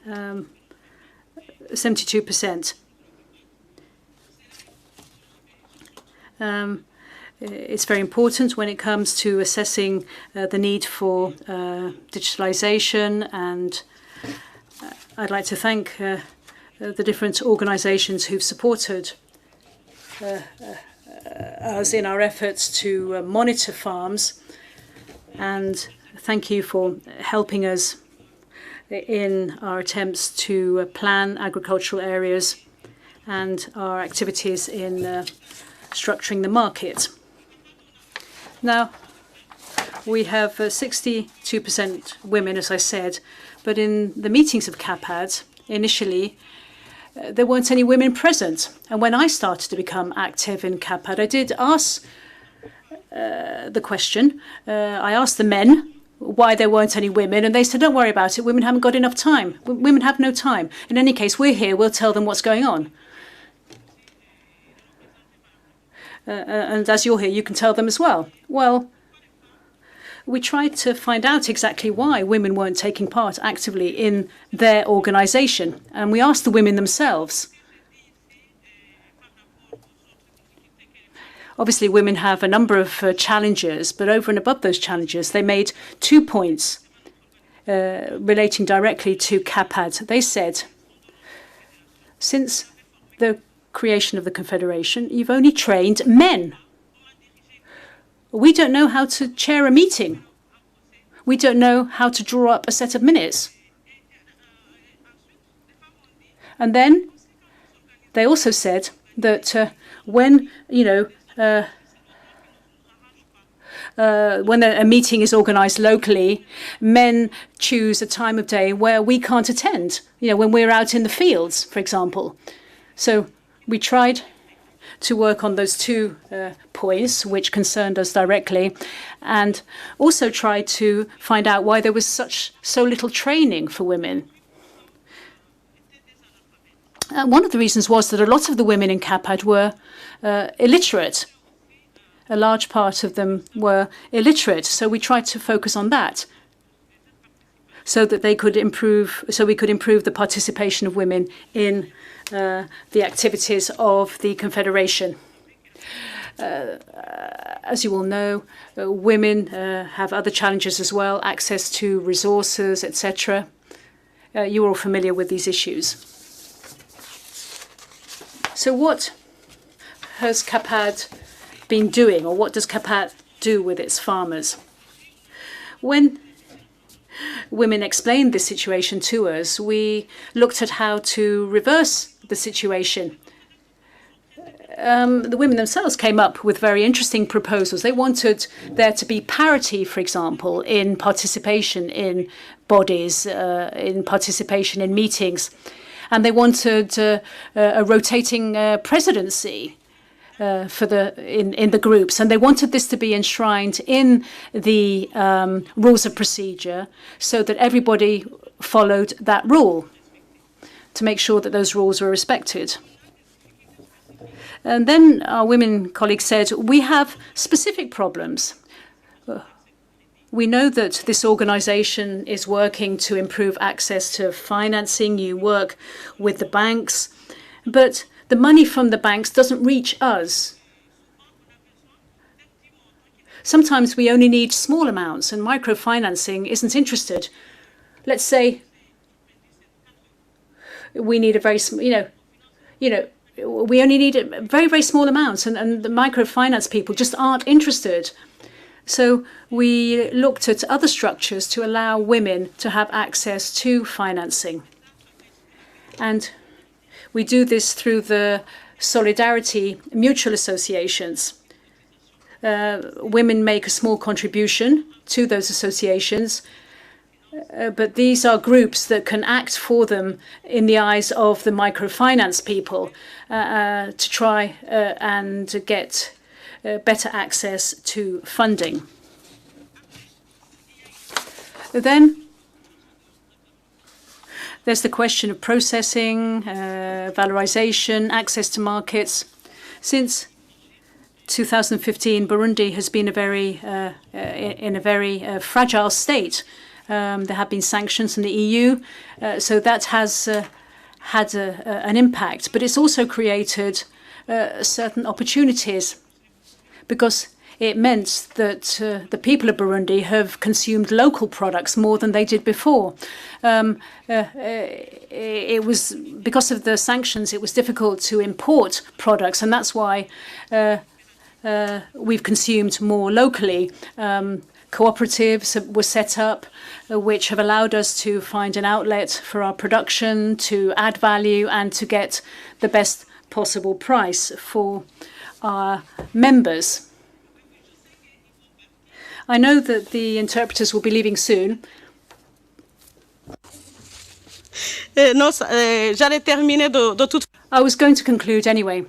72%. It's very important when it comes to assessing the need for digitalization, and I'd like to thank the different organizations who've supported us in our efforts to monitor farms, and thank you for helping us in our attempts to plan agricultural areas and our activities in structuring the market. Now, we have 62% women, as I said, but in the meetings of CAPAD, initially, there weren't any women present. And when I started to become active in CAPAD, I did ask the question. I asked the men why there weren't any women, and they said, don't worry about it, women haven't got enough time. Women have no time. In any case, we're here, we'll tell them what's going on. And as you're here, you can tell them as well. Well, we tried to find out exactly why women weren't taking part actively in their organization. And we asked the women themselves. Obviously, women have a number of challenges, but over and above those challenges, they made 2 points relating directly to CAPAD. They said, since the creation of the Confederation, you've only trained men. We don't know how to chair a meeting. We don't know how to draw up a set of minutes. And then they also said that when a meeting is organized locally, men choose a time of day where we can't attend, when we're out in the fields, for example. So we tried to work on those 2 points which concerned us directly, and also tried to find out why there was so little training for women. One of the reasons was that a lot of the women in CAPAD were illiterate. A large part of them were illiterate, so we tried to focus on that, so that we could improve the participation of women in the activities of the Confederation. As you all know, women have other challenges as well, access to resources, etc. You're all familiar with these issues. So what has CAPAD been doing, or what does CAPAD do with its farmers? When women explained this situation to us, we looked at how to reverse the situation. The women themselves came up with very interesting proposals. They wanted there to be parity, for example, in participation in bodies, in participation in meetings. And they wanted a rotating presidency in the groups, and they wanted this to be enshrined in the rules of procedure, so that everybody followed that rule to make sure that those rules were respected. And then our women colleagues said, we have specific problems. We know that this organization is working to improve access to financing. You work with the banks, but the money from the banks doesn't reach us. Sometimes we only need small amounts and microfinancing isn't interested. Let's say we need a very, we only need a very, very small amounts and the microfinance people just aren't interested. So we looked at other structures to allow women to have access to financing. And we do this through the solidarity mutual associations. Women make a small contribution to those associations, but these are groups that can act for them in the eyes of the microfinance people to try and get better access to funding. Then there's the question of processing, valorization, access to markets. Since 2015, Burundi has been in a very fragile state. There have been sanctions from the EU, so that has had an impact. But it's also created certain opportunities because it meant that the people of Burundi have consumed local products more than they did before. It was because of the sanctions, it was difficult to import products, and that's why we've consumed more locally. Cooperatives were set up, which have allowed us to find an outlet for our production, to add value, and to get the best possible price for our members. I know that the interpreters will be leaving soon. I was going to conclude anyway.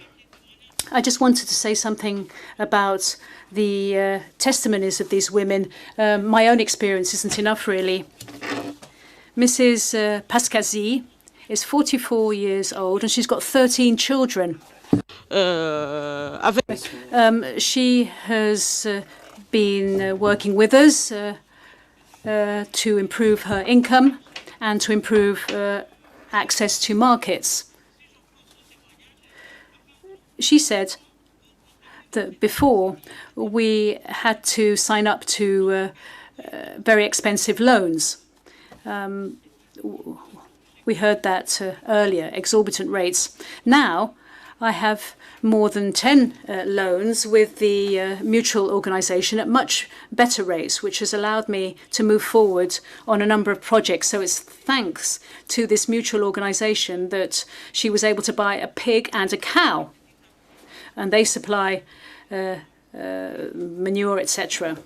I just wanted to say something about the testimonies of these women. My own experience isn't enough, really. Mrs. Paskazi is 44 years old and she's got 13 children. She has been working with us to improve her income and to improve access to markets. She said that before we had to sign up to very expensive loans. We heard that earlier, exorbitant rates. Now I have more than 10 loans with the mutual organisation at much better rates, which has allowed me to move forward on a number of projects. So it's thanks to this mutual organisation that she was able to buy a pig and a cow. And they supply manure, etc.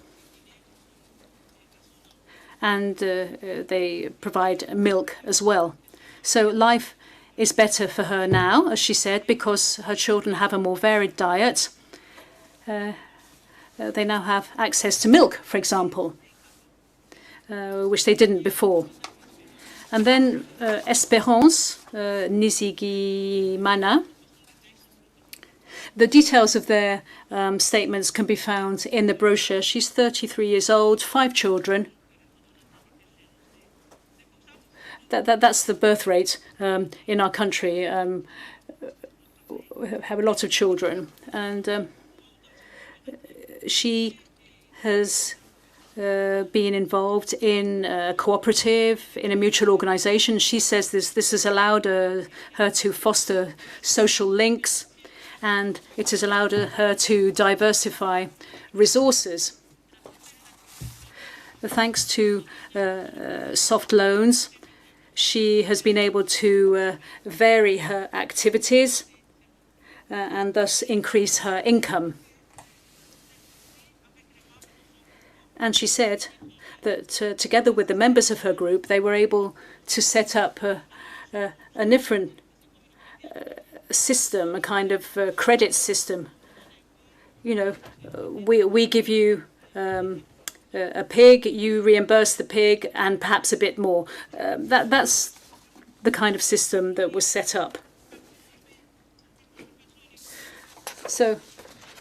And they provide milk as well. So life is better for her now, as she said, because her children have a more varied diet. They now have access to milk, for example, which they didn't before. And then Espérance Nizigimana. The details of their statements can be found in the brochure. She's 33 years old, 5 children. That's the birth rate in our country. We have a lot of children. And she has been involved in a cooperative, in a mutual organisation. She says this has allowed her to foster social links, and it has allowed her to diversify resources. Thanks to soft loans, she has been able to vary her activities and thus increase her income. And she said that together with the members of her group, they were able to set up a different system, a kind of credit system. You know, we give you a pig, you reimburse the pig, and perhaps a bit more. That's the kind of system that was set up. So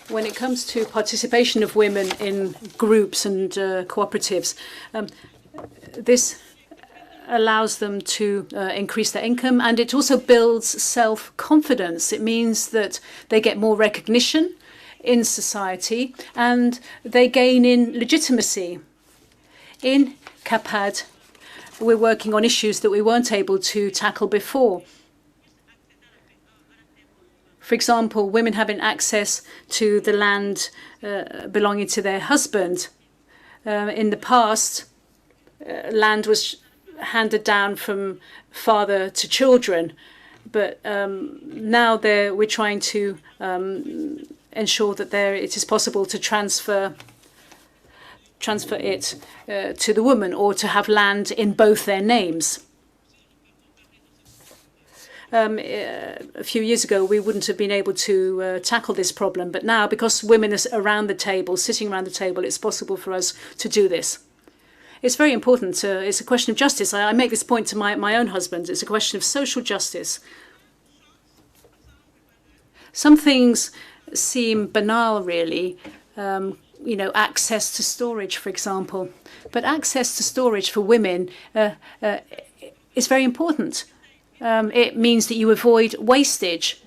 when it comes to participation of women in groups and cooperatives, this allows them to increase their income, and it also builds self-confidence. It means that they get more recognition in society and they gain in legitimacy. In CAPAD, we're working on issues that we weren't able to tackle before. For example, women having access to the land belonging to their husband. In the past, land was handed down from father to children, but now we're trying to ensure that it is possible to transfer it to the woman or to have land in both their names. A few years ago, we wouldn't have been able to tackle this problem, but now, because women are around the table, sitting around the table, it's possible for us to do this. It's very important. It's a question of justice. I make this point to my own husband. It's a question of social justice. Some things seem banal, really. Access to storage, for example. But access to storage for women is very important. It means that you avoid wastage.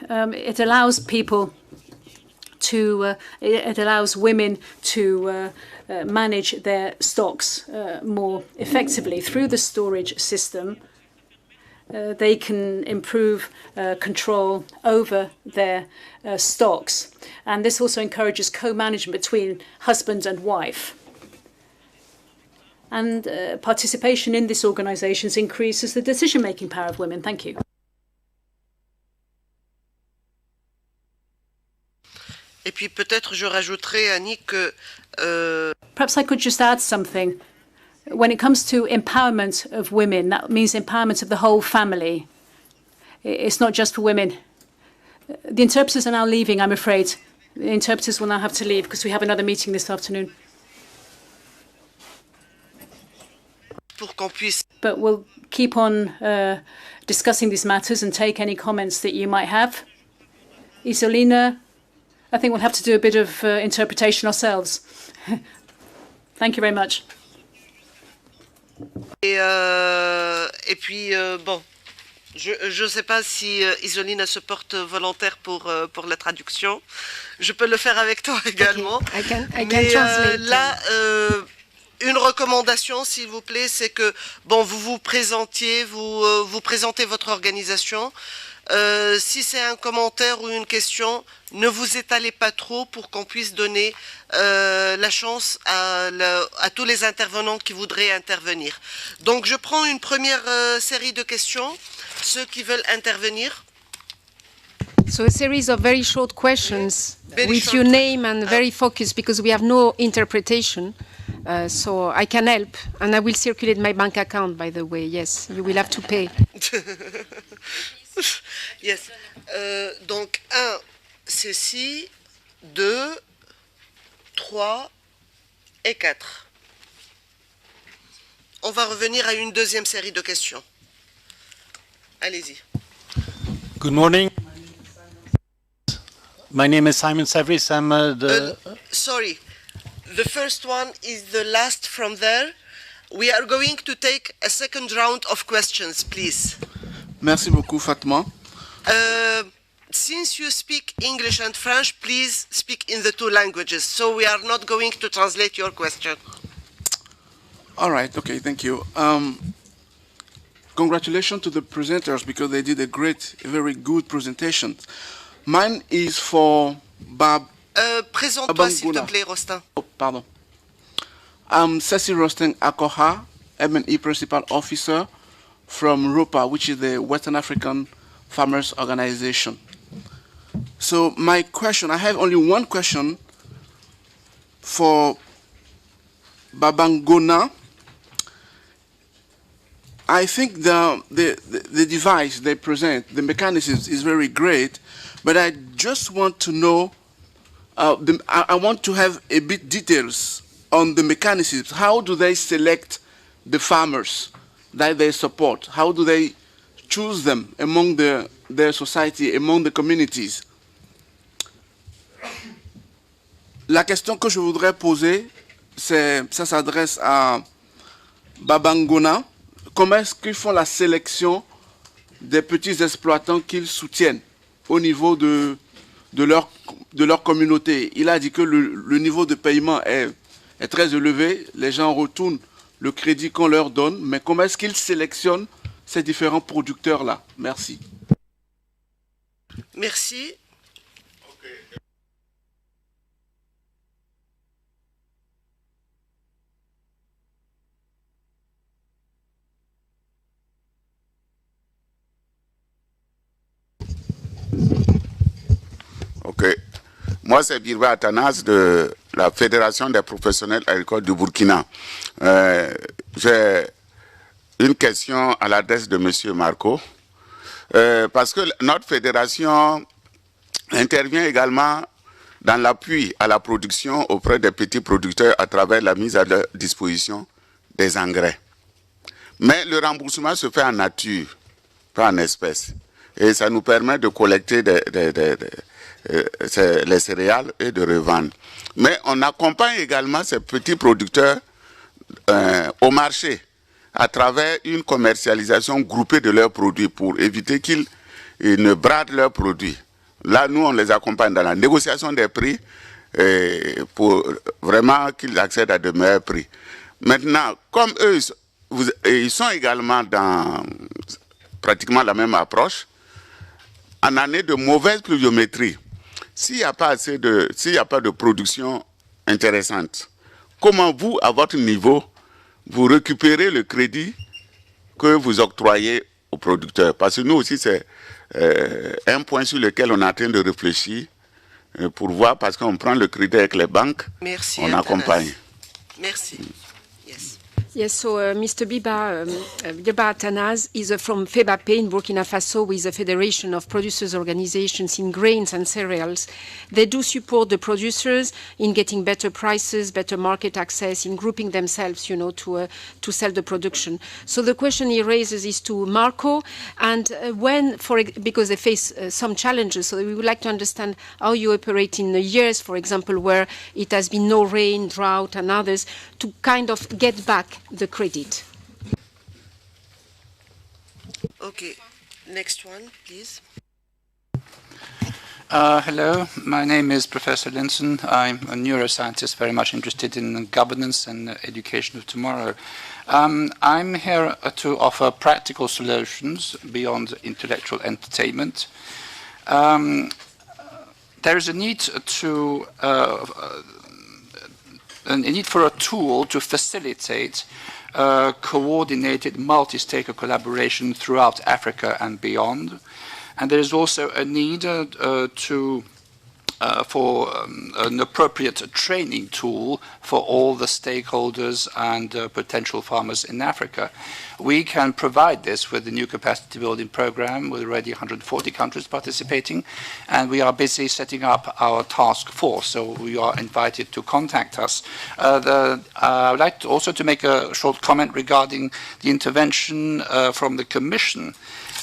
It allows people to, it allows women to manage their stocks more effectively through the storage system. They can improve control over their stocks. And this also encourages co-management between husband and wife. And participation in these organizations increases the decision-making power of women. Thank you. Et puis peut-être je rajouterai, Annie, que perhaps I could just add something. When it comes to empowerment of women, that means empowerment of the whole family. It's not just for women. The interpreters are now leaving, I'm afraid. The interpreters will now have to leave because we have another meeting this afternoon. But we'll keep on discussing these matters and take any comments that you might have. Isolina, I think we'll have to do a bit of interpretation ourselves. Thank you very much. Et puis, bon, je ne sais pas si Isolina se porte volontaire pour la traduction. Je peux le faire avec toi également. Okay. I can Mais translate. là, une recommandation, s'il vous plaît, c'est que, bon, vous présentez votre organisation. Si c'est un commentaire ou une question, ne vous étalez pas trop pour qu'on puisse donner la chance à tous les intervenants qui voudraient intervenir. Donc je prends une première série de questions, ceux qui veulent intervenir. So a series of very short questions with your name and very focused because we have no interpretation. So I can help and I will circulate my bank account, by the way. Yes, you will have to pay. Yes. Donc 1, ceci, 2, 3 et 4. On va revenir à une deuxième série de questions. Allez-y. Good morning. My name is Simon Savris. I'm Sorry, the first one is the last from there. We are going to take a second round of questions, please. Merci beaucoup, Fatma. Since you speak English and French, please speak in the two languages. So we are not going to translate your question. All right, okay, thank you. Congratulations to the presenters because they did a very good presentation. Mine is for Présente-toi, s'il te plaît, Rostin. Oh, pardon. I'm Cecil Rostin Akoha, M&E Principal Officer from ROPA, which is the Western African Farmers Organization. So my question, I have only one question for Babangona. I think the device they present, the mechanism is very great, but I just want to know, I want to have a bit details on the mechanisms. How do they select the farmers that they support? How do they choose them among their society, among the communities? La question que je voudrais poser, ça s'adresse à Babangona. Comment est-ce qu'ils font la sélection des petits exploitants qu'ils soutiennent au niveau de leur communauté? Il a dit que le niveau de paiement est très élevé. Les gens retournent le crédit qu'on leur donne. Mais comment est-ce qu'ils sélectionnent ces différents producteurs-là? Merci. Merci. Ok. Moi, c'est Birba Atanas de la Fédération des professionnels agricoles du Burkina. J'ai une question à l'adresse de M. Marco. Parce que notre fédération intervient également dans l'appui à la production auprès des petits producteurs à travers la mise à leur disposition des engrais. Mais le remboursement se fait en nature, pas en espèces. Et ça nous permet de collecter les céréales et de revendre. Mais on accompagne également ces petits producteurs au marché à travers une commercialisation groupée de leurs produits pour éviter qu'ils ne bradent leurs produits. Là, nous, on les accompagne dans la négociation des prix pour vraiment qu'ils accèdent à de meilleurs prix. Maintenant, comme eux, ils sont également dans pratiquement la même approche, en année de mauvaise pluviométrie, s'il n'y a pas de production intéressante, comment vous, à votre niveau, vous récupérez le crédit que vous octroyez aux producteurs? Parce que nous aussi, c'est un point sur lequel on est en train de réfléchir pour voir, parce qu'on prend le crédit avec les banques, merci, on accompagne. Merci. Yes. Yes, so Mr. Birba Atanaz is from FEBAPE in Burkina Faso, with the Federation of Producers Organizations in Grains and Cereals. They do support the producers in getting better prices, better market access, in grouping themselves, to sell the production. So the question he raises is to Marco, and because they face some challenges, so we would like to understand how you operate in the years, for example, where it has been no rain, drought, and others, to kind of get back the credit. Okay, next one, please. Hello, my name is Professor Linson. I'm a neuroscientist very much interested in governance and education of tomorrow. I'm here to offer practical solutions beyond intellectual entertainment. There is a need for a tool to facilitate coordinated multi-stakeholder collaboration throughout Africa and beyond. And there is also a need for an appropriate training tool for all the stakeholders and potential farmers in Africa. We can provide this with the new capacity building program, with already 140 countries participating, and we are busy setting up our task force, so we are invited to contact us. I would like also to make a short comment regarding the intervention from the Commission.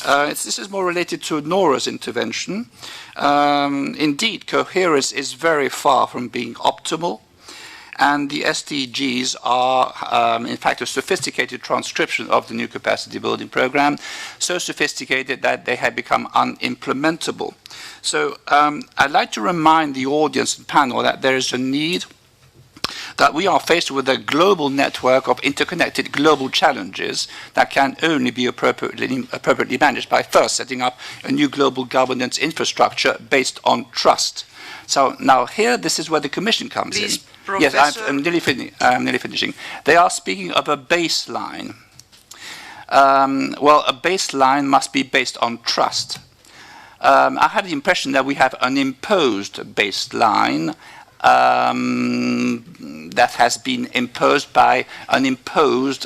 This is more related to Nora's intervention. Indeed, coherence is very far from being optimal, and the SDGs are, in fact, a sophisticated transcription of the new capacity building program, so sophisticated that they have become unimplementable. So I'd like to remind the audience and panel that there is a need, that we are faced with a global network of interconnected global challenges that can only be appropriately managed by first setting up a new global governance infrastructure based on trust. So now here, this is where the Commission comes in. Professor. Yes, I'm nearly finishing. They are speaking of a baseline. Well, a baseline must be based on trust. I have the impression that we have an imposed baseline that has been imposed by an imposed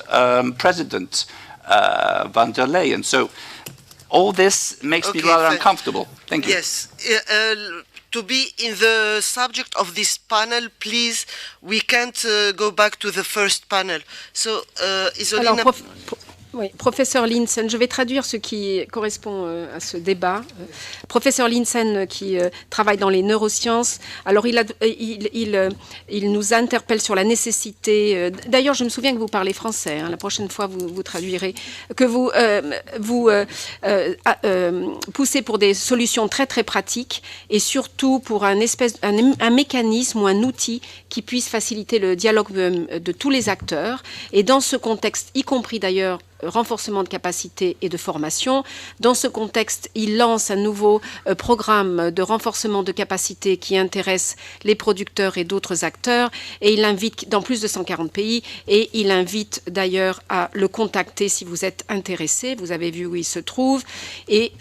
president, van der Leyen. So all this makes me rather uncomfortable. Thank you. Yes. To be in the subject of this panel, please, we can't go back to the first panel. So, Isolina... Oui, professeur Linsen, je vais traduire ce qui correspond à ce débat. Professeur Linsen, qui travaille dans les neurosciences, alors il nous interpelle sur la nécessité. D'ailleurs, je me souviens que vous parlez français. Hein, la prochaine fois, vous traduirez. Que vous poussez pour des solutions très très pratiques et surtout pour un mécanisme ou un outil qui puisse faciliter le dialogue de tous les acteurs. Et dans ce contexte, y compris d'ailleurs renforcement de capacité et de formation. Dans ce contexte, il lance un nouveau programme de renforcement de capacité qui intéresse les producteurs et d'autres acteurs et il invite dans plus de 140 pays et il invite d'ailleurs à le contacter si vous êtes intéressé. Vous avez vu où il se trouve et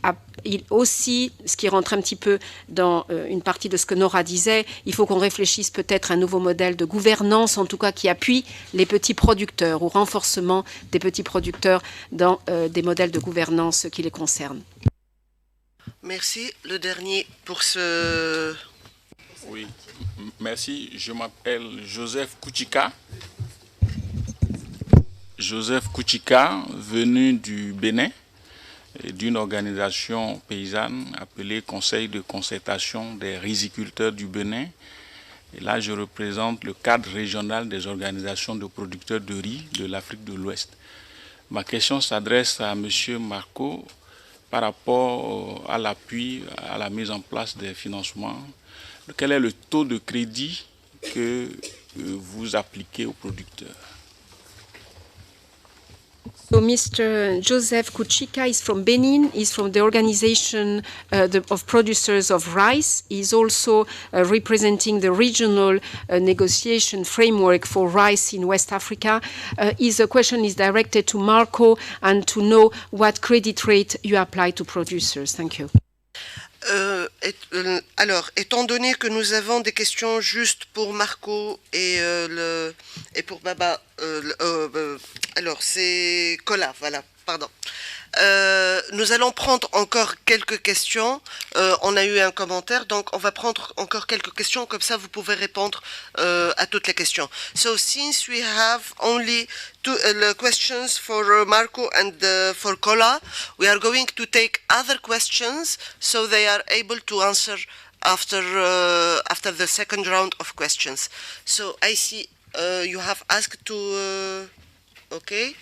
il aussi, ce qui rentre un petit peu dans une partie de ce que Nora disait, il faut qu'on réfléchisse peut-être à un nouveau modèle de gouvernance, en tout cas qui appuie les petits producteurs, au renforcement des petits producteurs dans des modèles de gouvernance qui les concernent. Merci. Le dernier pour ce... Oui, merci. Je m'appelle Joseph Kouchika. Joseph Kouchika, venu du Bénin, d'une organisation paysanne appelée Conseil de concertation des riziculteurs du Bénin. Et là, je représente le cadre régional des organisations de producteurs de riz de l'Afrique de l'Ouest. Ma question s'adresse à M. Marco par rapport à l'appui, à la mise en place des financements. Quel est le taux de crédit que vous appliquez aux producteurs? So Mr. Joseph Kouchika is from Benin. He's from the organization of producers of rice. He's also representing the regional negotiation framework for rice in West Africa. His question is directed to Marco and to know what credit rate you apply to producers. Thank you. Alors, étant donné que nous avons des questions juste pour Marco et pour Baba, alors c'est Cola, voilà, pardon. Nous allons prendre encore quelques questions. On a eu un commentaire, donc on va prendre encore quelques questions, comme ça vous pouvez répondre à toutes les questions. So since we have only two questions for Marco and for Cola, we are going to take other questions so they are able to answer after the second round of questions. So I see you have asked to... okay,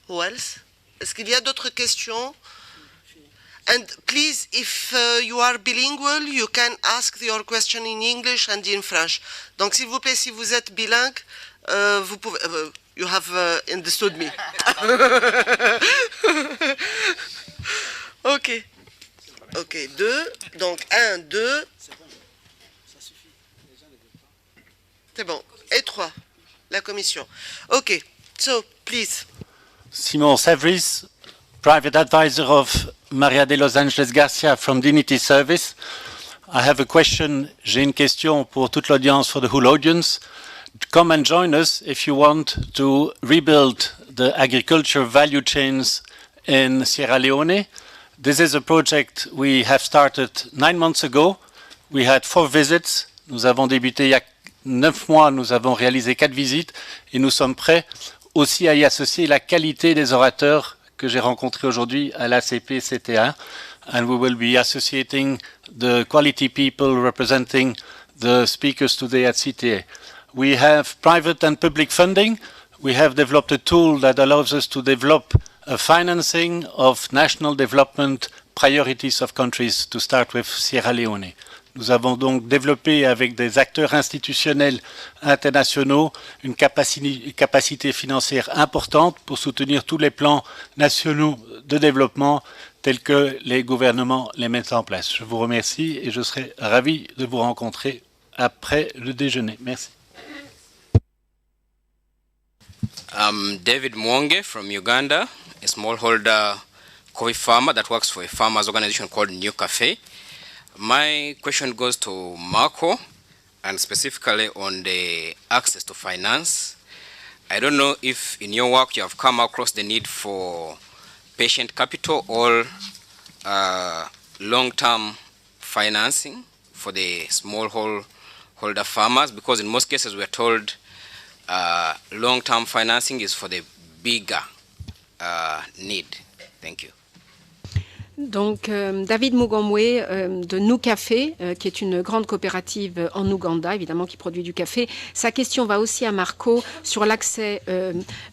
who else? Est-ce qu'il y a d'autres questions? And please, if you are bilingual, you can ask your question in English and in French. Donc, s'il vous plaît, si vous êtes bilingue, vous pouvez... you have understood me. Ok. Ok, 2. Donc, 1, 2. C'est bon. Et 3. La commission. Ok. So, please. Simon Savris, private advisor of Maria de Los Angeles Garcia from Dignity Service. I have a question. J'ai une question pour toute l'audience, for the whole audience. Come and join us if you want to rebuild the agriculture value chains in Sierra Leone. This is a project we have started 9 months ago. We had 4 visits. Nous avons débuté il y a 9 mois. Nous avons réalisé 4 visites et nous sommes prêts aussi à y associer la qualité des orateurs que j'ai rencontrés aujourd'hui à l'ACP CT1. And we will be associating the quality people representing the speakers today at CTA. We have private and public funding. We have developed a tool that allows us to develop a financing of national development priorities of countries, to start with Sierra Leone. Nous avons donc développé avec des acteurs institutionnels internationaux une capacité financière importante pour soutenir tous les plans nationaux de développement tels que les gouvernements les mettent en place. Je vous remercie et je serai ravi de vous rencontrer après le déjeuner. Merci. I'm David Mwonge from Uganda, a smallholder coffee farmer that works for a farmers organization called New Cafe. My question goes to Marco, and specifically on the access to finance. I don't know if in your work you have come across the need for patient capital or long-term financing for the smallholder farmers, because in most cases we're told long-term financing is for the bigger need? Thank you. Donc, David Mugomwe de Nou Café, qui est une grande coopérative en Ouganda, évidemment, qui produit du café. Sa question va aussi à Marco sur l'accès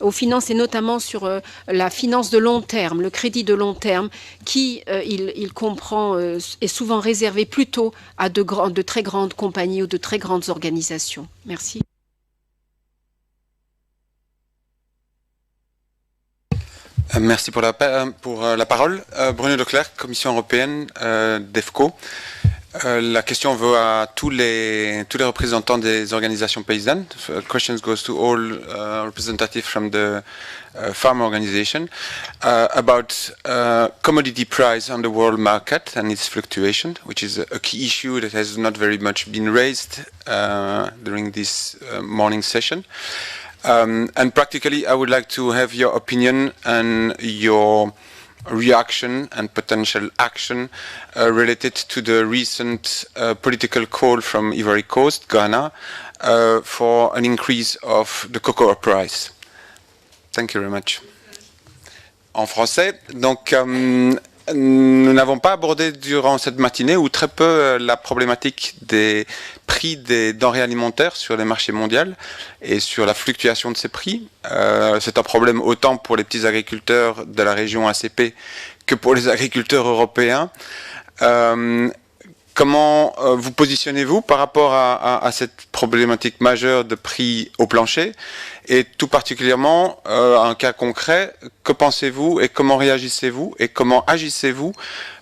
aux finances et notamment sur la finance de long terme, le crédit de long terme, qui, il comprend, est souvent réservé plutôt à de très grandes compagnies ou de très grandes organisations. Merci. Merci pour la parole. Bruno Leclerc, Commission européenne, DEFCO. La question va à tous les représentants des organisations paysannes. Questions goes to all representatives from the farm organization about commodity price on the world market and its fluctuation, which is a key issue that has not very much been raised during this morning session. And practically, I would like to have your opinion and your reaction and potential action related to the recent political call from Ivory Coast, Ghana, for an increase of the cocoa price. Thank you very much. En français, donc nous n'avons pas abordé durant cette matinée ou très peu la problématique des prix des denrées alimentaires sur les marchés mondiaux et sur la fluctuation de ces prix. C'est un problème autant pour les petits agriculteurs de la région ACP que pour les agriculteurs européens. Comment vous positionnez-vous par rapport à cette problématique majeure de prix au plancher? Et tout particulièrement, un cas concret, que pensez-vous et comment réagissez-vous et comment agissez-vous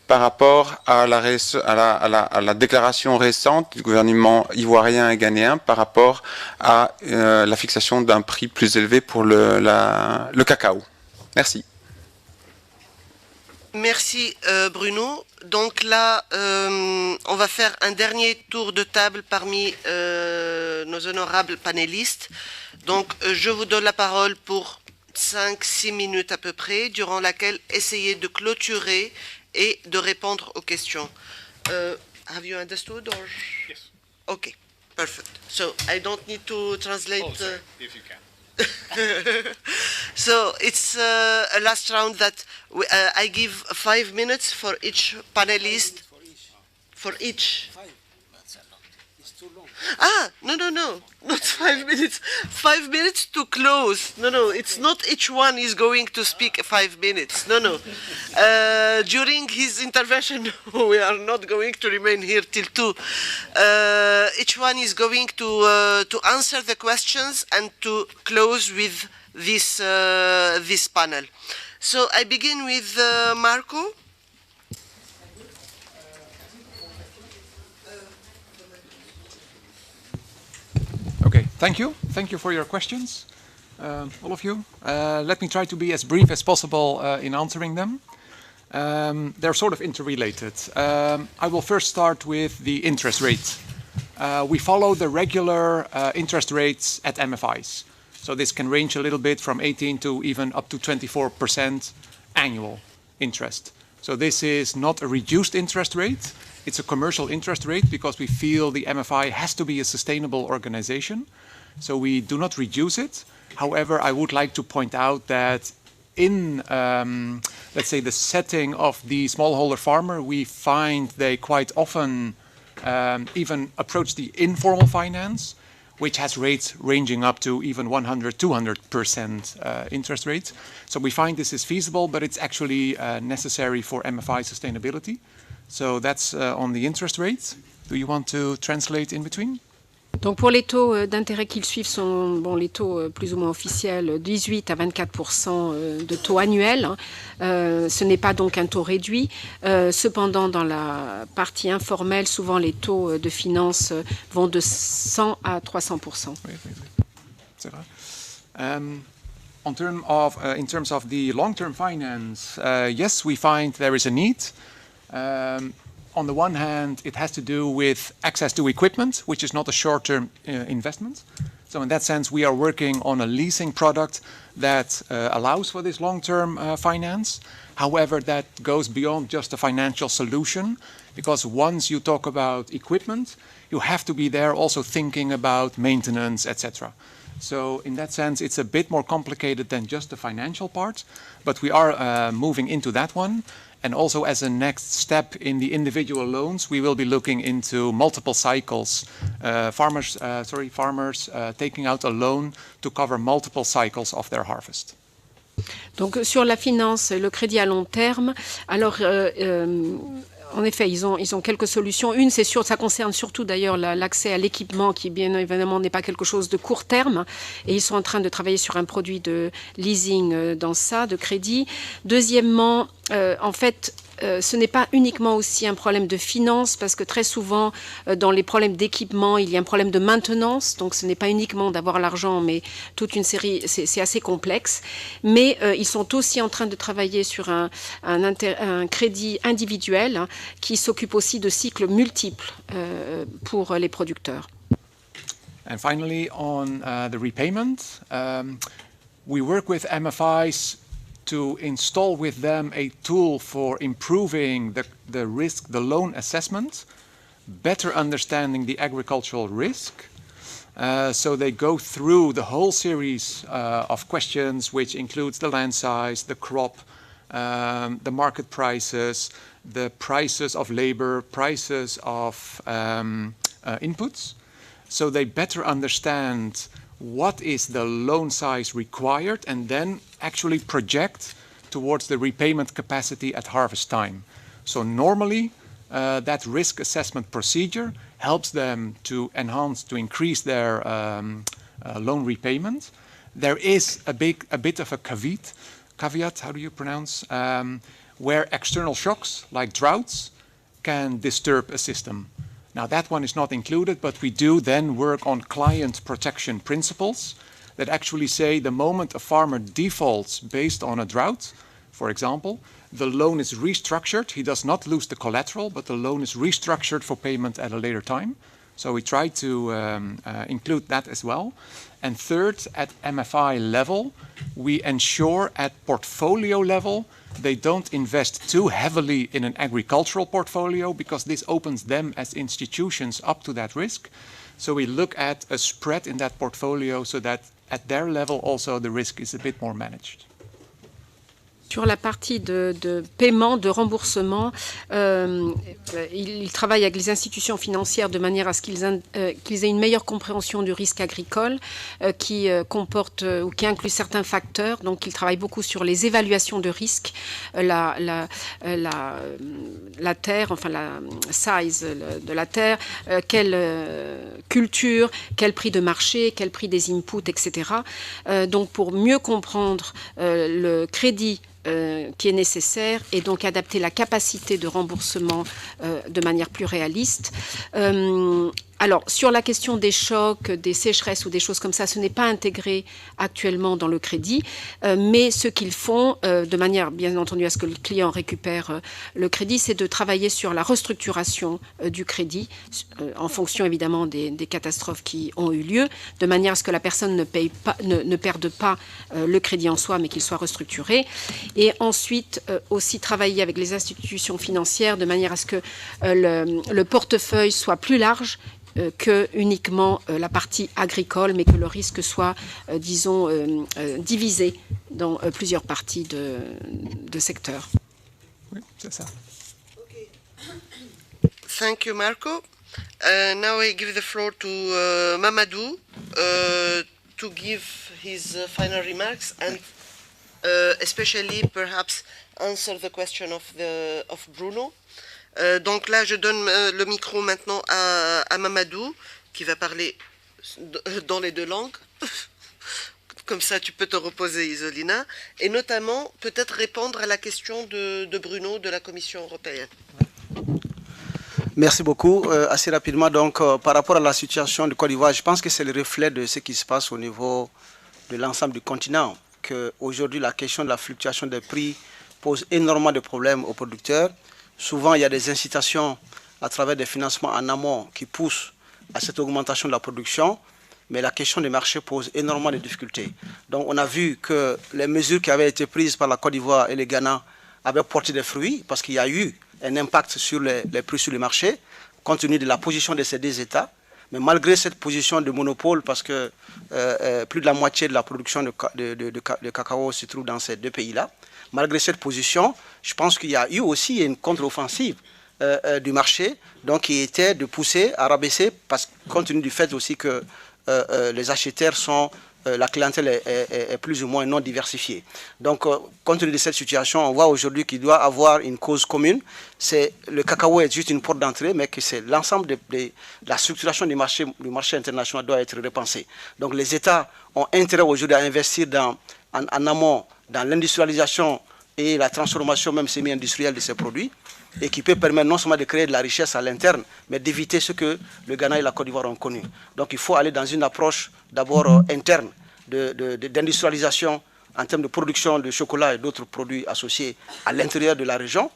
par rapport à la déclaration récente du gouvernement ivoirien et ghanéen par rapport à la fixation d'un prix plus élevé pour le cacao? Merci. Merci Bruno. Donc là, on va faire un dernier tour de table parmi nos honorables panélistes. Donc je vous donne la parole pour 5-6 minutes à peu près, durant laquelle essayez de clôturer et de répondre aux questions. Have you understood? Or? Yes. Okay, perfect. So I don't need to translate. If you can. So it's a last round that I give 5 minutes for each panelist. For each. Ah, no, not 5 minutes. 5 minutes to close. No, it's not each one is going to speak 5 minutes. No. During his intervention, we are not going to remain here till 2. Each one is going to answer the questions and to close with this panel. So I begin with Marco. Okay, thank you. Thank you for your questions, all of you. Let me try to be as brief as possible in answering them. They're sort of interrelated. I will first start with the interest rate. We follow the regular interest rates at MFIs. So this can range a little bit from 18 to even up to 24% annual interest. So this is not a reduced interest rate. It's a commercial interest rate because we feel the MFI has to be a sustainable organization. So we do not reduce it. However, I would like to point out that in, let's say, the setting of the smallholder farmer, we find they quite often even approach the informal finance, which has rates ranging up to even 100, 200% interest rates. So we find this is feasible, but it's actually necessary for MFI sustainability. So that's on the interest rates. Do you want to translate in between? Donc pour les taux d'intérêt qu'ils suivent sont les taux plus ou moins officiels, 18 à 24% de taux annuels. Ce n'est pas donc un taux réduit. Cependant, dans la partie informelle, souvent les taux de finance vont de 100 à 300%. Oui. C'est vrai. In terms of the long-term finance, yes, we find there is a need. On the one hand, it has to do with access to equipment, which is not a short-term investment. So in that sense, we are working on a leasing product that allows for this long-term finance. However, that goes beyond just a financial solution, because once you talk about equipment, you have to be there also thinking about maintenance, etc. So in that sense, it's a bit more complicated than just the financial part, but we are moving into that one. And also as a next step in the individual loans, we will be looking into multiple cycles. Farmers taking out a loan to cover multiple cycles of their harvest. Donc sur la finance, le crédit à long terme, alors en effet, ils ont quelques solutions. Une, c'est sûr, ça concerne surtout d'ailleurs l'accès à l'équipement qui, bien évidemment, n'est pas quelque chose de court terme. Et ils sont en train de travailler sur un produit de leasing dans ça, de crédit. Deuxièmement, en fait, ce n'est pas uniquement aussi un problème de finance, parce que très souvent, dans les problèmes d'équipement, il y a un problème de maintenance. Donc, ce n'est pas uniquement d'avoir l'argent, mais toute une série, c'est assez complexe. Mais ils sont aussi en train de travailler sur un crédit individuel, hein, qui s'occupe aussi de cycles multiples pour les producteurs. And finally, on the repayment, we work with MFIs to install with them a tool for improving the risk, the loan assessment, better understanding the agricultural risk. So they go through the whole series of questions, which includes the land size, the crop, the market prices, the prices of labor, prices of inputs. So they better understand what is the loan size required and then actually project towards the repayment capacity at harvest time. So normally that risk assessment procedure helps them to enhance, to increase their loan repayment. There is a bit of a caveat, how do you pronounce, where external shocks like droughts can disturb a system. Now that one is not included, but we do then work on client protection principles that actually say the moment a farmer defaults based on a drought, for example, the loan is restructured. He does not lose the collateral, but the loan is restructured for payment at a later time. So we try to include that as well. And third, at MFI level, we ensure at portfolio level they don't invest too heavily in an agricultural portfolio, because this opens them as institutions up to that risk. So we look at a spread in that portfolio so that at their level also the risk is a bit more managed. Sur la partie de paiement, de remboursement, ils travaillent avec les institutions financières de manière à ce qu'ils aient une meilleure compréhension du risque agricole qui comporte ou qui inclut certains facteurs. Donc, ils travaillent beaucoup sur les évaluations de risque, la terre, enfin la size de la terre, quelle culture, quel prix de marché, quel prix des inputs, etc. Donc, pour mieux comprendre le crédit qui est nécessaire et donc adapter la capacité de remboursement de manière plus réaliste. Alors, sur la question des chocs, des sécheresses ou des choses comme ça, ce n'est pas intégré actuellement dans le crédit, mais ce qu'ils font, de manière bien entendu à ce que le client récupère le crédit, c'est de travailler sur la restructuration du crédit, en fonction évidemment des catastrophes qui ont eu lieu, de manière à ce que la personne ne perde pas le crédit en soi, mais qu'il soit restructuré. Et ensuite, aussi travailler avec les institutions financières de manière à ce que le portefeuille soit plus large que uniquement la partie agricole, mais que le risque soit, disons, divisé dans plusieurs parties de secteurs. Oui, c'est ça. Okay. Thank you, Marco. Now I give the floor to Mamadou to give his final remarks and especially perhaps answer the question of Bruno. Donc là, je donne le micro maintenant à Mamadou, qui va parler dans les deux langues. Comme ça, tu peux te reposer, Isolina. Et notamment, peut-être répondre à la question de Bruno, de la Commission européenne. Merci beaucoup. Assez rapidement, donc, par rapport à la situation du Côte d'Ivoire, je pense que c'est le reflet de ce qui se passe au niveau de l'ensemble du continent. Qu'aujourd'hui, la question de la fluctuation des prix pose énormément de problèmes aux producteurs. Souvent, il y a des incitations à travers des financements en amont qui poussent à cette augmentation de la production, mais la question des marchés pose énormément de difficultés. Donc, on a vu que les mesures qui avaient été prises par la Côte d'Ivoire et le Ghana avaient porté des fruits parce qu'il y a eu un impact sur les prix sur le marché, compte tenu de la position de ces deux États. Mais malgré cette position de monopole, parce que plus de la moitié de la production de cacao se trouve dans ces deux pays-là, malgré cette position, je pense qu'il y a eu aussi une contre-offensive du marché, donc qui était de pousser à rabaisser, compte tenu du fait aussi que les acheteurs sont, la clientèle est plus ou moins non diversifiée. Donc, compte tenu de cette situation, on voit aujourd'hui qu'il doit avoir une cause commune. Le cacao est juste une porte d'entrée, mais que c'est l'ensemble de la structuration du marché international doit être repensée. Donc, les États ont intérêt aujourd'hui à investir en amont dans l'industrialisation et la transformation même semi-industrielle de ces produits, et qui peut permettre non seulement de créer de la richesse à l'interne, mais d'éviter ce que le Ghana et la Côte d'Ivoire ont connu. Donc il faut aller dans une approche d'abord interne d'industrialisation en termes de production de chocolat et d'autres produits associés à l'intérieur de la région,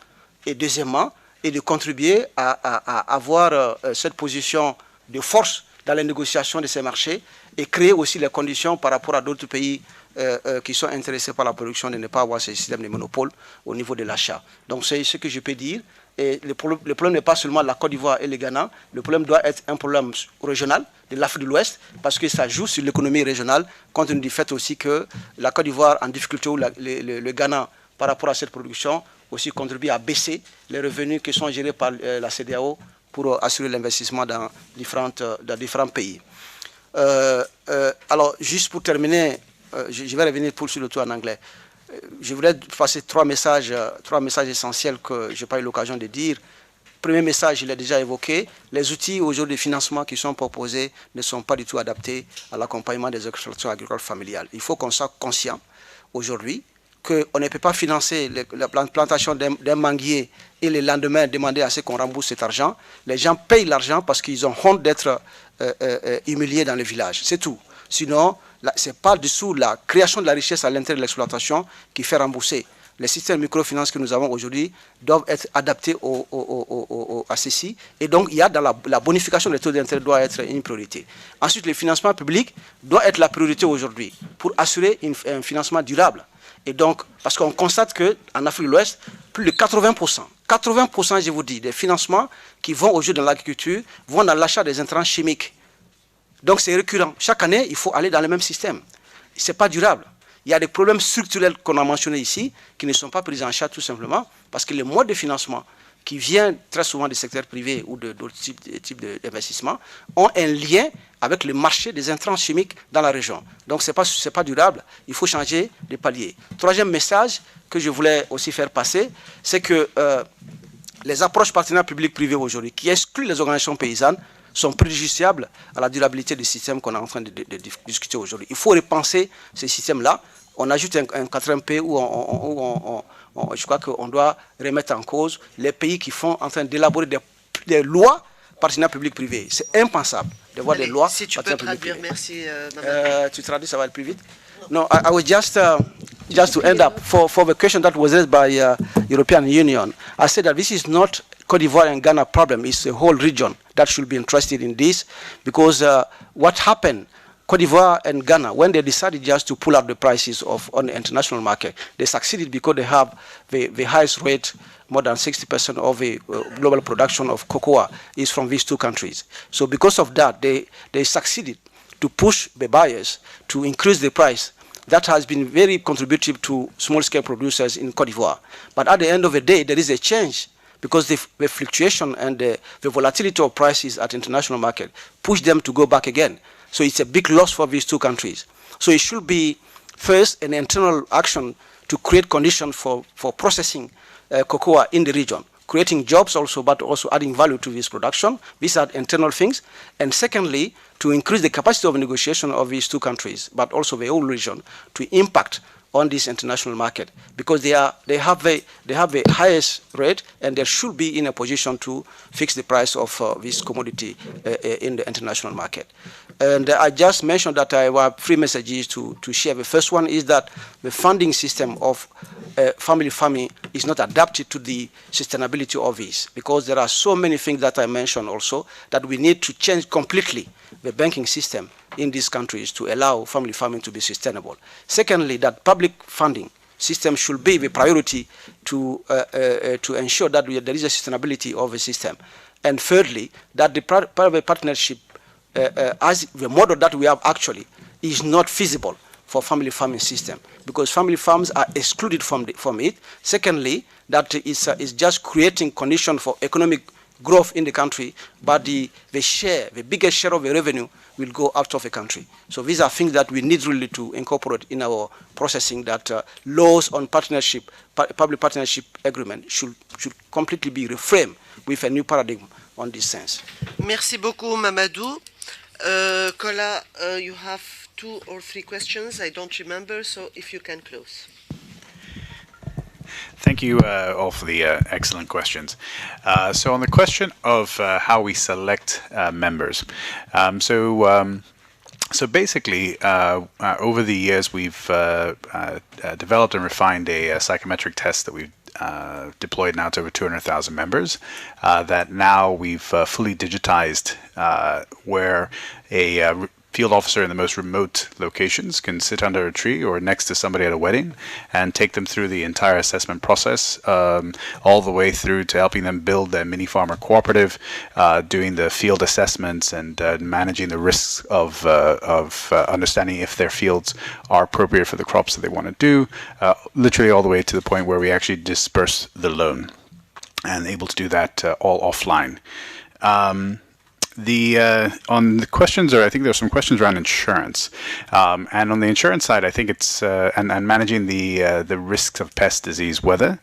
et deuxièmement, et de contribuer à avoir cette position de force dans les négociations de ces marchés et créer aussi les conditions par rapport à d'autres pays qui sont intéressés par la production de ne pas avoir ce système de monopole au niveau de l'achat. Donc c'est ce que je peux dire. Et le problème n'est pas seulement la Côte d'Ivoire et le Ghana, le problème doit être un problème régional de l'Afrique de l'Ouest, parce que ça joue sur l'économie régionale, compte tenu du fait aussi que la Côte d'Ivoire en difficulté ou le Ghana par rapport à cette production aussi contribue à baisser les revenus qui sont gérés par la CEDEAO pour assurer l'investissement dans différents pays. Alors, juste pour terminer, je vais revenir sur le tout en anglais. Je voudrais passer trois messages essentiels que je n'ai pas eu l'occasion de dire. Premier message, je l'ai déjà évoqué, les outils aujourd'hui de financement qui sont proposés ne sont pas du tout adaptés à l'accompagnement des exploitations agricoles familiales. Il faut qu'on soit conscient aujourd'hui qu'on ne peut pas financer la plantation d'un manguier et le lendemain demander à ce qu'on rembourse cet argent. Les gens payent l'argent parce qu'ils ont honte d'être humiliés dans le village. C'est tout. Sinon, ce n'est pas du tout la création de la richesse à l'intérieur de l'exploitation qui fait rembourser. Les systèmes de microfinance que nous avons aujourd'hui doivent être adaptés à ceci. Et donc, il y a dans la bonification des taux d'intérêt doit être une priorité. Ensuite, le financement public doit être la priorité aujourd'hui pour assurer un financement durable. Et donc, parce qu'on constate qu'en Afrique de l'Ouest, plus de 80%, je vous dis, des financements qui vont aujourd'hui dans l'agriculture vont dans l'achat des intrants chimiques. Donc c'est récurrent. Chaque année, il faut aller dans le même système. Ce n'est pas durable. Il y a des problèmes structurels qu'on a mentionnés ici qui ne sont pas pris en charge tout simplement parce que les modes de financement qui viennent très souvent du secteur privé ou d'autres types d'investissements ont un lien avec le marché des intrants chimiques dans la région. Donc ce n'est pas durable. Il faut changer de palier. Troisième message que je voulais aussi faire passer, c'est que les approches partenariats publics-privés aujourd'hui qui excluent les organisations paysannes sont préjudiciables à la durabilité du système qu'on est en train de discuter aujourd'hui. Il faut repenser ce système-là. On ajoute un 4e où je crois qu'on doit remettre en cause les pays qui sont en train d'élaborer des lois partenariat public-privé. C'est impensable de voir des lois si tu peux traduire, merci. Tu traduis, ça va aller plus vite. No, I was just to end up for the question that was raised by European Union. I said that this is not Cote d'Ivoire and Ghana problem. It's the whole region that should be interested in this, because what happened, Cote d'Ivoire and Ghana, when they decided just to pull out the prices on the international market, they succeeded because they have the highest rate. More than 60% of the global production of cocoa is from these two countries. So because of that, they succeeded to push the buyers to increase the price. That has been very contributive to small-scale producers in Cote d'Ivoire. But at the end of the day, there is a change because the fluctuation and the volatility of prices at international market push them to go back again. So it's a big loss for these two countries. So it should be first an internal action to create conditions for processing cocoa in the region, creating jobs also, but also adding value to this production. These are internal things. And secondly, to increase the capacity of negotiation of these two countries, but also the whole region, to impact on this international market, because they have the highest rate, and they should be in a position to fix the price of this commodity in the international market. And I just mentioned that I have 3 messages to share. The first one is that the funding system of family farming is not adapted to the sustainability of this, because there are so many things that I mentioned also that we need to change completely the banking system in these countries to allow family farming to be sustainable. Secondly, that public funding system should be the priority to ensure that there is a sustainability of the system. And thirdly, that the private partnership as the model that we have actually is not feasible for family farming system, because family farms are excluded from it. Secondly, that is just creating conditions for economic growth in the country, but the biggest share of the revenue will go out of the country. So these are things that we need really to incorporate in our processing, that laws on partnership, public partnership agreement should completely be reframed with a new paradigm on this sense. Merci beaucoup, Mamadou. Kola, you have 2 or 3 questions, I don't remember, so if you can close. Thank you all for the excellent questions. So on the question of how we select members, so basically, over the years, we've developed and refined a psychometric test that we've deployed now to over 200,000 members, that now we've fully digitized, where a field officer in the most remote locations can sit under a tree or next to somebody at a wedding and take them through the entire assessment process, all the way through to helping them build their mini farmer cooperative, doing the field assessments and managing the risks of understanding if their fields are appropriate for the crops that they want to do, literally all the way to the point where we actually disperse the loan, and able to do that all offline. On the questions, or I think there's some questions around insurance, and on the insurance side, I think it's and managing the risks of pest, disease, weather.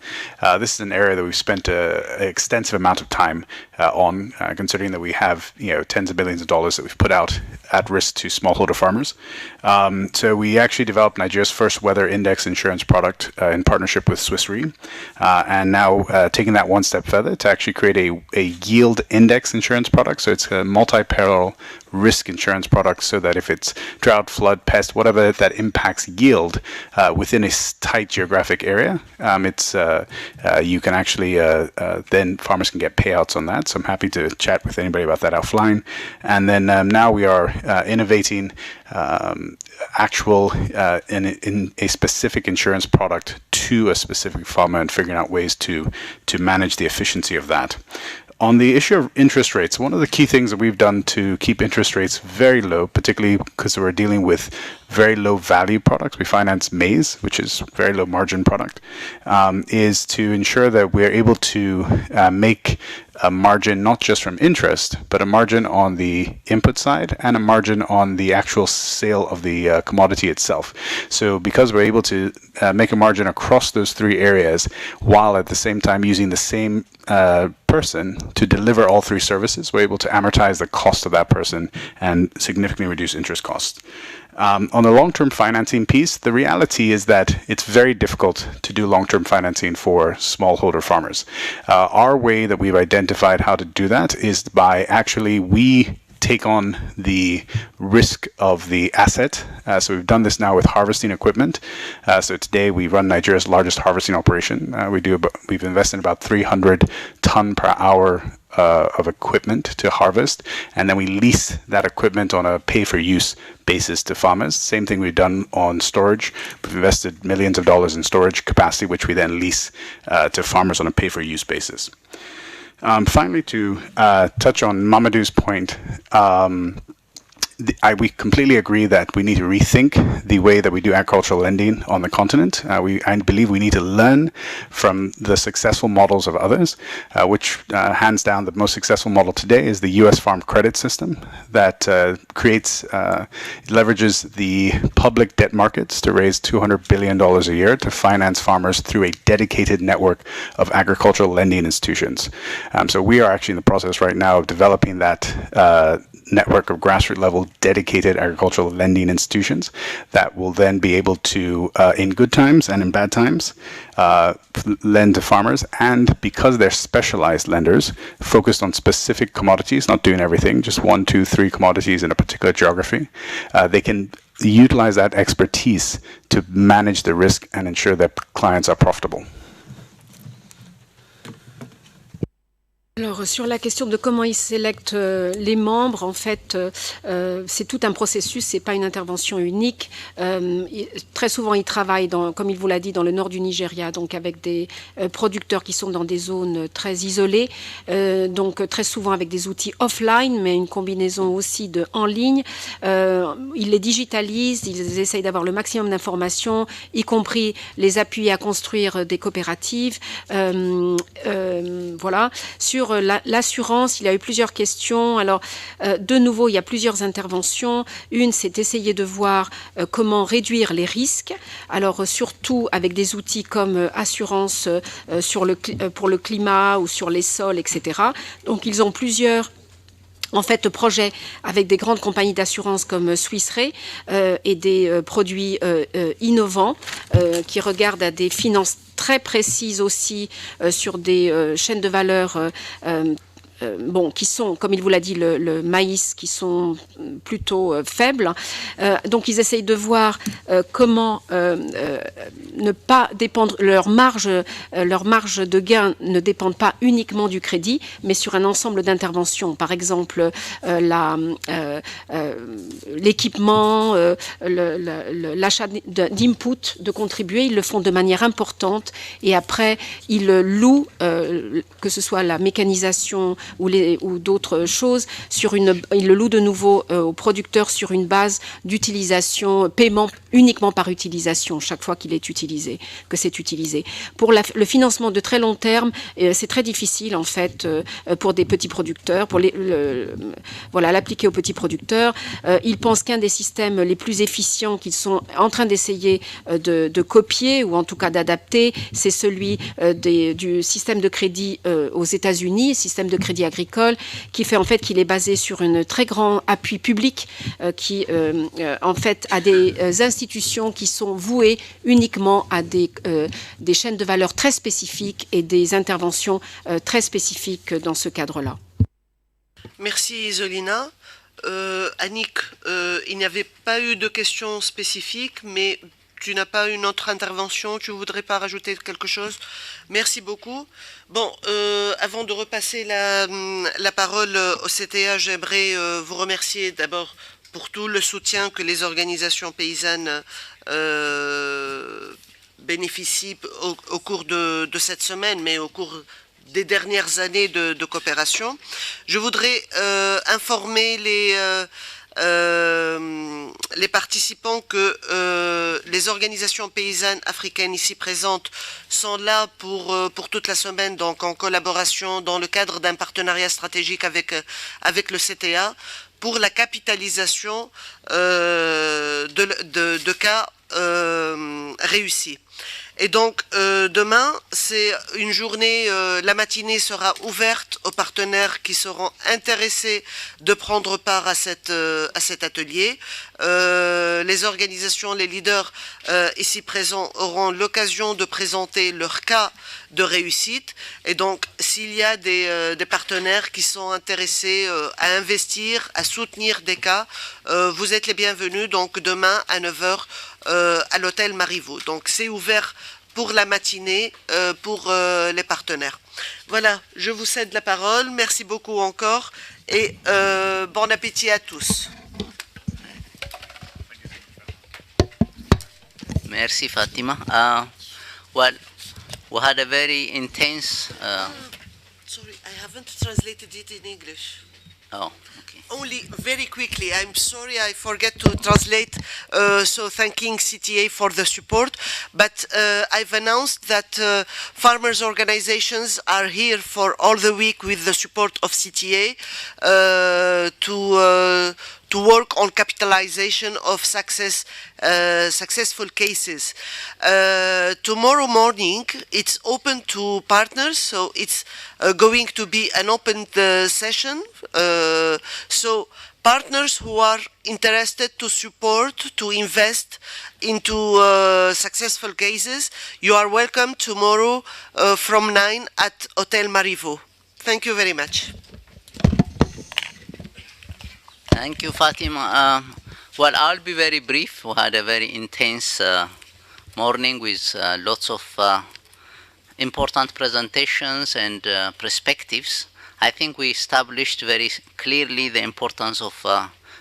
This is an area that we've spent an extensive amount of time on, considering that we have tens of billions of dollars that we've put out at risk to smallholder farmers. So we actually developed Nigeria's first weather index insurance product in partnership with Swiss Re, and now taking that one step further to actually create a yield index insurance product. So it's a multi-peril risk insurance product, so that if it's drought, flood, pest, whatever that impacts yield within a tight geographic area, you can actually then farmers can get payouts on that. So I'm happy to chat with anybody about that offline. And then now we are innovating in a specific insurance product to a specific farmer and figuring out ways to manage the efficiency of that. On the issue of interest rates, one of the key things that we've done to keep interest rates very low, particularly because we're dealing with very low value products, we finance maize, which is very low margin product, is to ensure that we're able to make a margin not just from interest, but a margin on the input side and a margin on the actual sale of the commodity itself. So because we're able to make a margin across those 3 areas, while at the same time using the same person to deliver all 3 services, we're able to amortize the cost of that person and significantly reduce interest costs. On the long-term financing piece, the reality is that it's very difficult to do long-term financing for smallholder farmers. Our way that we've identified how to do that is by actually we take on the risk of the asset. So we've done this now with harvesting equipment. So today we run Nigeria's largest harvesting operation. We've invested in about 300 ton per hour of equipment to harvest, and then we lease that equipment on a pay-for-use basis to farmers. Same thing we've done on storage. We've invested millions of dollars in storage capacity, which we then lease to farmers on a pay-for-use basis. Finally, to touch on Mamadou's point, we completely agree that we need to rethink the way that we do agricultural lending on the continent. I believe we need to learn from the successful models of others, which hands down the most successful model today is the U.S. Farm Credit System that leverages the public debt markets to raise $200 billion a year to finance farmers through a dedicated network of agricultural lending institutions. So we are actually in the process right now of developing that network of grassroots level dedicated agricultural lending institutions that will then be able to, in good times and in bad times, lend to farmers. And because they're specialized lenders focused on specific commodities, not doing everything, just 1, 2, 3 commodities in a particular geography, they can utilize that expertise to manage the risk and ensure that clients are profitable. Alors, sur la question de comment ils sélectent les membres, en fait, c'est tout un processus, c'est pas une intervention unique. Très souvent, ils travaillent, comme il vous l'a dit, dans le nord du Nigeria, donc avec des producteurs qui sont dans des zones très isolées, donc très souvent avec des outils offline, mais une combinaison aussi de en ligne. Ils les digitalisent, ils essayent d'avoir le maximum d'informations, y compris les appuyer à construire des coopératives. Voilà. Sur l'assurance, il y a eu plusieurs questions. Alors, de nouveau, il y a plusieurs interventions. Une, c'est d'essayer de voir comment réduire les risques. Alors, surtout avec des outils comme assurance pour le climat ou sur les sols, etc. Donc, ils ont plusieurs projets avec des grandes compagnies d'assurance comme Swiss Re et des produits innovants qui regardent à des finances très précises aussi sur des chaînes de valeur qui sont, comme il vous l'a dit, le maïs, qui sont plutôt faibles. Donc, ils essayent de voir comment ne pas dépendre, leur marge de gain ne dépend pas uniquement du crédit, mais sur un ensemble d'interventions. Par exemple, l'équipement, l'achat d'input, de contribuer, ils le font de manière importante. Et après, ils louent, que ce soit la mécanisation ou d'autres choses, il le loue de nouveau au producteur sur une base d'utilisation, paiement uniquement par utilisation, chaque fois qu'il est utilisé, que c'est utilisé. Pour le financement de très long terme, c'est très difficile en fait pour des petits producteurs, pour l'appliquer aux petits producteurs. Ils pensent qu'un des systèmes les plus efficients qu'ils sont en train d'essayer de copier, ou en tout cas d'adapter, c'est celui du système de crédit aux États-Unis, système de crédit agricole, qui fait en fait qu'il est basé sur un très grand appui public qui en fait a des institutions qui sont vouées uniquement à des chaînes de valeur très spécifiques et des interventions très spécifiques dans ce cadre-là. Merci Isolina. Annick, il n'y avait pas eu de questions spécifiques, mais tu n'as pas une autre intervention, tu ne voudrais pas rajouter quelque chose? Merci beaucoup. Bon, avant de repasser la parole au CTA, j'aimerais vous remercier d'abord pour tout le soutien que les organisations paysannes bénéficient au cours de cette semaine, mais au cours des dernières années de coopération. Je voudrais informer les participants que les organisations paysannes africaines ici présentes sont là pour toute la semaine, donc en collaboration dans le cadre d'un partenariat stratégique avec le CTA pour la capitalisation de cas réussis. Et donc, demain, c'est une journée, la matinée sera ouverte aux partenaires qui seront intéressés de prendre part à cet atelier. Les organisations, les leaders ici présents auront l'occasion de présenter leur cas de réussite. Et donc, s'il y a des partenaires qui sont intéressés à investir, à soutenir des cas, vous êtes les bienvenus. Donc, demain à 9h, à l'hôtel Marivaux. Donc c'est ouvert pour la matinée pour les partenaires. Voilà, je vous cède la parole. Merci beaucoup encore et bon appétit à tous. Merci Fatima. Well, we had a very intense... Sorry, I haven't translated it in English. Oh. Only very quickly, I'm sorry I forget to translate, so thanking CTA for the support, but I've announced that farmers' organizations are here for all the week with the support of CTA to work on capitalization of successful cases. Tomorrow morning, it's open to partners, so it's going to be an open session. So partners who are interested to support, to invest into successful cases, you are welcome tomorrow from 9 at Hotel Marivaux. Thank you very much. Thank you, Fatima. Well, I'll be very brief. We had a very intense morning with lots of important presentations and perspectives. I think we established very clearly the importance of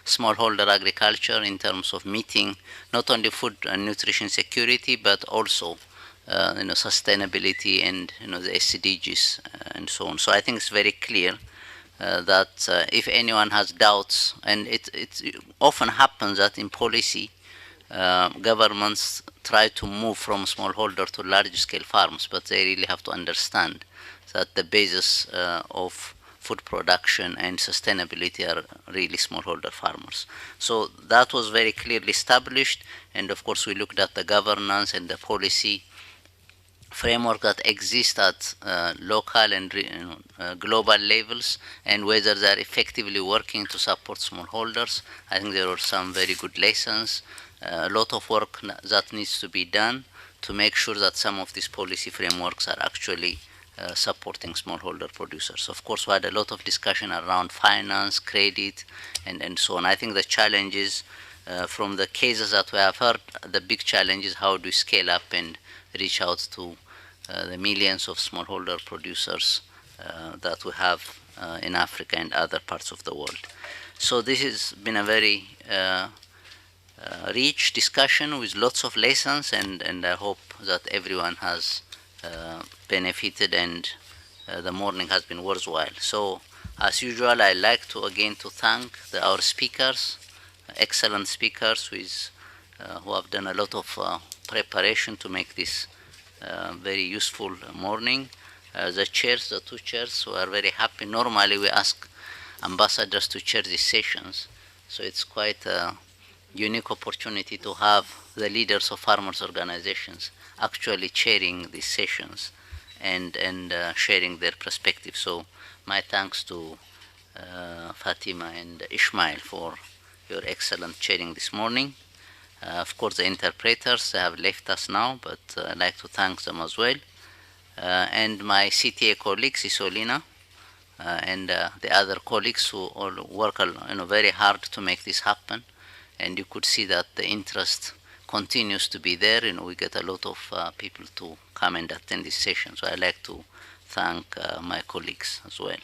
smallholder agriculture in terms of meeting not only food and nutrition security, but also sustainability and the SDGs and so on. So I think it's very clear that if anyone has doubts, and it often happens that in policy, governments try to move from smallholder to large-scale farms, but they really have to understand that the basis of food production and sustainability are really smallholder farmers. So that was very clearly established, and of course we looked at the governance and the policy framework that exists at local and global levels, and whether they are effectively working to support smallholders. I think there were some very good lessons, a lot of work that needs to be done to make sure that some of these policy frameworks are actually supporting smallholder producers. Of course, we had a lot of discussion around finance, credit, and so on. I think the challenges from the cases that we have heard, the big challenge is how do we scale up and reach out to the millions of smallholder producers that we have in Africa and other parts of the world. So this has been a very rich discussion with lots of lessons, and I hope that everyone has benefited and the morning has been worthwhile. So as usual, I like to again to thank our speakers, excellent speakers who have done a lot of preparation to make this very useful morning. The chairs, the two chairs, who are very happy. Normally we ask ambassadors to chair these sessions, so it's quite a unique opportunity to have the leaders of farmers' organizations actually chairing these sessions and sharing their perspective. So my thanks to Fatima and Ismail for your excellent chairing this morning. Of course, the interpreters, they have left us now, but I'd like to thank them as well. And my CTA colleagues, Isolina, and the other colleagues who all work very hard to make this happen. And you could see that the interest continues to be there. We get a lot of people to come and attend this session. So I'd like to thank my colleagues as well.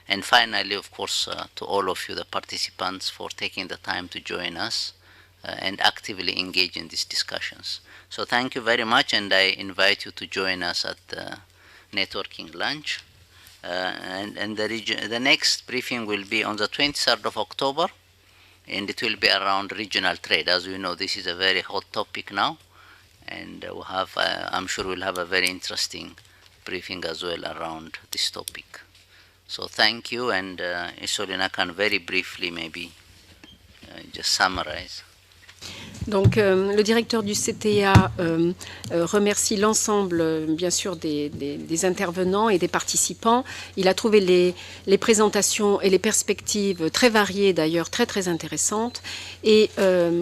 And finally, of course, to all of you, the participants, for taking the time to join us and actively engage in these discussions. So thank you very much, and I invite you to join us at the networking lunch. And the next briefing will be on the 23rd of October, and it will be around regional trade. As we know, this is a very hot topic now, and we'll have, I'm sure we'll have a very interesting briefing as well around this topic. So thank you, and Isolina can very briefly maybe just summarize. Donc, le directeur du CTA remercie l'ensemble, bien sûr, des intervenants et des participants. Il a trouvé les présentations et les perspectives très variées, d'ailleurs très très intéressantes, et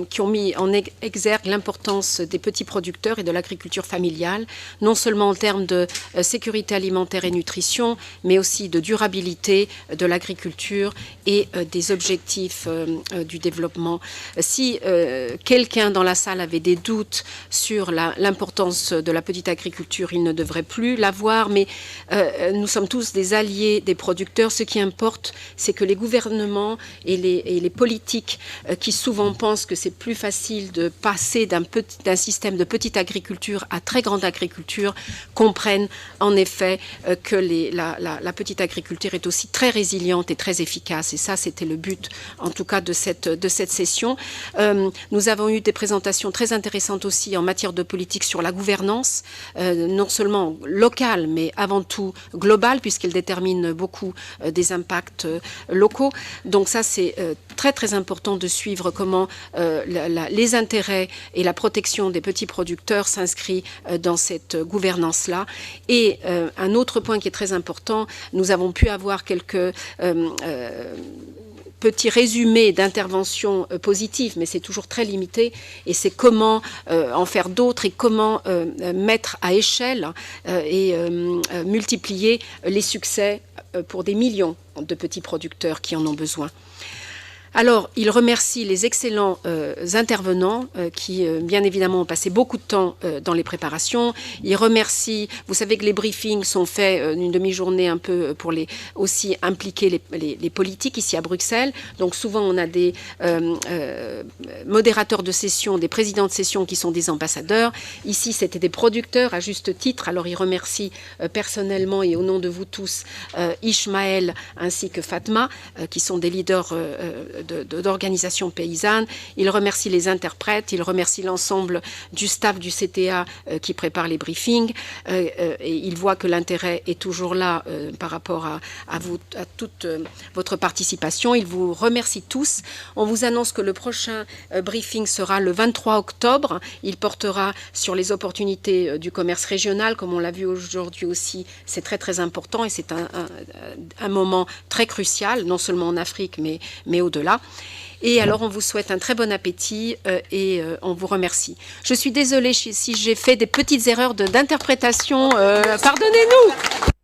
qui ont mis en exergue l'importance des petits producteurs et de l'agriculture familiale, non seulement en termes de sécurité alimentaire et nutrition, mais aussi de durabilité de l'agriculture et des objectifs du développement. Si quelqu'un dans la salle avait des doutes sur l'importance de la petite agriculture, il ne devrait plus l'avoir, mais nous sommes tous des alliés des producteurs. Ce qui importe, c'est que les gouvernements et les politiques qui souvent pensent que c'est plus facile de passer d'un système de petite agriculture à très grande agriculture comprennent en effet que la petite agriculture est aussi très résiliente et très efficace. Et ça, c'était le but, en tout cas, de cette session. Nous avons eu des présentations très intéressantes aussi en matière de politique sur la gouvernance, non seulement locale, mais avant tout globale, puisqu'elle détermine beaucoup des impacts locaux. Donc ça, c'est très très important de suivre comment les intérêts et la protection des petits producteurs s'inscrit dans cette gouvernance-là. Et un autre point qui est très important, nous avons pu avoir quelques petit résumé d'interventions positives, mais c'est toujours très limité, et c'est comment en faire d'autres et comment mettre à échelle et multiplier les succès pour des millions de petits producteurs qui en ont besoin. Alors, il remercie les excellents intervenants qui, bien évidemment, ont passé beaucoup de temps dans les préparations. Il remercie, vous savez que les briefings sont faits une demi-journée un peu pour aussi impliquer les politiques ici à Bruxelles. Donc, souvent, on a des modérateurs de session, des présidents de session qui sont des ambassadeurs. Ici, c'était des producteurs à juste titre. Alors, il remercie personnellement et au nom de vous tous Ishmaël ainsi que Fatma, qui sont des leaders d'organisations paysannes. Il remercie les interprètes, il remercie l'ensemble du staff du CTA qui prépare les briefings. Et il voit que l'intérêt est toujours là par rapport à toute votre participation. Il vous remercie tous. On vous annonce que le prochain briefing sera le 23 octobre. Il portera sur les opportunités du commerce régional, comme on l'a vu aujourd'hui aussi. C'est très très important et c'est un moment très crucial, non seulement en Afrique, mais au-delà. Et alors, on vous souhaite un très bon appétit et on vous remercie. Je suis désolée si j'ai fait des petites erreurs d'interprétation. Pardonnez-nous.